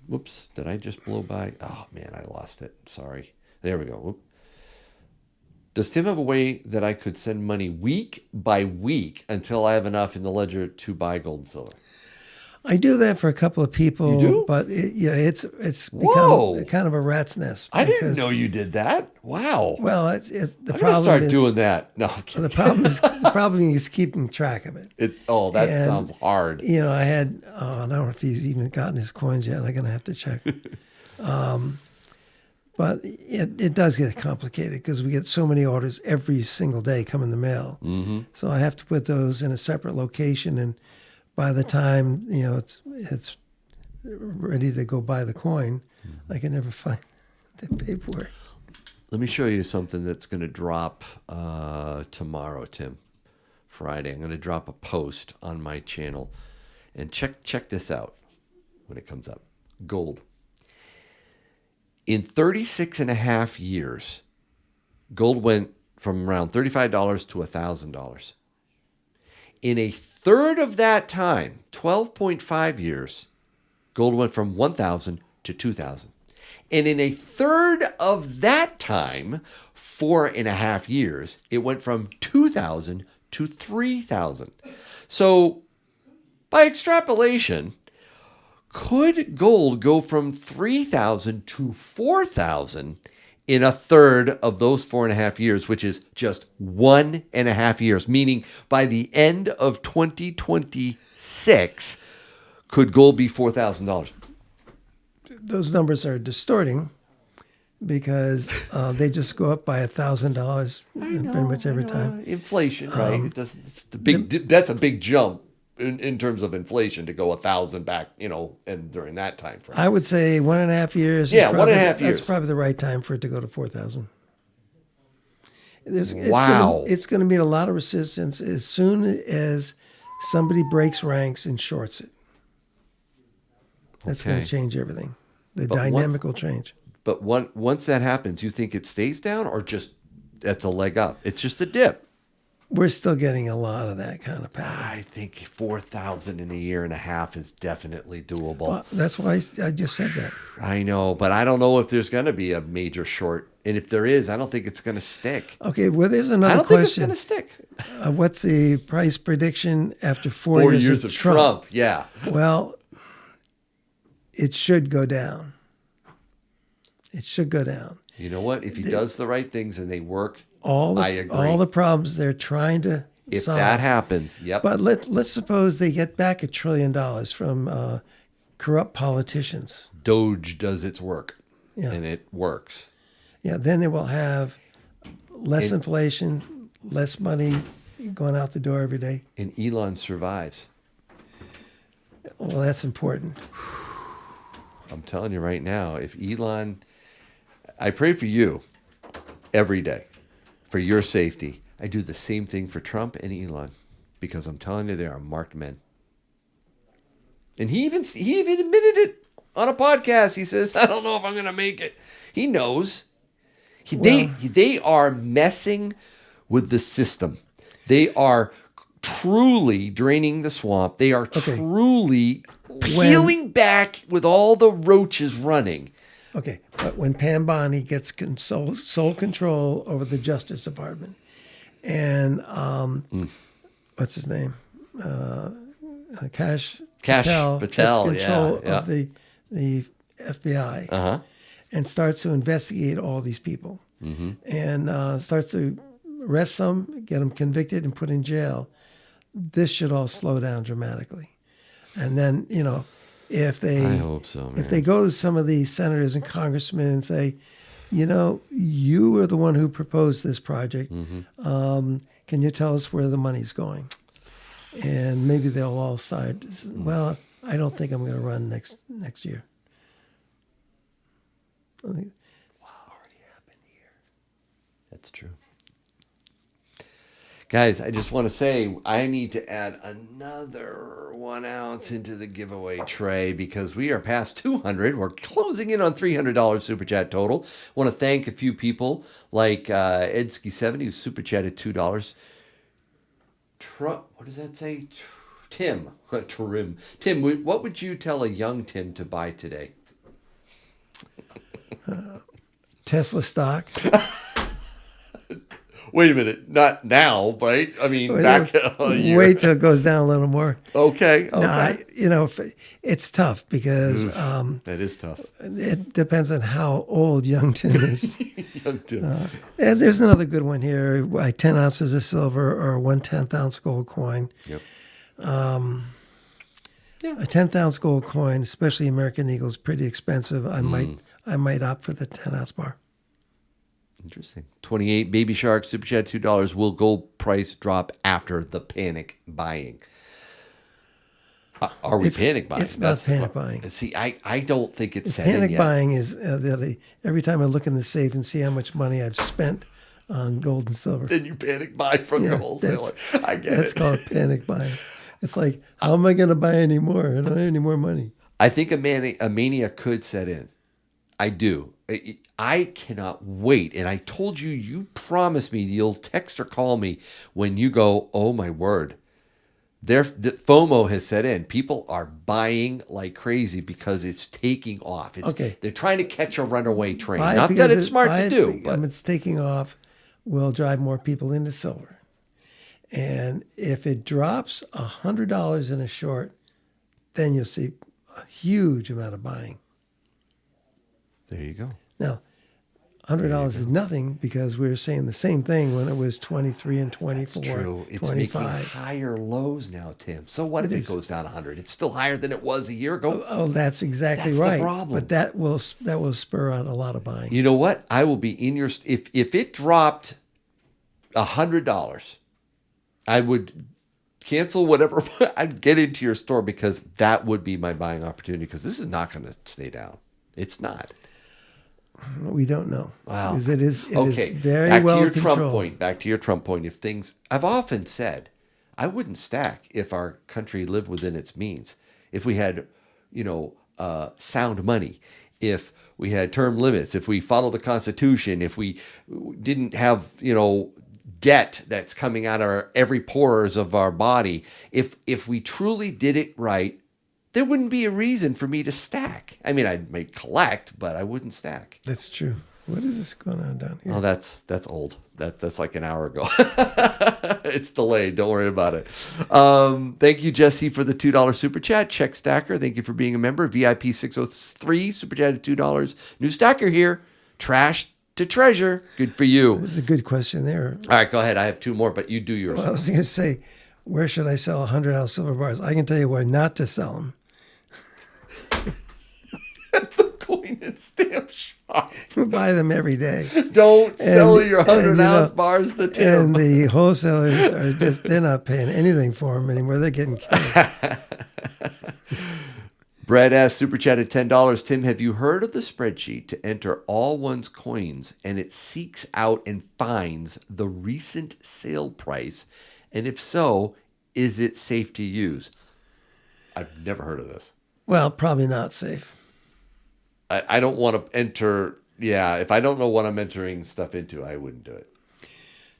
Whoops, did I just blow by? Oh, man, I lost it. Sorry. There we go. Whoop. Does Tim have a way that I could send money week by week until I have enough in the ledger to buy gold and silver? I do that for a couple of people. You do? But it's Whoa. become kind of a rat's nest. I didn't know you did that. Wow. Well, it's the I'm gonna problem start is, doing that. No, I'm kidding. the problem is keeping track of it. That And, sounds hard. You know, I had I don't know if he's even gotten his coins yet. I'm gonna have to check. But it does get complicated because we get so many orders every single day come in the mail. Mm-hmm. So I have to put those in a separate location, and by the time it's ready to go buy the coin, I can never find the paperwork. Let me show you something that's going to drop tomorrow, Tim. Friday. I'm going to drop a post on my channel. And check this out when it comes up. Gold. In 36 and a half years, gold went from around $35 to $1,000. In a third of that time, 12.5 years, gold went from 1,000 to 2,000. And in a third of that time, 4.5 years, it went from 2,000 to 3,000. So by extrapolation, could gold go from 3,000 to 4,000 in a third of those 4.5 years, which is just 1.5 years, meaning by the end of 2026, could gold be $4,000? Those numbers are distorting because they just go up by $1,000 pretty much every time. Inflation, right? It doesn't, it's the big. That's a big jump in terms of inflation to go 1,000 back, and during that time frame. I would say 1.5 years. Yeah, is probably, 1.5 years. That's probably the right time for it to go to 4,000. Wow. It's going to meet a lot of resistance as soon as somebody breaks ranks and shorts it. That's going Okay. to change everything. The But dynamic will change. But once that happens, you think it stays down or just that's a leg up? It's just a dip. We're still getting a lot of that kind of pattern. I think 4,000 in a year and a half is definitely doable. Well, that's why I just said that. I know, but I don't know if there's going to be a major short. And if there is, I don't think it's going to stick. Okay, well, there's I another don't question. think it's going to stick. What's the price prediction after 4 4 years, years of of Trump? Trump. Yeah. Well, it should go down. It should go down. You know what? If he does the right things and they work, I agree. All the problems they're trying to if solve. that happens, yep. But let's suppose they get back $1 trillion from corrupt politicians. Doge does its work, Yeah. and it works. Yeah, then they will have less inflation, less money going out the door every day. And Elon survives. Well, that's important. I'm telling you right now, if Elon, I pray for you every day for your safety. I do the same thing for Trump and Elon because I'm telling you, they are marked men. And he even admitted it on a podcast. He says, I don't know if I'm going to make it. He knows. They are messing with the system. They are truly draining the swamp. They are truly peeling back with all the roaches running. Okay, but when Pam Bondi gets sole control over the Justice Department, and what's his name, Kash Patel gets control of the FBI, and starts to investigate all these people, and starts to arrest some, get them convicted, and put in jail. This should all slow down dramatically, and then if they, I hope so, man. If they go to some of these senators and congressmen and say, you were the one who proposed this project. Can you tell us where the money's going? And maybe they'll all side. Well, I don't think I'm going to run next year. Wow, already happened here. That's true. Guys, I just want to say I need to add another 1 ounce into the giveaway tray because we are past 200. We're closing in on $300 Super Chat total. Want to thank a few people like Edsky70 who Super Chatted $2. What does that say? Tim. Tim, what would you tell a young Tim to buy today? Tesla stock. Wait a minute, not now, right? I mean, back a year. Wait till it goes down a little more. Okay. No, it's tough because that is tough. it depends on how old young Tim is. Young Tim. And there's another good one here: 10 ounces of silver or 1/10 ounce gold coin. Yep. A 10th ounce gold coin, especially American Eagle, is pretty expensive. I might opt for the 10 ounce bar. Interesting. 28 Baby Shark Super Chat $2. Will gold price drop after the panic buying? Are we panic buying? It's not panic buying. See, I don't think it's set in Panic yet. buying is every time I look in the safe and see how much money I've spent on gold and silver. Then you panic buy from your wholesaler. I get That's it. called panic buying. It's like, how am I going to buy any more? I don't have any more money. I think a mania could set in. I do. I cannot wait. And I told you, you promised me you'll text or call me when you go, oh my word. The FOMO has set in. People are buying like crazy because it's taking off. They're trying to catch a runaway train. Not that it's smart to do. But it's taking off will drive more people into silver. And if it drops $100 in a short, then you'll see a huge amount of buying. There you go. Now, $100 is nothing because we were saying the same thing when it was 23 and 24. It's true. It's 25. making higher lows now, Tim. So what if it goes down 100? It's still higher than it was a year ago. Oh, that's exactly That's right. the problem. But that will spur on a lot of buying. You know what? I will be in your... If it dropped $100, I would cancel whatever. I'd get into your store because that would be my buying opportunity because this is not going to stay down. It's not. We don't know. Wow. Because it is very back well to your controlled. Trump point. Back to your Trump point. If things... I've often said, I wouldn't stack if our country lived within its means. If we had, sound money. if we had term limits, if we follow the Constitution, if we didn't have, debt that's coming out of every pores of our body, if we truly did it right, there wouldn't be a reason for me to stack. I mean, I might collect, but I wouldn't stack. That's true. What is this going on down here? Oh, that's old. That's like an hour ago. It's delayed. Don't worry about it. Thank you, Jesse, for the $2 super chat. Check Stacker. Thank you for being a member. VIP 603 super chat at $2. New Stacker here. Trash to treasure. Good for you. That's a good question there. All right, go ahead. I have two more, but you do yours. Well, I was going to say, where should I sell 100-ounce silver bars? I can tell you where not to sell them. At the coin and stamp shop. We buy them every day. Don't sell your and, 100-ounce bars to Tim. And the wholesalers are they're not paying anything for them anymore. They're getting killed. Brad asks, super chat at $10. Tim, have you heard of the spreadsheet to enter all one's coins and it seeks out and finds the recent sale price? And if so, is it safe to use? I've never heard of this. Well, probably not safe. I don't want to enter. Yeah, if I don't know what I'm entering stuff into, I wouldn't do it.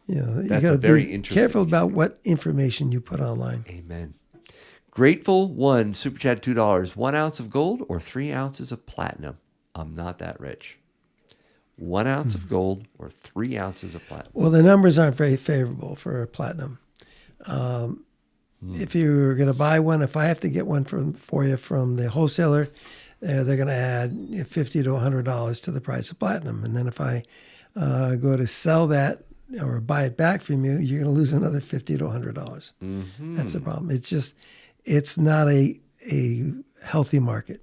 You That's got a to very be interesting. careful about what information you put online. Amen. Grateful One, super chat $2. 1 ounce of gold or 3 ounces of platinum? I'm not that rich. 1 ounce of gold or 3 ounces of platinum? Well, the numbers aren't very favorable for platinum. If you're going to buy one, if I have to get one for you from the wholesaler, they're going to add $50 to $100 to the price of platinum. And then if I go to sell that or buy it back from you, you're going to lose another $50 to $100. Mm-hmm. That's the problem. It's not a healthy market.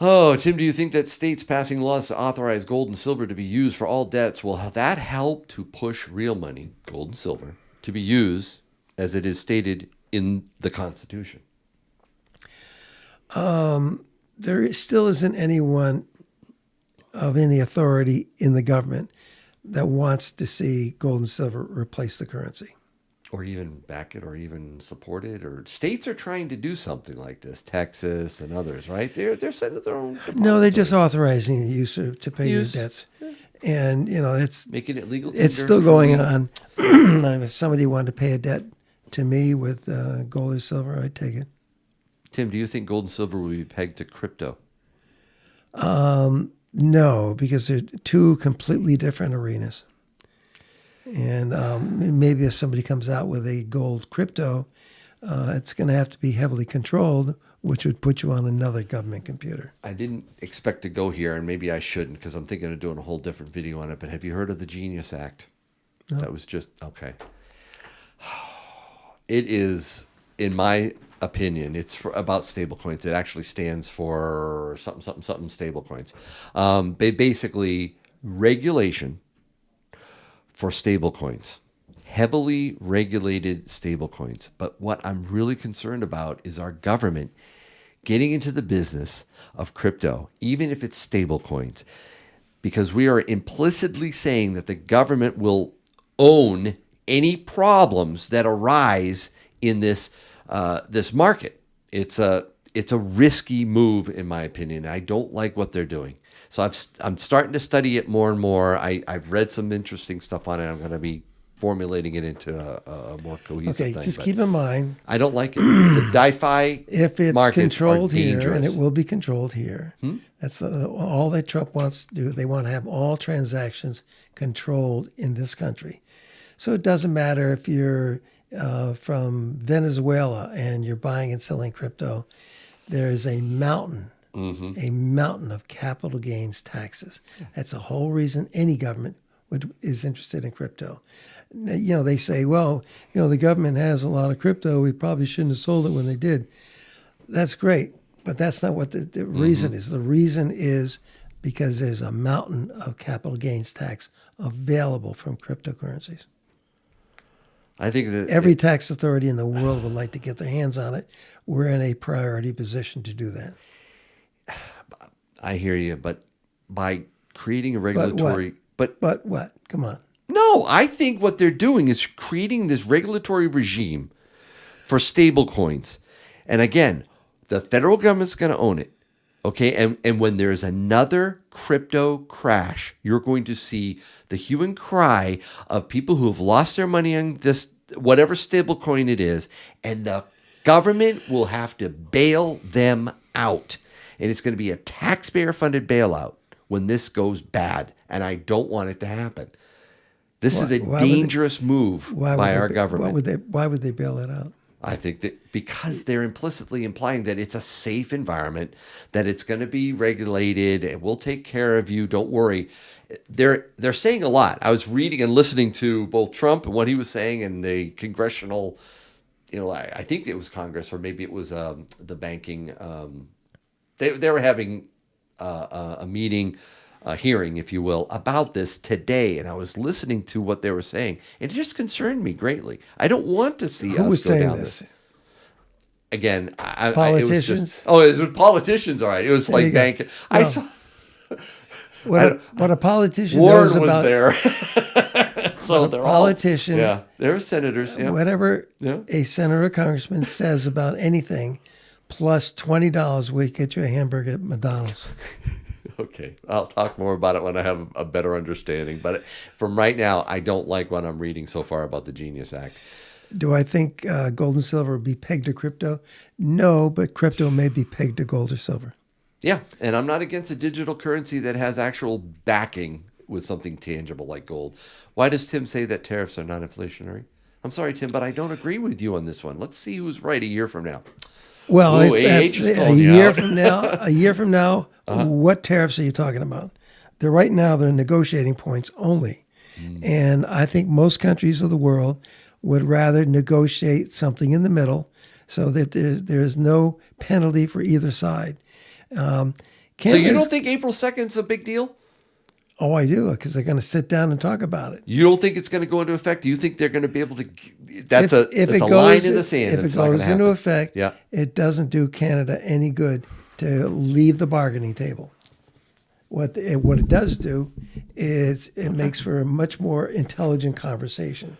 Oh, Tim, do you think that states passing laws to authorize gold and silver to be used for all debts, will that help to push real money, gold and silver, to be used as it is stated in the Constitution? There still isn't anyone of any authority in the government that wants to see gold and silver replace the currency. Or even back it or even support it. Or states are trying to do something like this. Texas and others, right? They're setting up their own. No, they're just authorizing the use to pay your Use. debts. And, it's Making it legal. it's still going on. If somebody wanted to pay a debt to me with gold or silver, I'd take it. Tim, do you think gold and silver will be pegged to crypto? No, because they're two completely different arenas. And maybe if somebody comes out with a gold crypto, it's going to have to be heavily controlled, which would put you on another government computer. I didn't expect to go here, and maybe I shouldn't because I'm thinking of doing a whole different video on it. But have you heard of the Genius Act? No. That was just, okay. It is, in my opinion, it's about stablecoins. It actually stands for something stablecoins. Basically, regulation for stablecoins, heavily regulated stablecoins. But what I'm really concerned about is our government getting into the business of crypto, even if it's stablecoins, because we are implicitly saying that the government will own any problems that arise in this market. It's a risky move, in my opinion. I don't like what they're doing. So I'm starting to study it more and more. I've read some interesting stuff on it. I'm going to be formulating it into a more cohesive thing. Okay, just keep in mind, I don't like it. The DeFi if it's markets controlled are here, dangerous. and it will be controlled here, that's all that Trump wants to do. They want to have all transactions controlled in this country. So it doesn't matter if you're from Venezuela and you're buying and selling crypto. There is a mountain of capital gains taxes. That's the whole reason any government is interested in crypto. They say, well, the government has a lot of crypto. We probably shouldn't have sold it when they did. That's great, but that's not what the reason is. The reason is because there's a mountain of capital gains tax available from cryptocurrencies. I think that Every tax authority in the world would like to get their hands on it. We're in a priority position to do that. I hear you, but by creating a regulatory, But what? Come on. No, I think what they're doing is creating this regulatory regime for stable coins. And again, the federal government's going to own it. Okay, and when there's another crypto crash, you're going to see the hue and cry of people who have lost their money on this, whatever stable coin it is, and the government will have to bail them out. And it's going to be a taxpayer-funded bailout when this goes bad, and I don't want it to happen. This is a dangerous move by our government. Why would they bail it out? I think that because they're implicitly implying that it's a safe environment, that it's going to be regulated, and we'll take care of you. Don't worry. They're saying a lot. I was reading and listening to both Trump and what he was saying, and the congressional, I think it was Congress, or maybe it was the banking. They were having a meeting, a hearing, if you will, about this today, and I was listening to what they were saying. It just concerned me greatly. I don't want to see Who us was go saying down this? Again, Politicians? it was politicians, all right. It was There you like go. bank. I No. saw What a politician Warren knows was about there. So they're politician, all, yeah, they're senators. Yeah. whatever Yeah. a senator or congressman says about anything, plus $20 will get you a hamburger at McDonald's. Okay, I'll talk more about it when I have a better understanding. But from right now, I don't like what I'm reading so far about the Genius Act. Do I think gold and silver will be pegged to crypto? No, but crypto may be pegged to gold or silver. Yeah, and I'm not against a digital currency that has actual backing with something tangible like gold. Why does Tim say that tariffs are not inflationary? I'm sorry, Tim, but I don't agree with you on this one. Let's see who's right a year from now. Well, Ooh, it's is a calling you year out. from now. A year from now, what tariffs are you talking about? Right now they're negotiating points only, and I think most countries of the world would rather negotiate something in the middle, so that there's no penalty for either side. So you don't think April 2nd is a big deal? Oh, I do, because they're going to sit down and talk about it. You don't think it's going to go into effect? Do you think they're going to be able to? That's If a it line in the sand. If It's it not gonna goes into happen. effect, Yeah. it doesn't do Canada any good to leave the bargaining table. What it does do is it makes for a much more intelligent conversation.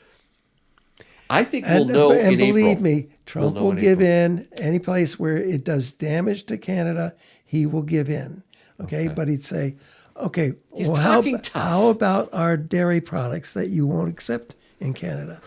I think we'll know And in believe April. me, Trump We'll know will in give April. in any place where it does damage to Canada. He will give in. Okay, but he'd say, okay, He's well, talking tough. how about our dairy products that you won't accept in Canada?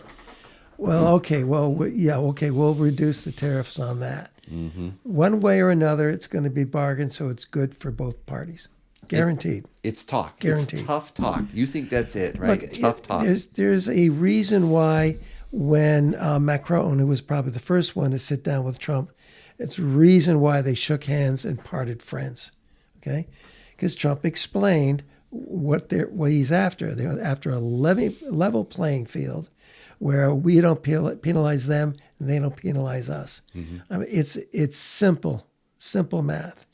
Well, okay, we'll reduce the tariffs on that. Mm-hmm. One way or another, it's going to be bargained, so it's good for both parties, guaranteed. It's talk. Guaranteed. It's tough talk. You think that's it, right? Look, Tough talk. There's a reason why when Macron, who was probably the first one to sit down with Trump, it's a reason why they shook hands and parted friends. Okay, because Trump explained what he's after. They're after a level playing field where we don't penalize them and they don't penalize us. I mean, it's simple math.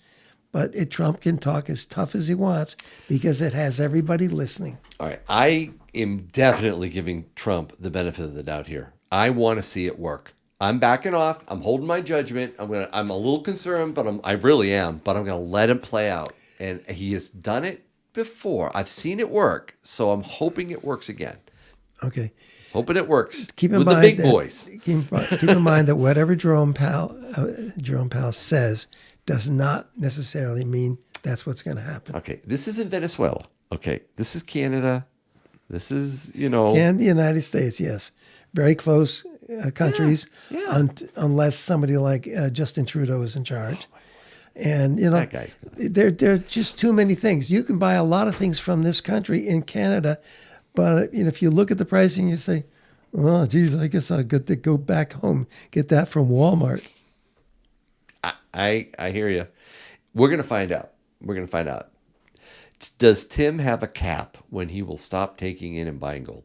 But Trump can talk as tough as he wants because it has everybody listening. All right. I am definitely giving Trump the benefit of the doubt here. I want to see it work. I'm backing off. I'm holding my judgment. I'm a little concerned, but I really am. But I'm going to let him play out. And he has done it before. I've seen it work. So I'm hoping it works again. Okay. Hoping it works Keep in with mind the big that, boys. Keep in mind that whatever Jerome Powell says does not necessarily mean that's what's going to happen. Okay. This isn't Venezuela. Okay. This is Canada. This is, And the United States, yes. Very close countries, Yeah. unless somebody like Justin Trudeau is in charge. And, that guy's good. there are just too many things. You can buy a lot of things from this country in Canada, but if you look at the pricing, you say, oh, geez, I guess I'll get to go back home, get that from Walmart. I hear you. We're going to find out. Does Tim have a cap when he will stop taking in and buying gold?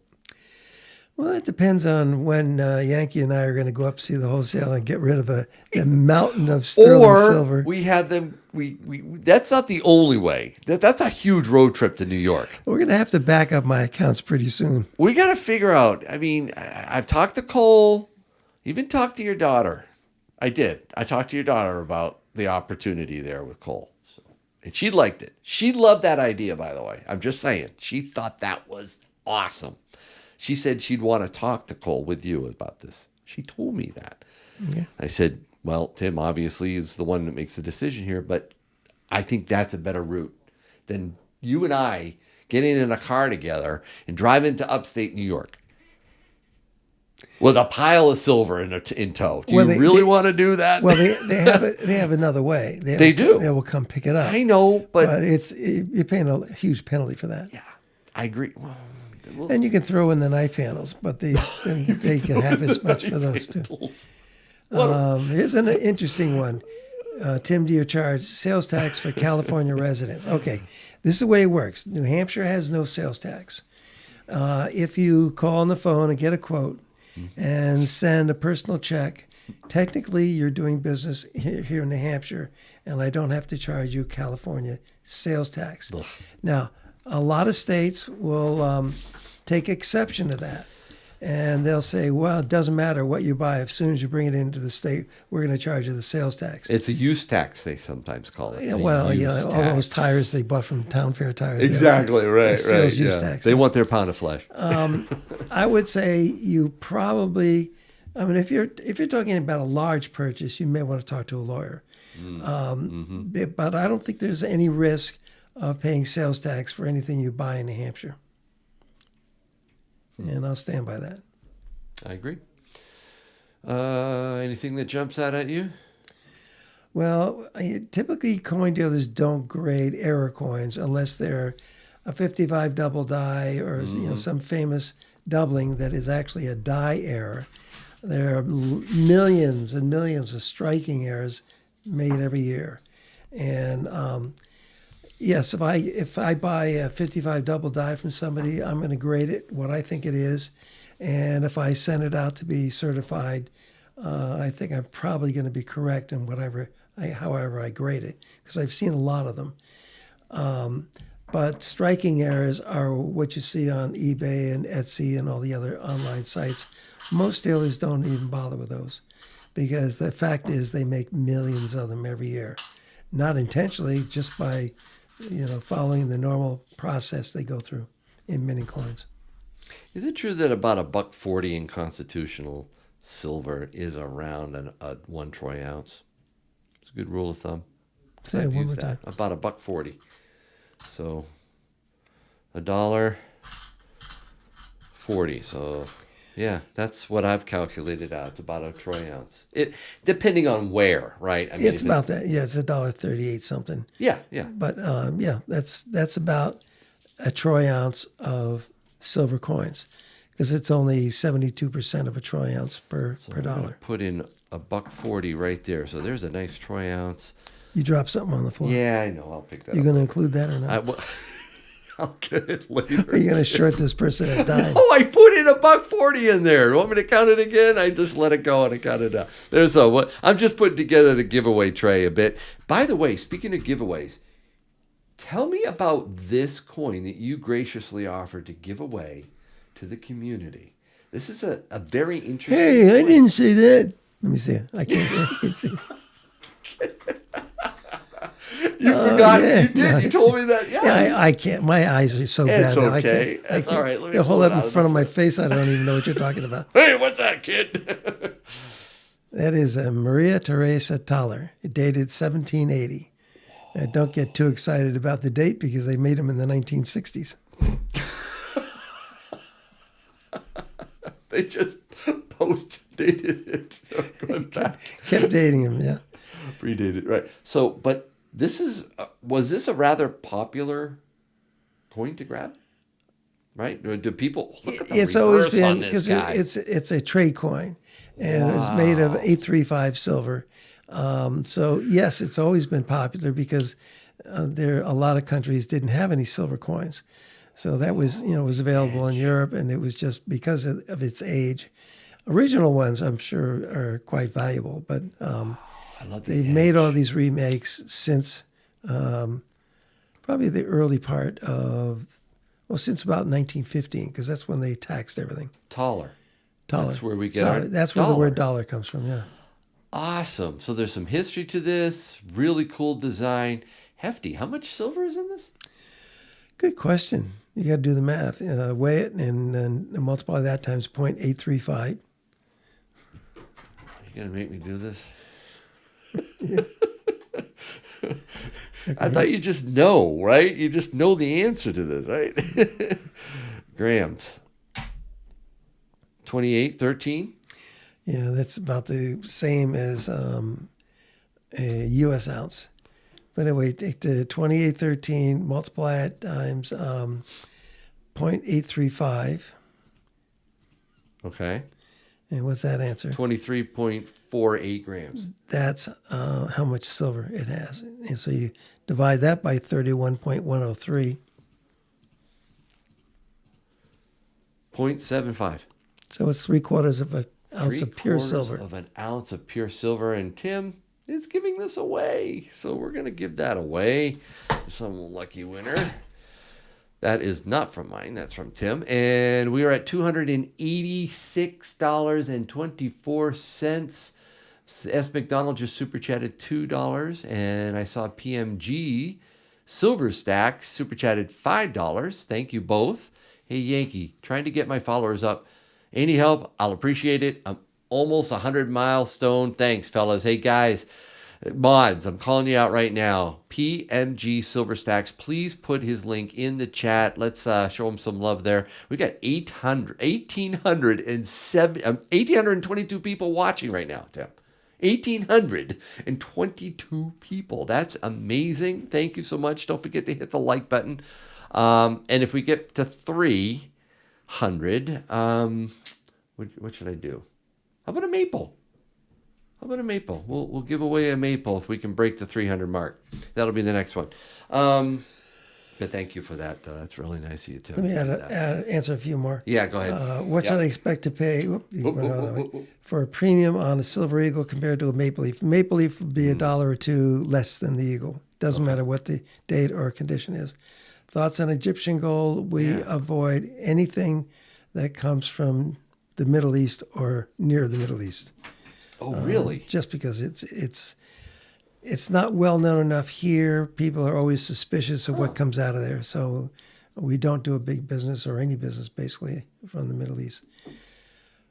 Well, it depends on when Yankee and I are going to go up see the wholesale and get rid of the mountain of sterling Or silver. we have them. We that's not the only way. That's a huge road trip to New York. We're going to have to back up my accounts pretty soon. We got to figure out. I mean, I've talked to Cole. Even talked to your daughter. I did. I talked to your daughter about the opportunity there with Cole. So, and she liked it. She loved that idea, by the way. I'm just saying. She thought that was awesome. She said she'd want to talk to Cole with you about this. She told me that. Yeah. I said, well, Tim obviously is the one that makes the decision here, but I think that's a better route than you and I getting in a car together and driving to upstate New York with a pile of silver in tow. Do Well, you really want to do that? Well, they have another way. They do. They will come pick it up. I know, but you're paying a huge penalty for that. yeah, I agree. Well, And you can throw in the knife handles, but they can have as much for those too. Here's an interesting one. Tim, do you charge sales tax for California residents? Okay, this is the way it works. New Hampshire has no sales tax. If you call on the phone and get a quote and send a personal check, technically you're doing business here in New Hampshire, and I don't have to charge you California sales tax. Ugh. Now, a lot of states will take exception to that. And they'll say, well, it doesn't matter what you buy. As soon as you bring it into the state, we're going to charge you the sales tax. it's a use tax, they sometimes call it. Yeah, A well, use all tax. those tires they bought from Town Fair Tires. Exactly, right, right. Sales use Yeah. tax. They want their pound of flesh. I would say you probably, I mean, if you're talking about a large purchase, you may want to talk to a lawyer. But I don't think there's any risk of paying sales tax for anything you buy in New Hampshire. And I'll stand by that. I agree. Anything that jumps out at you? Well, typically coin dealers don't grade error coins unless they're a 55 double die or some famous doubling that is actually a die error. There are millions and millions of striking errors made every year, and yes, if I buy a 55 double die from somebody, I'm going to grade it what I think it is, and if I send it out to be certified, I think I'm probably going to be correct in however I grade it, because I've seen a lot of them. But striking errors are what you see on eBay and Etsy and all the other online sites. Most dealers don't even bother with those, because the fact is they make millions of them every year, not intentionally, just by following the normal process they go through in minting coins. Is it true that about $1.40 in constitutional silver is around a 1 troy ounce? It's a good rule of thumb. Say it I've one used more time. that. About $1.40. So $1.40. So yeah, that's what I've calculated out. It's about a troy ounce. It depending on where, right? I mean, It's about that. Yeah, it's $1.38 something. Yeah, yeah. But that's about a troy ounce of silver coins, because it's only 72% of a troy ounce per I'm gonna dollar. put in $1.40 right there. So there's a nice troy ounce. You drop something on the floor. Yeah, I know. I'll pick that You up. going to include that or not? I'll get it later. Are you going to short this person a dime? Oh, I put in $1.40 in there. You want me to count it again? I just let it go and I count it out. There's what I'm just putting together the giveaway tray a bit. By the way, speaking of giveaways, tell me about this coin that you graciously offered to give away to the community. This is a very interesting Hey, I coin. didn't say that. Let me see. I can't see. You forgot. yeah. You did. No, You told me that. Yeah. Yeah, I can't. My eyes are so It's bad now. I okay. can't. That's all right. Let me They'll hold pull it up out in of front the of my face. I don't even know what you're talking about. Hey, what's that, kid? That is a Maria Teresa Thaler, dated 1780. Don't get too excited about the date, because they made them in the 1960s. They just post-dated it. So going back. Kept dating him, yeah. Predated, right. So, but this is, was this a rather popular coin to grab? Right? Or do people, look at the It's always reverse been, on this because guy. it's a trade coin, and it's made of 835 silver. So yes, it's always been popular, because a lot of countries didn't have any silver coins. So that was available in Europe, and it was just because of its age. Original ones, I'm sure, are quite valuable, but I love the they've made all these remakes since probably the early part of, since about 1915, because that's when they taxed everything. taller. Dollar. That's where we get our That's where the dollar. word dollar comes from, yeah. Awesome. So there's some history to this. Really cool design. Hefty. How much silver is in this? Good question. You got to do the math. Weigh it and multiply that times 0.835. You're going to make me do this? I thought you just know, right? You just know the answer to this, right? Grams. 2813. Yeah, that's about the same as a U.S. ounce. But anyway, take the 2813, multiply it times 0.835. Okay. And what's that answer? 23.48 grams. That's how much silver it has. And so you divide that by 31.103. 0.75. So it's 3/4 of an ounce of pure 3/4 silver. of an ounce of pure silver. And Tim is giving this away. So we're going to give that away to some lucky winner. That is not from mine. That's from Tim. And we are at $286.24. S. McDonald just super chatted $2. And I saw PMG Silver Stack super chatted $5. Thank you both. Hey, Yankee, trying to get my followers up. Any help? I'll appreciate it. I'm almost 100 milestone. Thanks, fellas. Hey, guys, mods, I'm calling you out right now. PMG Silver Stacks, please put his link in the chat. Let's show him some love there. We got 1,822 people watching right now, Tim. 1,822 people. That's amazing. Thank you so much. Don't forget to hit the like button. And if we get to 300, what should I do? How about a maple? How about a maple? We'll give away a maple if we can break the 300 mark. That'll be the next one. But thank you for that. That's really nice of you, too. Let me answer a few more. Yeah, go ahead. What should I expect to pay for a premium on a silver eagle compared to a maple leaf? Maple leaf would be $1 or $2 less than the eagle. Doesn't matter what the date or condition is. Thoughts on Egyptian gold? We avoid anything that comes from the Middle East or near the Middle East. Oh, really? Just because it's not well known enough here. People are always suspicious of what comes out of there. So we don't do a big business or any business basically from the Middle East.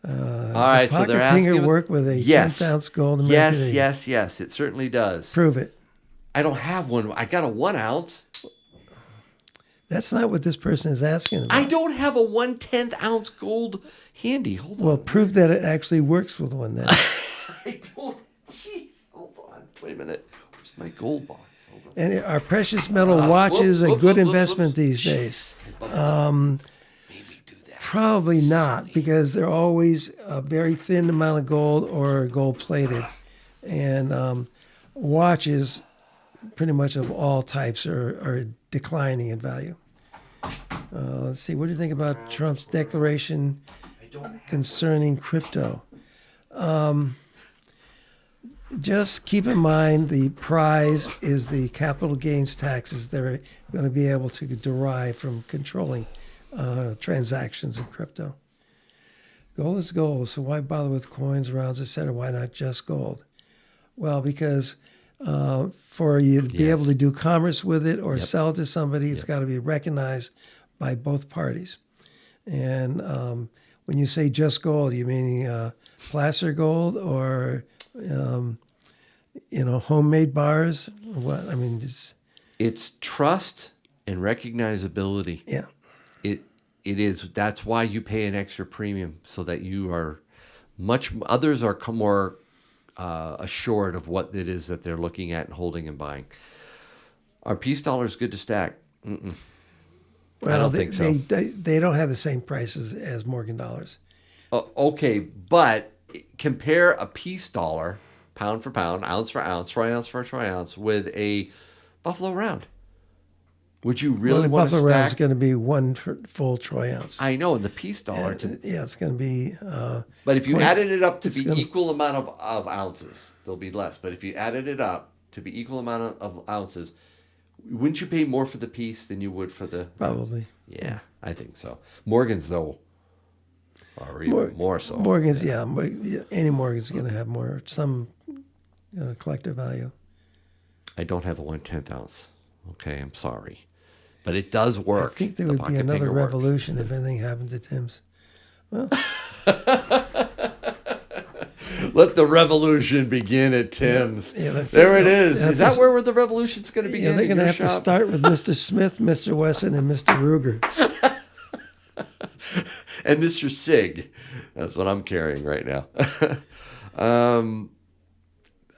All right, so they're asking. Work with a 10th ounce gold American eagle. Yes, it certainly does. Prove it. I don't have one. I got a 1 ounce. That's not what this person is asking about. I don't have a 1/10 ounce gold handy. Hold on. Well, prove that it actually works with one then. I don't. Jeez, hold on. Wait a minute. Where's my gold box? Hold on. And our precious metal watch is a good investment these days. Maybe do that. Probably not, because they're always a very thin amount of gold or gold plated. And watches, pretty much of all types, are declining in value. Let's see. What do you think about Trump's declaration concerning crypto? Just keep in mind the prize is the capital gains taxes they're going to be able to derive from controlling transactions in crypto. Gold is gold, so why bother with coins, rounds, etc.? Why not just gold? Well, because for you to be able to do commerce with it or sell it to somebody, it's got to be recognized by both parties. And when you say just gold, you mean placer gold or homemade bars? What? I mean, it's trust and recognizability. Yeah. It is. That's why you pay an extra premium, so that you are others are more assured of what it is that they're looking at and holding and buying. Are peace dollars good to stack? Mm-mm. Well, I don't think so. They don't have the same prices as Morgan dollars. Okay, but compare a peace dollar, pound for pound, ounce for ounce, troy ounce for troy ounce, with a Buffalo round. Would you really want to stack? Buffalo round is going to be one full troy ounce. I know, and the peace dollar. It's going to be. But if you added it up to be equal amount of ounces, there'll be less. But if you added it up to be equal amount of ounces, wouldn't you pay more for the piece than you would for the? Probably. Yeah, I think so. Morgan's though, or even more so. Morgan's, any Morgan's going to have some collector value. I don't have a 1/10 ounce. Okay, I'm sorry, but it does work. I think there would be another revolution if anything happened to Tim's. Well, Let the revolution begin at Tim's. Yeah, there it is. have Is that to- where the revolution's going to begin? Yeah, they're in going to your have to shop? start with Mr. Smith, Mr. Wesson, and Mr. Ruger. And Mr. Sig. That's what I'm carrying right now.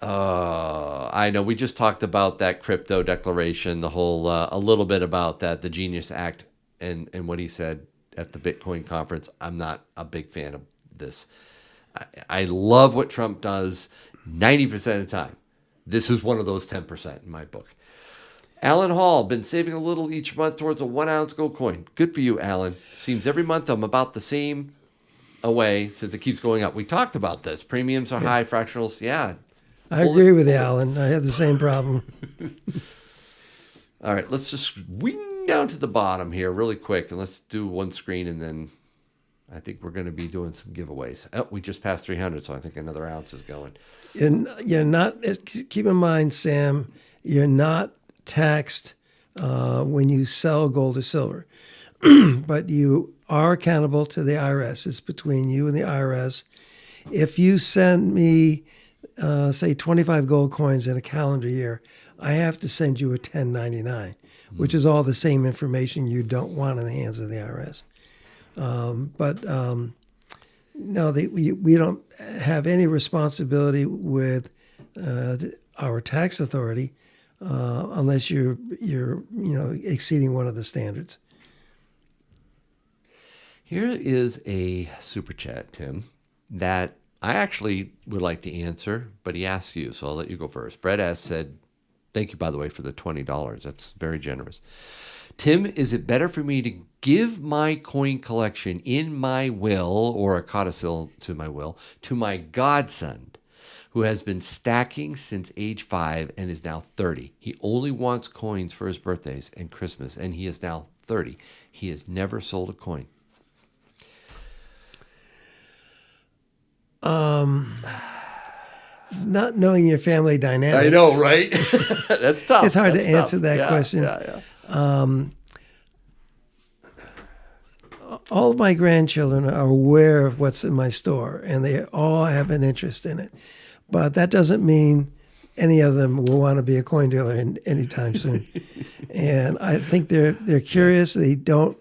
I know we just talked about that crypto declaration, the whole, a little bit about that, the Genius Act, and what he said at the Bitcoin conference. I'm not a big fan of this. I love what Trump does 90% of the time. This is one of those 10% in my book. Alan Hall, been saving a little each month towards a 1 ounce gold coin. Good for you, Alan. Seems every month I'm about the same away since it keeps going up. We talked about this. Premiums are high, fractionals. Yeah. I agree with you, Alan. I had the same problem. All right, let's just wing down to the bottom here really quick, and let's do one screen, and then I think we're going to be doing some giveaways. Oh, we just passed 300, so I think another ounce is going. You're not, keep in mind, Sam, you're not taxed when you sell gold or silver, but you are accountable to the IRS. It's between you and the IRS. If you send me, say, 25 gold coins in a calendar year, I have to send you a 1099, which is all the same information you don't want in the hands of the IRS. No, we don't have any responsibility with our tax authority unless you're exceeding one of the standards. Here is a super chat, Tim, that I actually would like to answer, but he asks you, so I'll let you go first. Brett said, thank you, by the way, for the $20. That's very generous. Tim, is it better for me to give my coin collection in my will or a codicil to my will to my godson, who has been stacking since age 5 and is now 30? He only wants coins for his birthdays and Christmas, and he is now 30. He has never sold a coin. It's not knowing your family dynamics. I know, right? That's tough. It's hard That's to answer tough. that question. Yeah. All of my grandchildren are aware of what's in my store, and they all have an interest in it. But that doesn't mean any of them will want to be a coin dealer anytime soon. And I think they're curious. They don't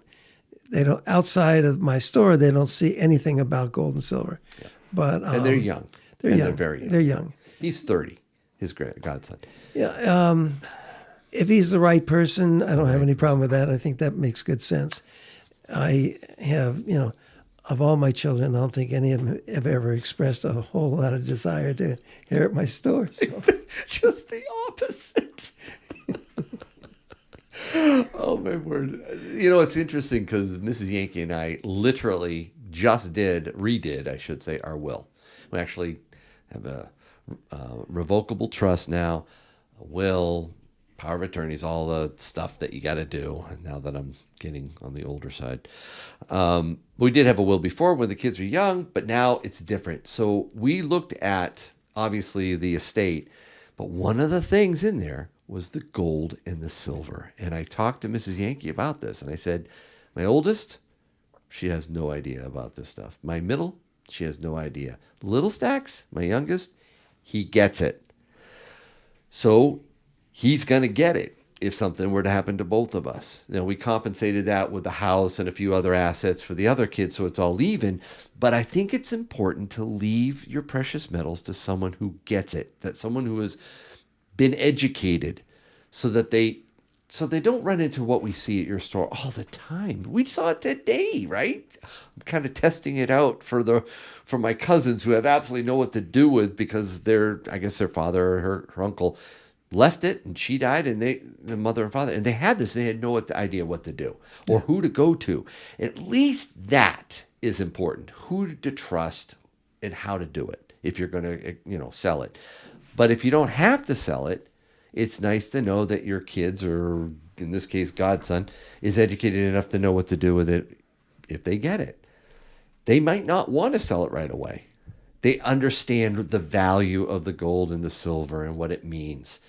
outside of my store. They don't see anything about gold and silver. Yeah. But And they're young. They're and young. They're very young. They're young. He's 30. His godson. Yeah. If he's the right person, I don't have any problem with that. I think that makes good sense. I have, of all my children, I don't think any of them have ever expressed a whole lot of desire to inherit my store. So. Just the opposite. Oh, my word. It's interesting because Mrs. Yankee and I literally just redid, I should say, our will. We actually have a revocable trust now, a will, power of attorneys, all the stuff that you got to do. And now that I'm getting on the older side, we did have a will before when the kids were young, but now it's different. So we looked at obviously the estate, but one of the things in there was the gold and the silver. And I talked to Mrs. Yankee about this, and I said, my oldest, she has no idea about this stuff. My middle, she has no idea. Little Stacks, my youngest, he gets it. So he's going to get it if something were to happen to both of us. We compensated that with the house and a few other assets for the other kids, so it's all even. But I think it's important to leave your precious metals to someone who gets it, that someone who has been educated, so they don't run into what we see at your store all the time. We saw it today, right? I'm kind of testing it out for my cousins who have absolutely know what to do with, because their father or her uncle left it and she died, and the mother and father, and they had no idea what to do or who to go to. At least that is important. Who to trust and how to do it if you're going to, sell it. But if you don't have to sell it, it's nice to know that your kids, or in this case, godson, is educated enough to know what to do with it if they get it. They might not want to sell it right away. They understand the value of the gold and the silver and what it means.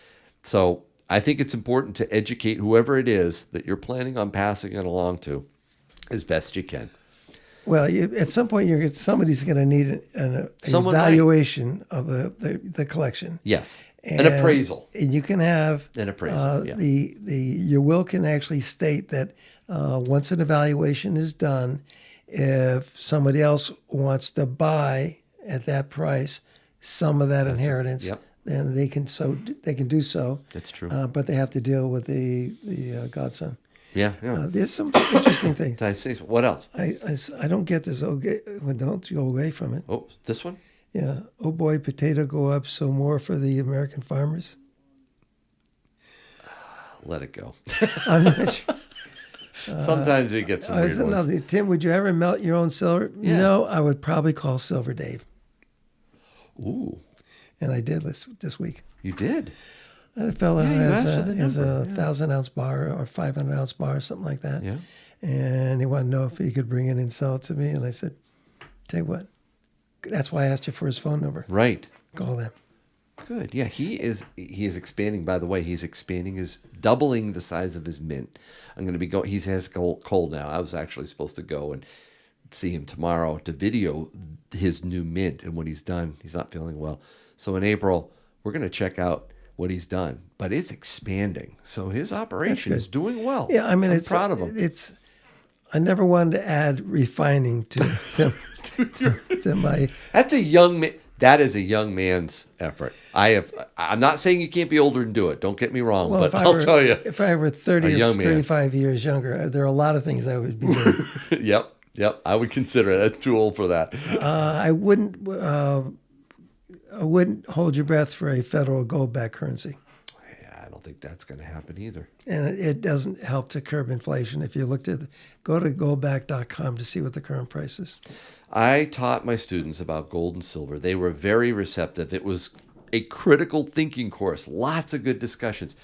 So I think it's important to educate whoever it is that you're planning on passing it along to as best you can. Well, at some point, somebody's going to need an Someone might. evaluation of the collection. Yes. And An appraisal. You can have An appraisal, yeah. your will can actually state that once an evaluation is done, if somebody else wants to buy at that price some of that inheritance, yep. then they can do so. That's true. But they have to deal with the godson. Yeah. There's some interesting things. Did I say so? What else? I don't get this. Okay, well, don't go away from it. Oh, this one? Yeah. Oh boy, potato go up so more for the American farmers. Let it go. I'm not sure. Sometimes we get some weird ones. Another. Tim, would you ever melt your own silver? Yeah. No, I would probably call Silver Dave. Ooh, And I did this week. you did? A fellow Yeah, you has asked for the has number, a 1,000-ounce bar or 500-ounce bar, something like that. Yeah. And he wanted to know if he could bring it and sell it to me. And I said, tell you what, that's why I asked you for his phone number. Right. Call them. Good. Yeah, he is expanding. By the way, he's expanding doubling the size of his mint. I'm going to be going. He has cold now. I was actually supposed to go and see him tomorrow to video his new mint and what he's done. He's not feeling well, so in April we're going to check out what he's done. But it's expanding, so his operation is doing well. Yeah, I mean, I'm proud of him. I never wanted to add refining to my. That's a young man. That is a young man's effort. I'm not saying you can't be older and do it. Don't get me wrong, but I'll tell you. If I were 30 or young man. 35 years younger, there are a lot of things I would be doing. Yep. I would consider it. I'm too old for that. I wouldn't hold your breath for a federal gold-backed currency. Yeah, I don't think that's going to happen either. And it doesn't help to curb inflation. If you go to goldback.com to see what the current price is. I taught my students about gold and silver. They were very receptive. It was a critical thinking course. Lots of good discussions.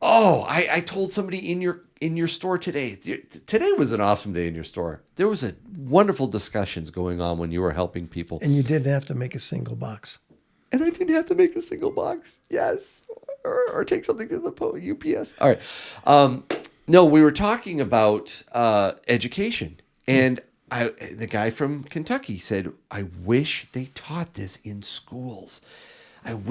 Oh, I told somebody in your store today. Today was an awesome day in your store. There was a wonderful discussions going on when you were helping people. And you didn't have to make a single box. And I didn't have to make a single box. Yes. Or take something to the UPS. All right. No, we were talking about education. And the guy from Kentucky said, I wish they taught this in schools. And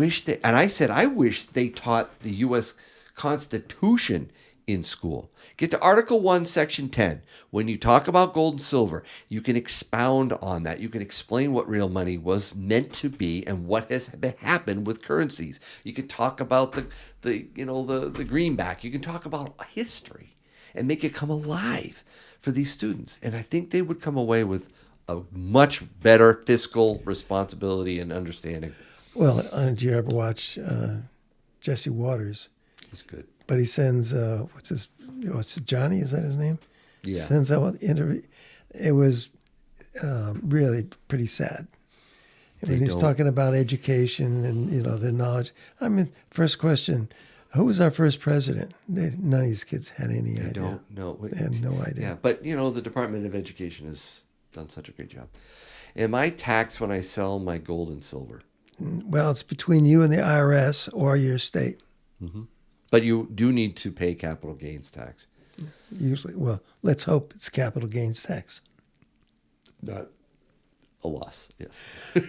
I said, I wish they taught the U.S. Constitution in school. Get to Article 1, Section 10. When you talk about gold and silver, you can expound on that. You can explain what real money was meant to be and what has happened with currencies. You can talk about the greenback. You can talk about history and make it come alive for these students. And I think they would come away with a much better fiscal responsibility and understanding. Well, did you ever watch Jesse Waters? He's good. But he sends, what's Johnny? Is that his name? Yeah. Sends out an interview. It was really pretty sad. When he's talking about education and, their knowledge. I mean, first question, who was our first president? None of these kids had any idea. Don't know. They had no idea. Yeah, but, the Department of Education has done such a great job. Am I taxed when I sell my gold and silver? Well, it's between you and the IRS or your state. Mm-hmm. But you do need to pay capital gains tax. Usually. Well, let's hope it's capital gains tax. Not a loss, yes.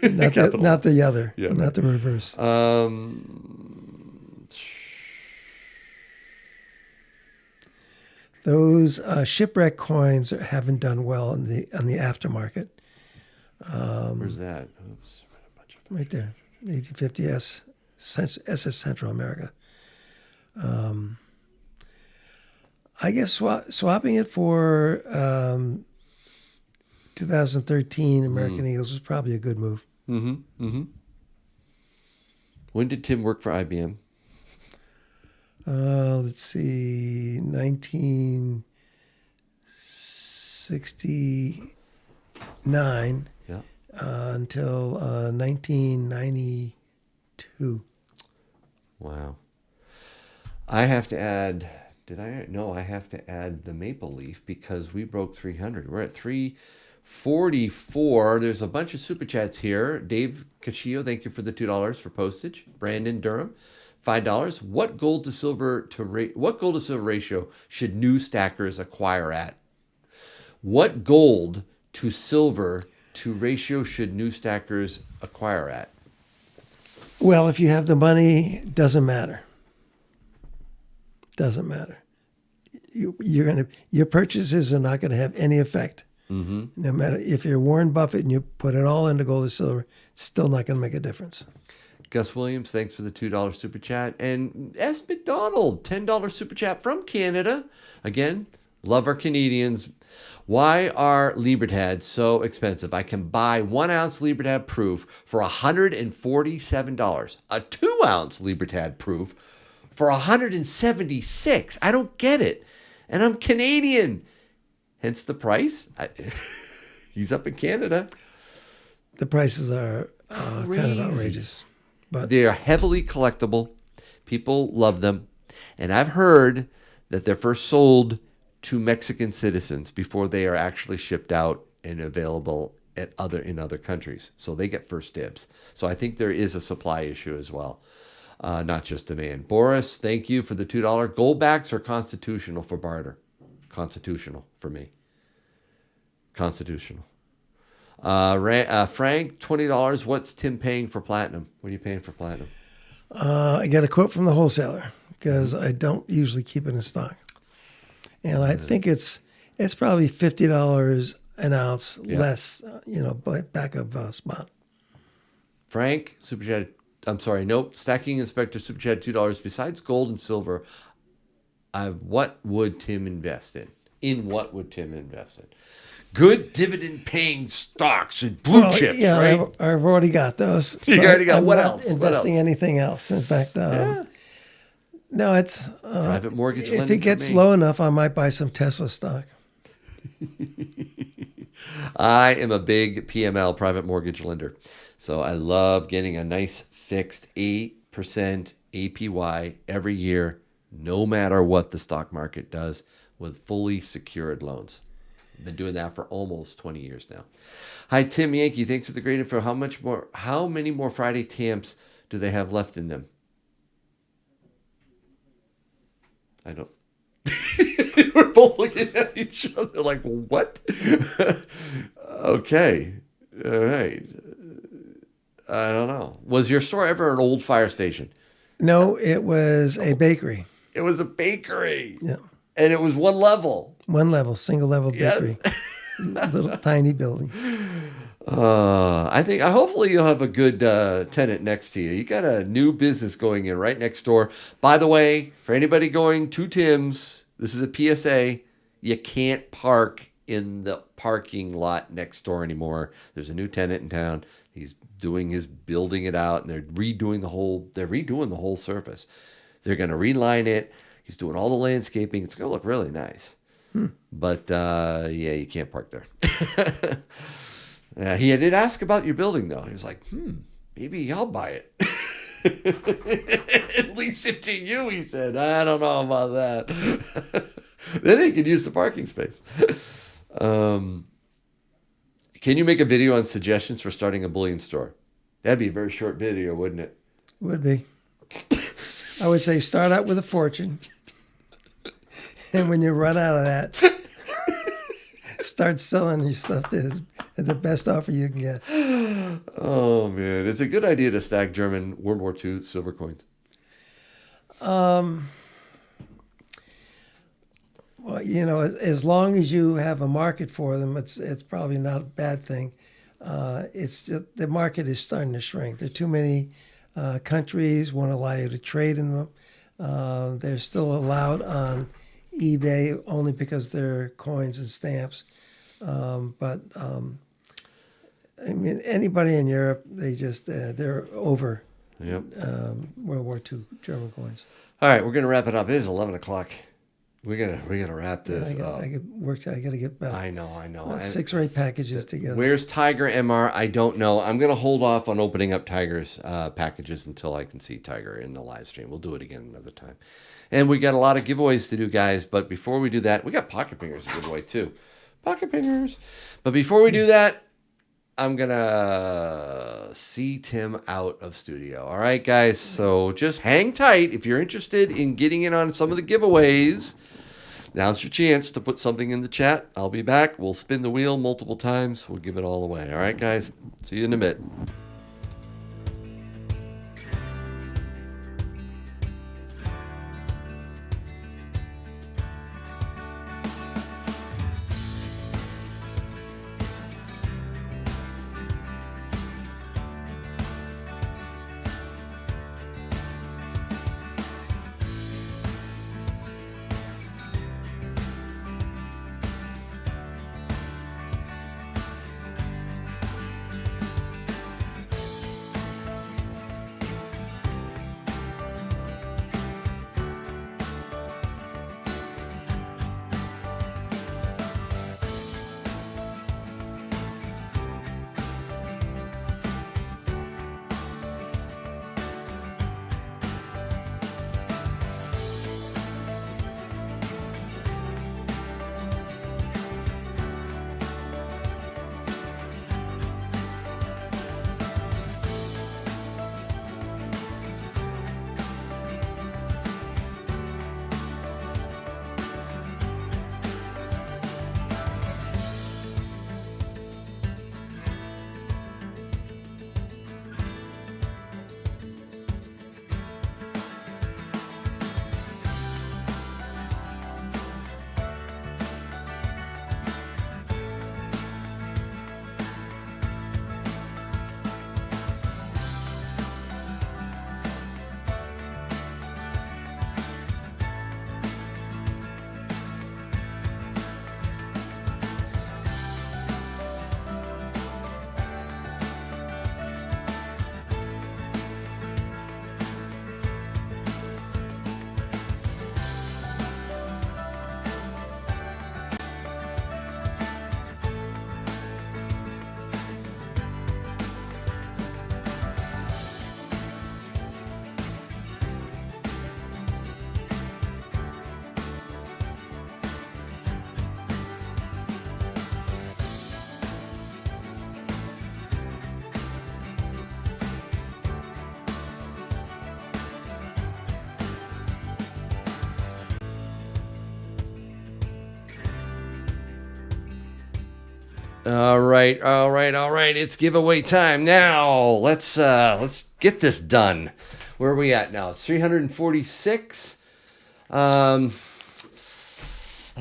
Not the other. Yeah, not right. the reverse. Those shipwreck coins haven't done well on the aftermarket. Where's that? Oops. Right there, 1850 SS Central America. I guess swapping it for 2013 American Eagles was probably a good move. Mm-hmm. Mm-hmm. When did Tim work for IBM? Let's see, 1969 until 1992. Wow. I have to add, I have to add the Maple Leaf because we broke 300. We're at 344. There's a bunch of super chats here. Dave Cachillo, thank you for the $2 for postage. Brandon Durham, $5. What gold to silver ratio should new stackers acquire at? What gold to silver to ratio should new stackers acquire at? Well, if you have the money, doesn't matter. Doesn't matter. Your purchases are not going to have any effect. Mm-hmm. No matter if you're Warren Buffett and you put it all into gold or silver, it's still not going to make a difference. Gus Williams, thanks for the $2 super chat. And S. McDonald, $10 super chat from Canada. Again, love our Canadians. Why are Libertad so expensive? I can buy 1 ounce Libertad proof for $147. A 2 ounce Libertad proof for $176. I don't get it. And I'm Canadian. Hence the price. He's up in Canada. The prices are kind of outrageous. But They are heavily collectible. People love them. And I've heard that they're first sold to Mexican citizens before they are actually shipped out and available in other countries. So they get first dibs. So I think there is a supply issue as well, not just demand. Boris, thank you for the $2. Goldbacks are constitutional for barter. Constitutional for me. Constitutional. Frank, $20. What's Tim paying for platinum? What are you paying for platinum? I got a quote from the wholesaler because I don't usually keep it in stock. And I think it's probably $50 an ounce less, back of spot. Frank, super chat. I'm sorry, nope. Stacking Inspector super chat $2. Besides gold and silver, what would Tim invest in? In what would Tim invest in? Good dividend-paying stocks and blue chips, yeah, right? I've already got those. You already got I'm what not else? Investing anything else. In fact, no, it's Private mortgage if lending it gets for me. low enough, I might buy some Tesla stock. I am a big PML, private mortgage lender. So I love getting a nice fixed 8% APY every year, no matter what the stock market does, with fully secured loans. I've been doing that for almost 20 years now. Hi, Tim Yankee. Thanks for the great info. How many more Friday Tamps do they have left in them? I don't. We're both looking at each other like, what? Okay. All right. I don't know. Was your store ever an old fire station? No, it was a bakery. It was a bakery. Yeah, And it was one level. one level, single level Yeah. bakery, little tiny building. Hopefully you'll have a good tenant next to you. You got a new business going in right next door. By the way, for anybody going to Tim's, this is a PSA. You can't park in the parking lot next door anymore. There's a new tenant in town. He's building it out, and they're redoing the whole surface. They're going to reline it. He's doing all the landscaping. It's going to look really nice. But you can't park there. He did ask about your building, though. He was like, maybe I'll buy it. Lease it to you, he said. I don't know about that. Then he could use the parking space. Can you make a video on suggestions for starting a bullion store? That'd be a very short video, wouldn't it? Would be. I would say start out with a fortune. And when you run out of that, start selling your stuff to the best offer you can get. Oh, man. It's a good idea to stack German World War II silver coins. Well, as long as you have a market for them, it's probably not a bad thing. It's just the market is starting to shrink. There are too many countries won't allow you to trade in them. They're still allowed on eBay only because they're coins and stamps. But anybody in Europe, they're over Yep. World War II German coins. All right, we're going to wrap it up. It is 11 o'clock. We gotta wrap this up. I got to get about I know. And 6 or 8 packages together. Where's Tiger MR? I don't know. I'm going to hold off on opening up Tiger's packages until I can see Tiger in the live stream. We'll do it again another time. And we got a lot of giveaways to do, guys. But before we do that, we got pocket pingers to give away too. Pocket pingers. But before we do that, I'm going to see Tim out of studio. All right, guys? So just hang tight if you're interested in getting in on some of the giveaways. now's your chance to put something in the chat. I'll be back. We'll spin the wheel multiple times. We'll give it all away. All right, guys? See you in a bit. All right. It's giveaway time now. Let's get this done. Where are we at now? It's 346. I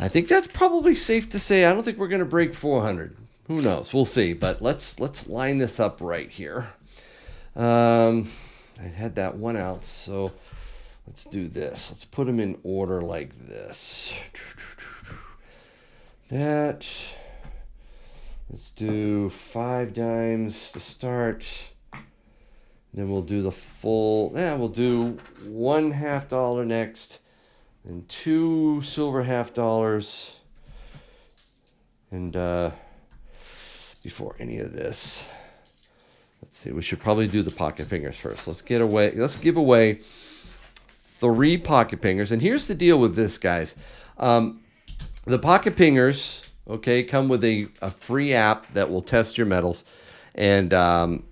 think that's probably safe to say. I don't think we're going to break 400. Who knows? We'll see. But let's line this up right here. I had that one out, so let's do this. Let's put them in order like this. That. Let's do 5 dimes to start. Then we'll do the full. We'll do $1 $50 next, and 2 silver $50. And before any of this, let's see. We should probably do the pocket fingers first. Let's give away 3 pocket fingers. And here's the deal with this, guys. The pocket fingers. Okay, come with a free app that will test your metals. And what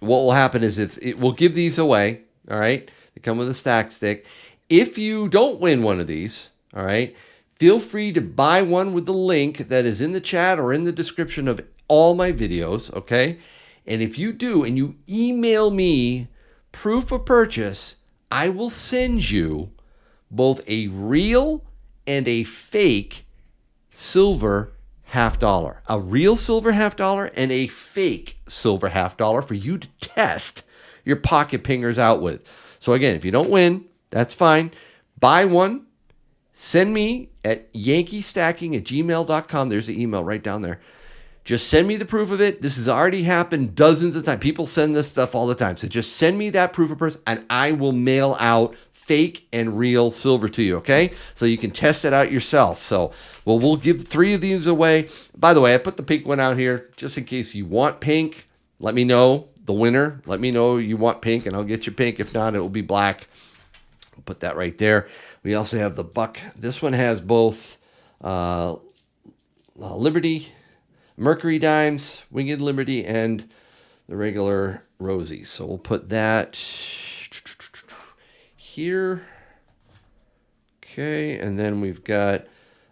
will happen is we'll give these away, all right? They come with a stack stick. If you don't win one of these, all right, feel free to buy one with the link that is in the chat or in the description of all my videos, okay? And if you do and you email me proof of purchase, I will send you both a real and a fake silver $50. A real silver $50 and a fake silver $50 for you to test your pocket pingers out with. So again, if you don't win, that's fine. Buy one. Send me at YankeeStacking@gmail.com. There's the email right down there. Just send me the proof of it. This has already happened dozens of times. People send this stuff all the time. So just send me that proof of purchase and I will mail out fake and real silver to you, okay? So you can test it out yourself. So, well, we'll give 3 of these away. By the way, I put the pink one out here just in case you want pink. Let me know, the winner. Let me know you want pink and I'll get you pink. If not, it will be black. I'll put that right there. We also have the buck. This one has both Liberty, Mercury dimes, Winged Liberty, and the regular Rosie. So we'll put that here. Okay, and then we've got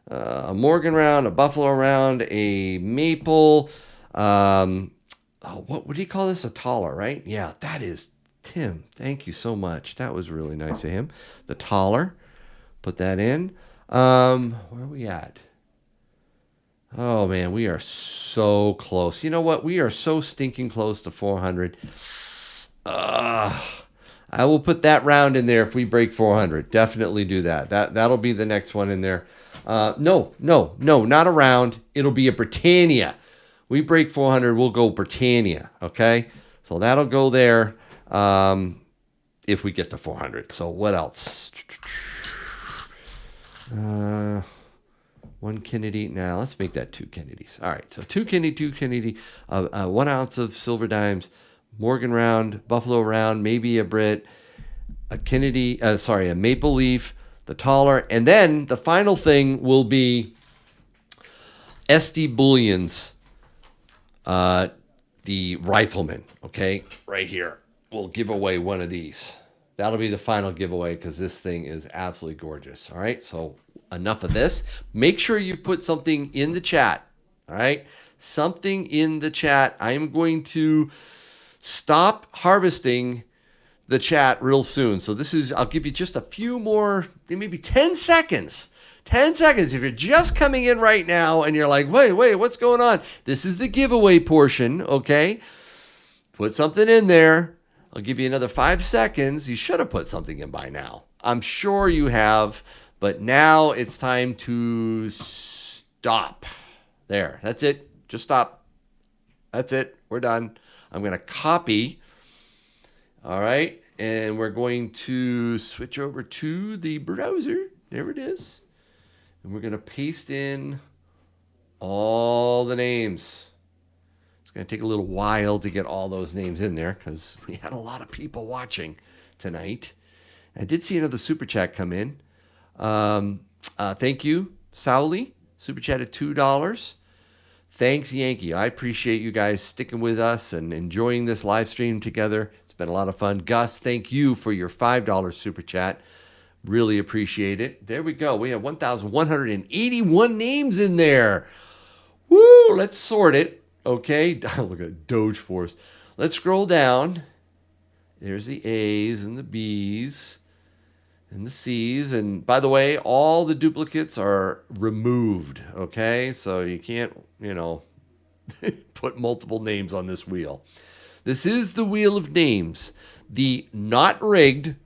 a Morgan round, a Buffalo round, a maple. What do you call this? A taller, right? Yeah, that is Tim. Thank you so much. That was really nice of him. The taller. Put that in. Where are we at? Oh man, we are so close. You know what? We are so stinking close to 400. I will put that round in there if we break 400. Definitely do that. That'll be the next one in there. No, not a round. It'll be a Britannia. We break 400, we'll go Britannia. Okay, so that'll go there if we get to 400. So what else? One Kennedy. Now let's make that 2 Kennedys. All right, so 2 Kennedy, 1 ounce of silver dimes, Morgan round, Buffalo round, maybe a Brit, a Kennedy. A maple leaf, the taller, and then the final thing will be SD Bullion's, the rifleman. Okay, right here. We'll give away one of these. That'll be the final giveaway because this thing is absolutely gorgeous. All right, so enough of this. Make sure you've put something in the chat. All right, something in the chat. I am going to stop harvesting the chat real soon. So I'll give you just a few more, maybe 10 seconds. 10 seconds. If you're just coming in right now and you're like, wait, what's going on? This is the giveaway portion, okay? Put something in there. I'll give you another 5 seconds. You should have put something in by now. I'm sure you have, but now it's time to stop. There, that's it. Just stop. That's it. We're done. I'm going to copy. All right, and we're going to switch over to the browser. There it is. And we're going to paste in all the names. It's going to take a little while to get all those names in there because we had a lot of people watching tonight. I did see another super chat come in. Thank you, Sauli. Super chat at $2. Thanks, Yankee. I appreciate you guys sticking with us and enjoying this live stream together. It's been a lot of fun. Gus, thank you for your $5 super chat. Really appreciate it. There we go. We have 1,181 names in there. Woo! Let's sort it. Okay. Look at Doge Force. Let's scroll down. There's the A's and the B's and the C's. And by the way, all the duplicates are removed. Okay. So you can't, put multiple names on this wheel. This is the Wheel of Names, the not rigged,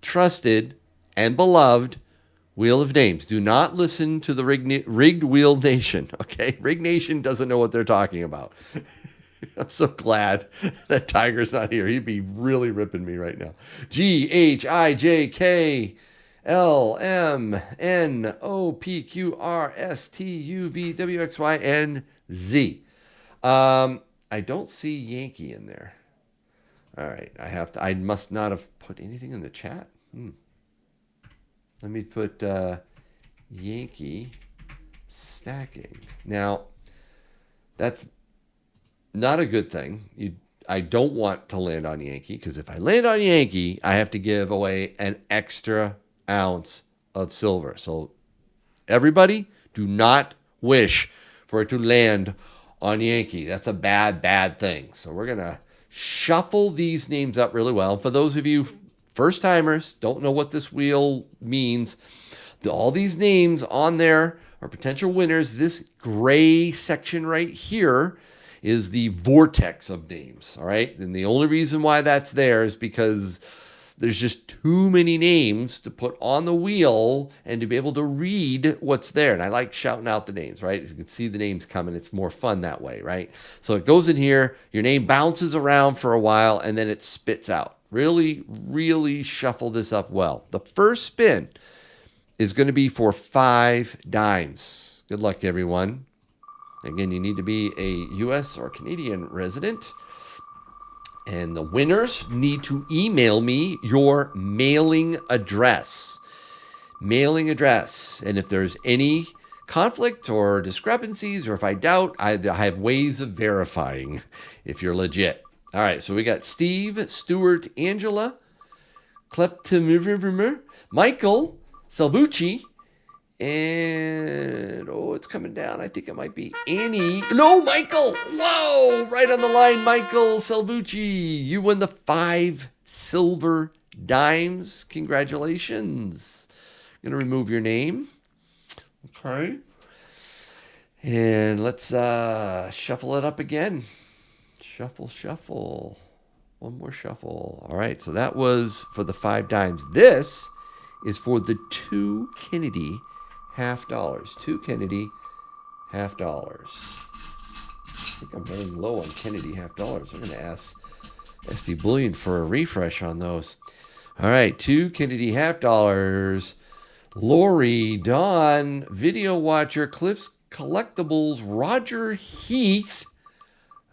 trusted, and beloved Wheel of Names. Do not listen to the rigged Wheel Nation, okay? Rigged Nation doesn't know what they're talking about. I'm so glad that Tiger's not here. He'd be really ripping me right now. GHIJKLMNOPQRSTUVWXYNZ. I don't see Yankee in there. All right, I must not have put anything in the chat. Let me put Yankee stacking. Now, that's not a good thing. I don't want to land on Yankee because if I land on Yankee, I have to give away an extra ounce of silver. So everybody, do not wish for it to land on Yankee. That's a bad thing. So we're going to shuffle these names up really well. For those of you first timers, don't know what this wheel means, all these names on there are potential winners. This gray section right here is the vortex of names, all right? And the only reason why that's there is because there's just too many names to put on the wheel and to be able to read what's there. And I like shouting out the names, right? You can see the names coming. It's more fun that way, right? So it goes in here, your name bounces around for a while, and then it spits out. Really, really shuffle this up well. The first spin is going to be for 5 dimes. Good luck, everyone. Again, you need to be a U.S. or Canadian resident. And the winners need to email me your mailing address. Mailing address. And if there's any conflict or discrepancies, or if I doubt, I have ways of verifying if you're legit. All right, so we got Steve, Stuart, Angela, Kleptimivimer, Michael, Salvucci, And, oh, it's coming down. I think it might be Annie. No, Michael. Whoa, right on the line, Michael Salvucci. You won the 5 silver dimes. Congratulations. I'm going to remove your name. Okay. And let's shuffle it up again. Shuffle, shuffle. One more shuffle. All right, so that was for the 5 dimes. This is for the 2 Kennedy half dollars. 2 Kennedy half dollars. I think I'm running low on Kennedy half dollars. I'm going to ask SD Bullion for a refresh on those. All right, 2 Kennedy half dollars. Lori, Dawn, Video Watcher, Cliff's Collectibles, Roger Heath.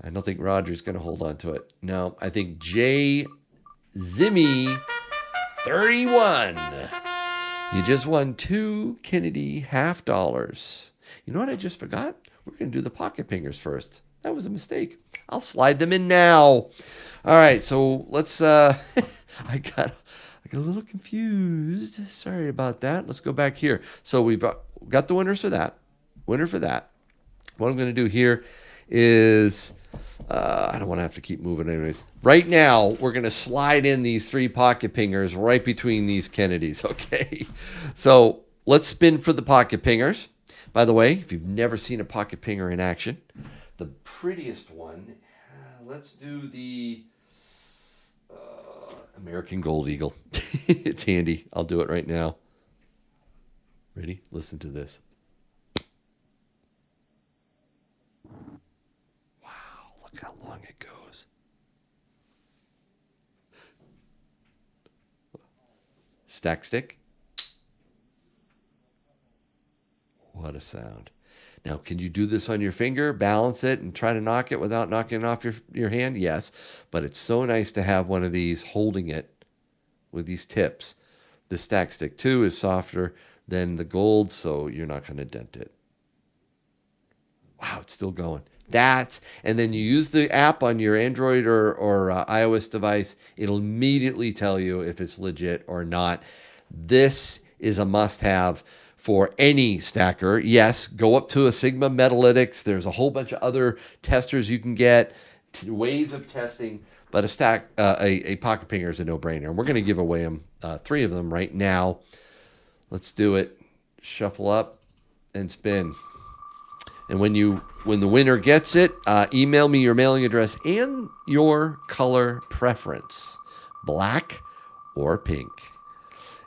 I don't think Roger's going to hold on to it. No, I think Jay Zimmy 31. You just won 2 Kennedy half dollars. You know what I just forgot? We're going to do the pocket pingers first. That was a mistake. I'll slide them in now. All right, so let's I got a little confused. Sorry about that. Let's go back here. So we've got the winners for that. Winner for that. What I'm going to do here is I don't want to have to keep moving anyways. Right now, we're going to slide in these 3 pocket pingers right between these Kennedys, okay? So let's spin for the pocket pingers. By the way, if you've never seen a pocket pinger in action, the prettiest one, let's do the American Gold Eagle. It's handy. I'll do it right now. Ready? Listen to this. Wow, look how long it goes. Stack stick. What a sound. Now, can you do this on your finger, balance it, and try to knock it without knocking it off your hand? Yes, but it's so nice to have one of these holding it with these tips. The stack stick, too, is softer than the gold, so you're not going to dent it. Wow, it's still going. And then you use the app on your Android or iOS device. It'll immediately tell you if it's legit or not. This is a must-have for any stacker. Yes, go up to a Sigma Metalytics. There's a whole bunch of other testers you can get, ways of testing, but a pocket pinger is a no-brainer. And we're going to give away them, 3 of them right now. Let's do it. Shuffle up and spin. And when the winner gets it, email me your mailing address and your color preference, black or pink.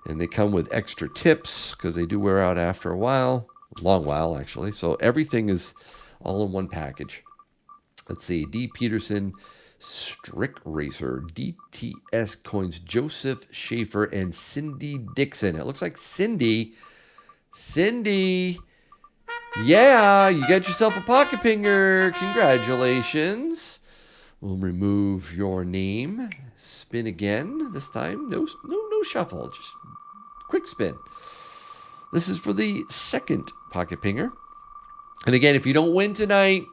And they come with extra tips because they do wear out after a while, long while actually. So everything is all in one package. Let's see, D. Peterson, Strick Racer, DTS Coins, Joseph Schaefer, and Cindy Dixon. It looks like Cindy. Yeah, you got yourself a pocket pinger. Congratulations. We'll remove your name. Spin again. This time, no shuffle. Just quick spin. This is for the second pocket pinger. And again, if you don't win tonight,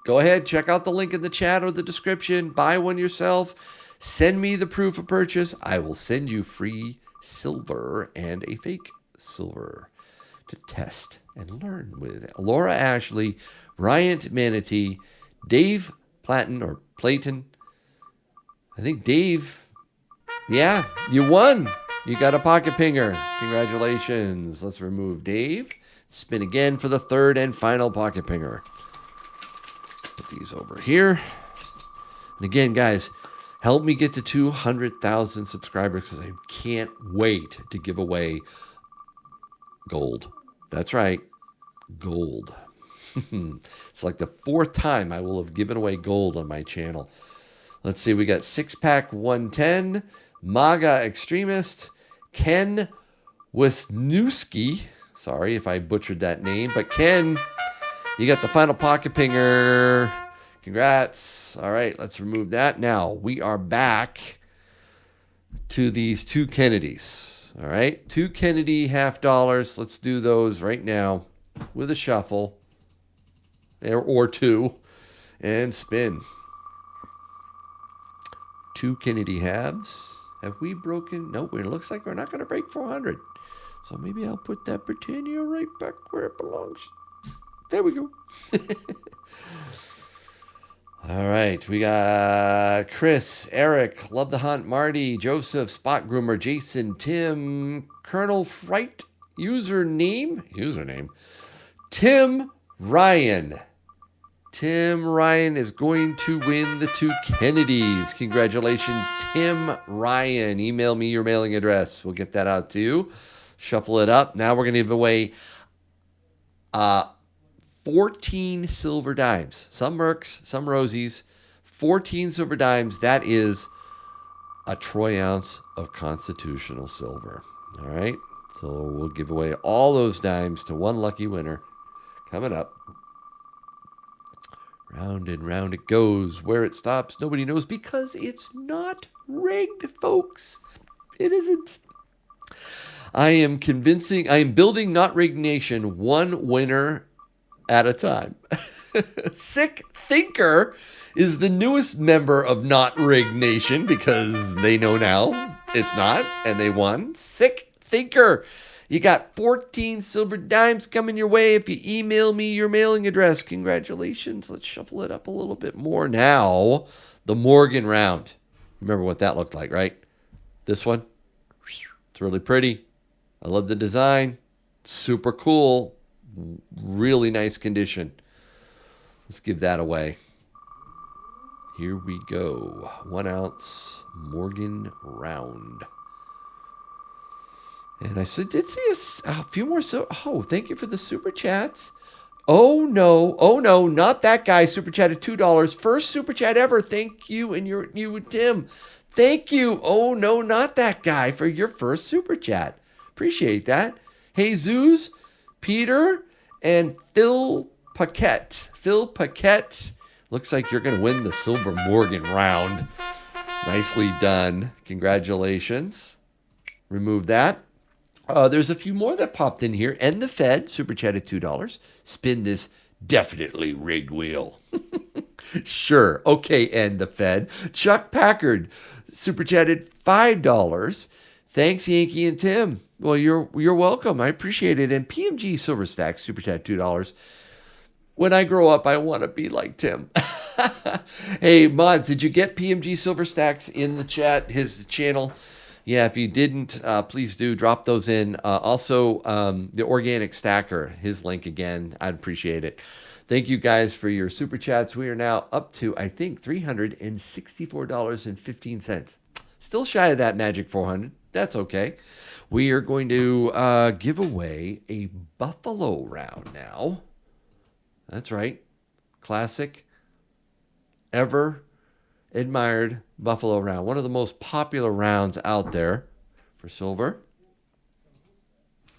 go ahead, check out the link in the chat or the description. Buy one yourself. Send me the proof of purchase. I will send you free silver and a fake silver to test and learn with. Laura Ashley, Bryant Manatee, Dave Platon. I think Dave. Yeah, you won. You got a pocket pinger. Congratulations. Let's remove Dave. Spin again for the third and final pocket pinger. Put these over here. And again, guys, help me get to 200,000 subscribers because I can't wait to give away gold. That's right, gold. It's like the 4th time I will have given away gold on my channel. Let's see, we got 6-pack 110, MAGA Extremist, Ken Wisniewski. Sorry if I butchered that name, but Ken, you got the final pocket pinger. Congrats. All right, let's remove that. Now, we are back to these 2 Kennedys. All right, 2 Kennedy half dollars. Let's do those right now with a shuffle or 2 and spin. 2 Kennedy halves. Have we broken? Nope, it looks like we're not going to break 400. So maybe I'll put that Britannia right back where it belongs. There we go. All right, we got Chris, Eric, Love the Hunt, Marty, Joseph, Spot Groomer, Jason, Tim, Colonel Fright, username, Tim Ryan. Tim Ryan is going to win the 2 Kennedys. Congratulations, Tim Ryan. Email me your mailing address. We'll get that out to you. Shuffle it up. Now we're going to give away 14 silver dimes. Some Mercs, some Rosies. 14 silver dimes. That is a troy ounce of constitutional silver. All right? So we'll give away all those dimes to one lucky winner coming up. Round and round it goes. Where it stops, nobody knows because it's not rigged, folks. It isn't. I am building Not Rigged Nation one winner at a time. Sick Thinker is the newest member of Not Rigged Nation because they know now it's not, and they won. Sick Thinker. You got 14 silver dimes coming your way if you email me your mailing address. Congratulations. Let's shuffle it up a little bit more now. The Morgan round. Remember what that looked like, right? This one. It's really pretty. I love the design. Super cool. Really nice condition. Let's give that away. Here we go. 1 ounce Morgan round. And I said, did see a few more. Thank you for the super chats. Oh no, not that guy. Super chatted $2. First super chat ever. Thank you, and you and Tim. Thank you. Oh no, not that guy for your first super chat. Appreciate that. Jesus, Peter, and Phil Paquette. Phil Paquette. Looks like you're going to win the Silver Morgan round. Nicely done. Congratulations. Remove that. There's a few more that popped in here. And the Fed, super chatted $2. Spin this definitely rigged wheel. Sure. Okay, and the Fed. Chuck Packard, super chatted $5. Thanks, Yankee and Tim. Well, you're welcome. I appreciate it. And PMG Silver Stacks, super chatted $2. When I grow up, I want to be like Tim. Hey, mods, did you get PMG Silver Stacks in the chat, his channel? Yeah, if you didn't, please do drop those in. Also, the Organic Stacker, his link again. I'd appreciate it. Thank you guys for your super chats. We are now up to, I think, $364.15. Still shy of that magic 400. That's okay. We are going to give away a Buffalo round now. That's right. Classic, ever admired Buffalo round. One of the most popular rounds out there for silver.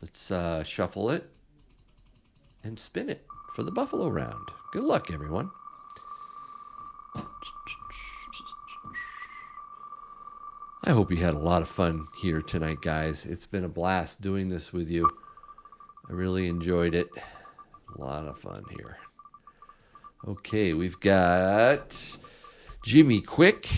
Let's shuffle it and spin it for the Buffalo round. Good luck, everyone. I hope you had a lot of fun here tonight, guys. It's been a blast doing this with you. I really enjoyed it. A lot of fun here. Okay, we've got Jimmy Quick.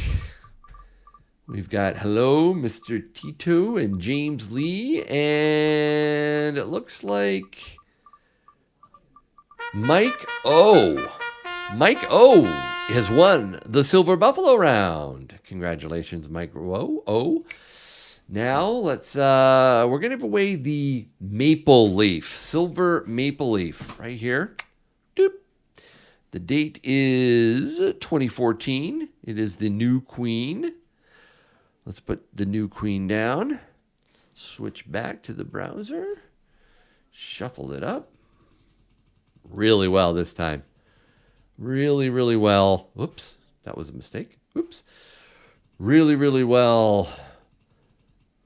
We've got hello, Mr. Tito and James Lee. And it looks like Mike O. Mike O has won the Silver Buffalo round. Congratulations, Mike O. Now let's we're gonna give away the Maple Leaf, Silver Maple Leaf, right here. Doop. The date is 2014. It is the new queen. Let's put the new queen down. Switch back to the browser. Shuffle it up. Really well this time. Really, really well. Whoops, that was a mistake. Whoops. Really, really well.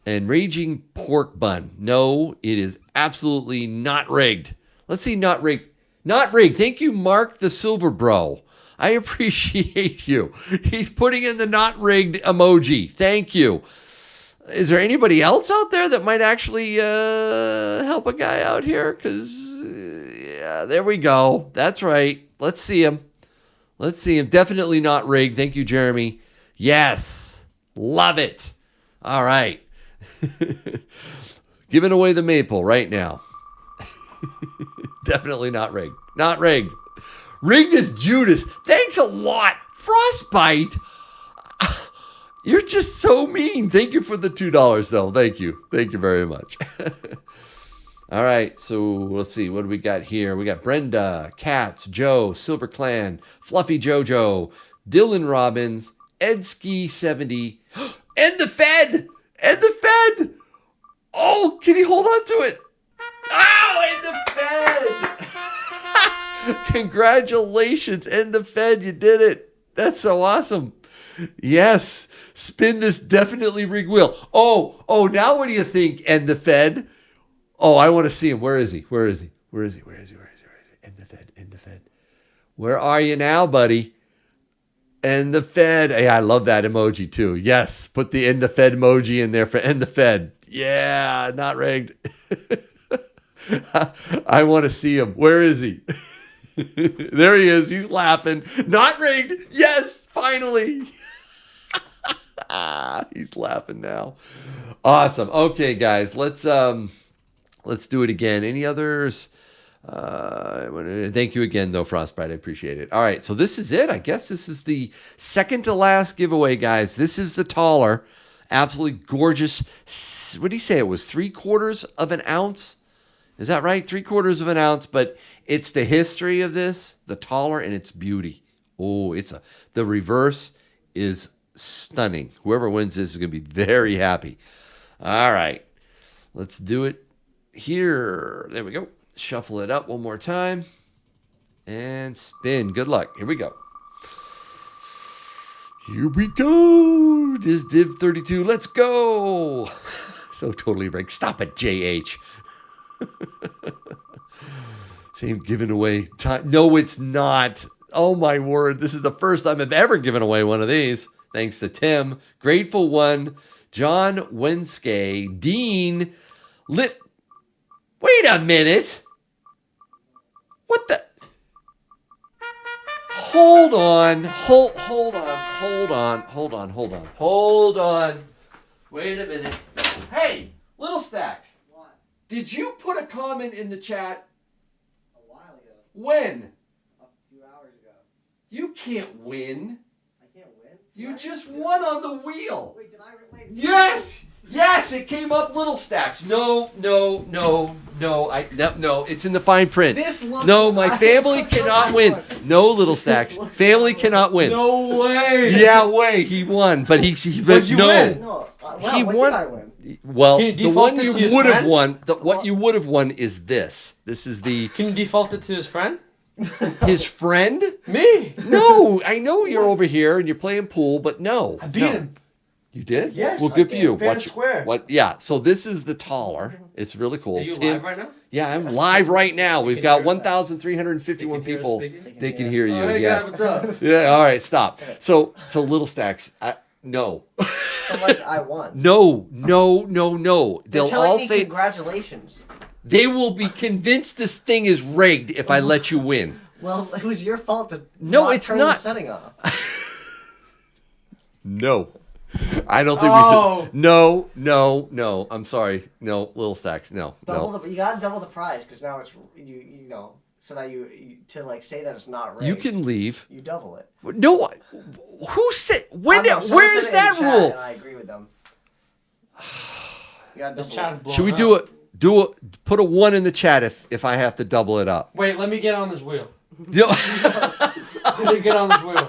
And Raging Pork Bun. No, it is absolutely not rigged. Let's see, not rigged. Not rigged. Thank you, Mark the Silver Bro. I appreciate you. He's putting in the not rigged emoji. Thank you. Is there anybody else out there that might actually help a guy out here? Because, yeah, there we go. That's right. Let's see him. Let's see him. Definitely not rigged. Thank you, Jeremy. Yes. Love it. All right. Giving away the maple right now. Definitely not rigged. Not rigged. Rigged is Judas. Thanks a lot. Frostbite. You're just so mean. Thank you for the $2, though. Thank you. Thank you very much. All right. So let's see. What do we got here? We got Brenda, Katz, Joe, Silver Clan, Fluffy Jojo, Dylan Robbins, Edski70, and the Fed. And the Fed. Oh, can he hold on to it? Oh, and the Fed. Congratulations, and the Fed. You did it. That's so awesome. Yes. Spin this definitely rig wheel. Oh, now what do you think, and the Fed? Oh, I want to see him. Where is he? Where is he? Where is he? Where is he? Where is he? Where is he? And the Fed. And the Fed. Where are you now, buddy? And the Fed. Hey, I love that emoji too. Yes. Put the and the Fed emoji in there for and the Fed. Yeah, not rigged. I want to see him. Where is he? There he is. He's laughing. Not rigged. Yes, finally. He's laughing now. Awesome. Okay, guys, let's do it again. Any others? Thank you again, though, Frostbite. I appreciate it. All right, so this is it. I guess this is the second to last giveaway, guys. This is the taller, absolutely gorgeous. What did he say? It was 3/4 of an ounce. Is that right? 3/4 of an ounce. But it's the history of this, the taller, and its beauty. Oh, the reverse is stunning. Whoever wins this is going to be very happy. All right, let's do it here. There we go. Shuffle it up one more time and spin. Good luck. Here we go. Here we go. This Div 32. Let's go. So totally rigged. Stop it, JH. Same giving away time. No, it's not. Oh, my word. This is the first time I've ever given away one of these. Thanks to Tim. Grateful One. John Wenske. Dean. Lit. Wait a minute. What the? Hold on. Hold on. Wait a minute. Hey, Little Stacks. What? Did you put a comment in the chat? A while ago. When? A few hours ago. You can't win. I can't win? You just won on the wheel. Wait, did I relate? Yes! Yes, it came up Little Stacks. No. It's in the fine print. This looks No, my like- family cannot win. No, Little Stacks. Family cannot win. No way. Yeah, way. He won, but he What'd you no. win? No. He What won. did I win? Well, Can you the default one it you to his would have friend? won. What you would have won is this. This is the Can you default it to his friend? his friend. Me. No, I know you're over here and you're playing pool, but no. I beat no. him. You did? Yes, Well, I good for did. you. Fair and square. What? Yeah. So this is the taller. It's really cool. Are you Tim- live right now? Yeah, I'm live right now. We've can got hear us. 1,351 They can hear us people. speaking? They can hear you. Oh, hey Yes. guys, what's up? Yeah. All right. Stop. So Little Stacks. No. I'm like, I won. No. They're They'll telling all me say congratulations. they will be convinced this thing is rigged if I let you win. Well, it was your fault to No, it's turn not. the setting off. No. I don't think Oh. we should. No. I'm sorry. No, Little Stacks. No. You gotta double the prize because now it's you know so that you to like say that it's not rigged. You can leave. You double it. No. Who said? When? I don't know, someone Where's said it in that the chat, rule? And I agree with them. You gotta This double chat it. is blowing Should we up. put a 1 in the chat if I have to double it up? Wait, let me get on this wheel. You know, Let me get on this wheel.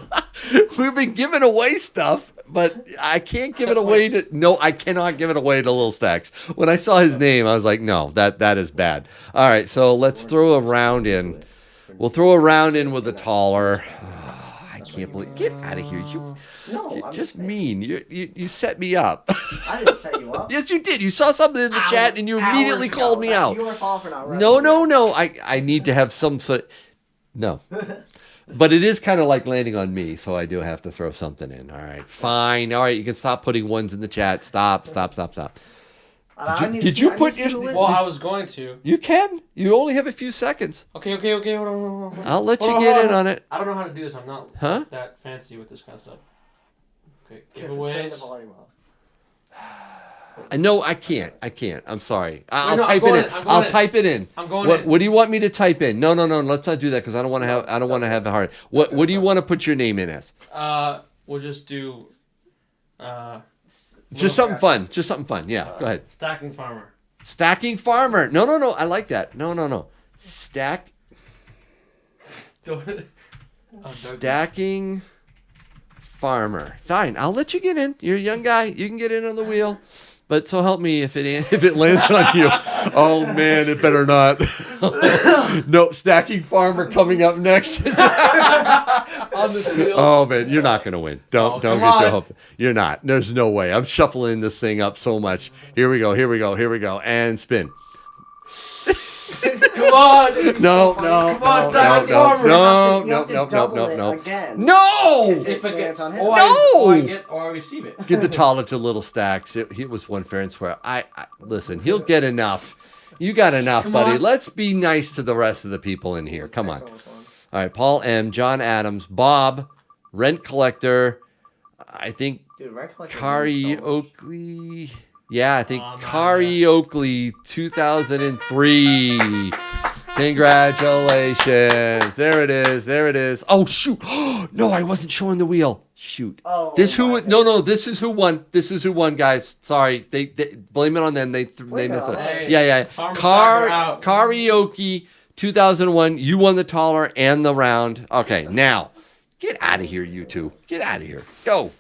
we've been giving away stuff, but I can't give it away to. No, I cannot give it away to Little Stacks. When I saw his name, I was like, no, that is bad. All right, so let's throw a round in. We'll throw a round in with a taller. I can't believe. Get out of here! No, You're I'm just saying. mean. You set me up. I didn't set you up. Yes, you did. You saw something in the chat and you immediately Hours called ago. me That's out. your fault for not No. running. I need to have some sort of... No. But it is kind of like landing on me, so I do have to throw something in. All right, fine. All right, you can stop putting ones in the chat. Stop. Did you put your... Well, I was going to. You can. You only have a few seconds. Okay. Hold on. I'll let Hold you on, get hold in on. on it. I don't know how to do this. I'm not Huh? that fancy with this kind of stuff. Okay, Turn giveaways. the volume off. No, I can't. I'm sorry. I'll no, I'm type going it in. in, I'm going I'll in. type it in. I'm going what, in. What do you want me to type in? No. Let's not do that because I don't want to have. I don't want to have the hard. What do you want to put your name in as? We'll just do. Just something fun. Just something fun. Yeah. Go ahead. Stacking farmer. Stacking farmer. No. I like that. No. Stacking farmer. Fine. I'll let you get in. You're a young guy. You can get in on the wheel. But so help me if it lands on you. Oh man, it better not. No, stacking farmer coming up next. On this wheel. Oh man, you're not gonna win. Don't come get your on. hopes. You're not. There's no way. I'm shuffling this thing up so much. Here we go, and spin. Come on. No. Come on, stacking farmer. You have to double it No. again. No. If I get, on him. or I receive it. Give the taller to little stacks. It was one fair and square. I listen. He'll get enough. You got enough, Come buddy. on. Let's be nice to the rest of the people in here. Come on. All right, Paul M, John Adams, Bob, rent collector. I think Dude, right click. Kari Oakley. Yeah, I think Oh, man. Kari Oakley, 2003. Congratulations. There it is. Oh, shoot. No, I wasn't showing the wheel. Shoot. Oh, This my who? No. This is who won. Guys. Sorry. They blame it on them. They messed it up. on us. Yeah. Farmer Stacker out. Karaoke 2001. You won the taller and the round. Okay, now get out of here, you two. Get out of here. Go.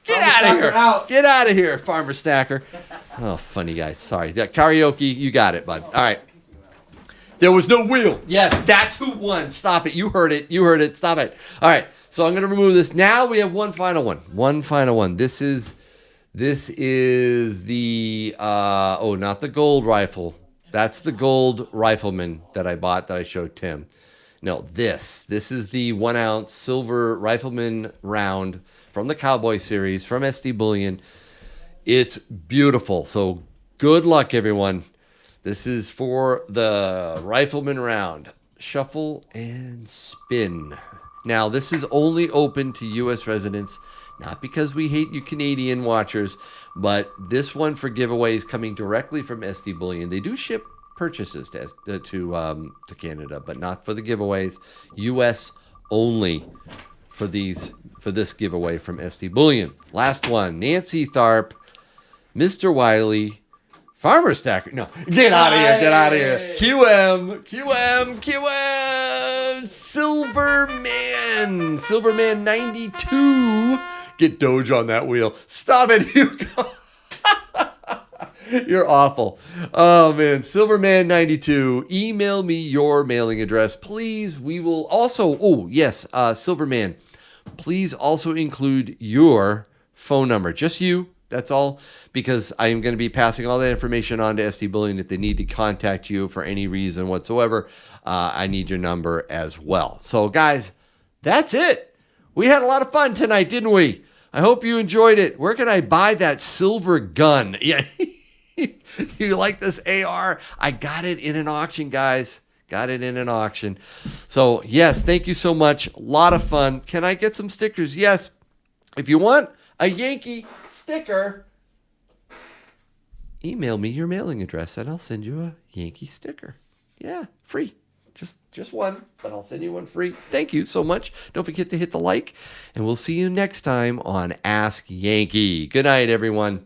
Get Farmer out of here. Stacker out. Get out of here, Farmer Stacker. Oh, funny guys. Sorry. That karaoke. You got it, bud. All right. There was no wheel. Yes, that's who won. Stop it. You heard it. Stop it. All right. So I'm going to remove this. Now we have one final one. This is the not the gold rifle. That's the gold rifleman that I bought that I showed Tim. No, this is the 1 ounce silver rifleman round from the Cowboy series from SD Bullion. It's beautiful. So good luck, everyone. This is for the rifleman round. Shuffle and spin. Now, this is only open to U.S. residents, not because we hate you Canadian watchers, but this one for giveaway is coming directly from SD Bullion. They do ship purchases to Canada, but not for the giveaways. U.S. only for this giveaway from SD Bullion. Last one, Nancy Tharp, Mr. Wiley, Farmer Stacker. No, get out of here. QM. Silverman 92. Get Doge on that wheel. Stop it, Hugo. You're awful. Oh, man. Silverman 92. Email me your mailing address, please. We will also, Silverman, please also include your phone number. Just you. That's all, because I am going to be passing all that information on to SD Bullion. If they need to contact you for any reason whatsoever, I need your number as well. So, guys, that's it. We had a lot of fun tonight, didn't we? I hope you enjoyed it. Where can I buy that silver gun? Yeah, you like this AR? I got it in an auction, guys. Got it in an auction. So, yes, thank you so much. A lot of fun. Can I get some stickers? Yes. If you want a Yankee sticker, email me your mailing address and I'll send you a Yankee sticker. Yeah, free. Just one, but I'll send you one free. Thank you so much. Don't forget to hit the like, and we'll see you next time on Ask Yankee. Good night, everyone.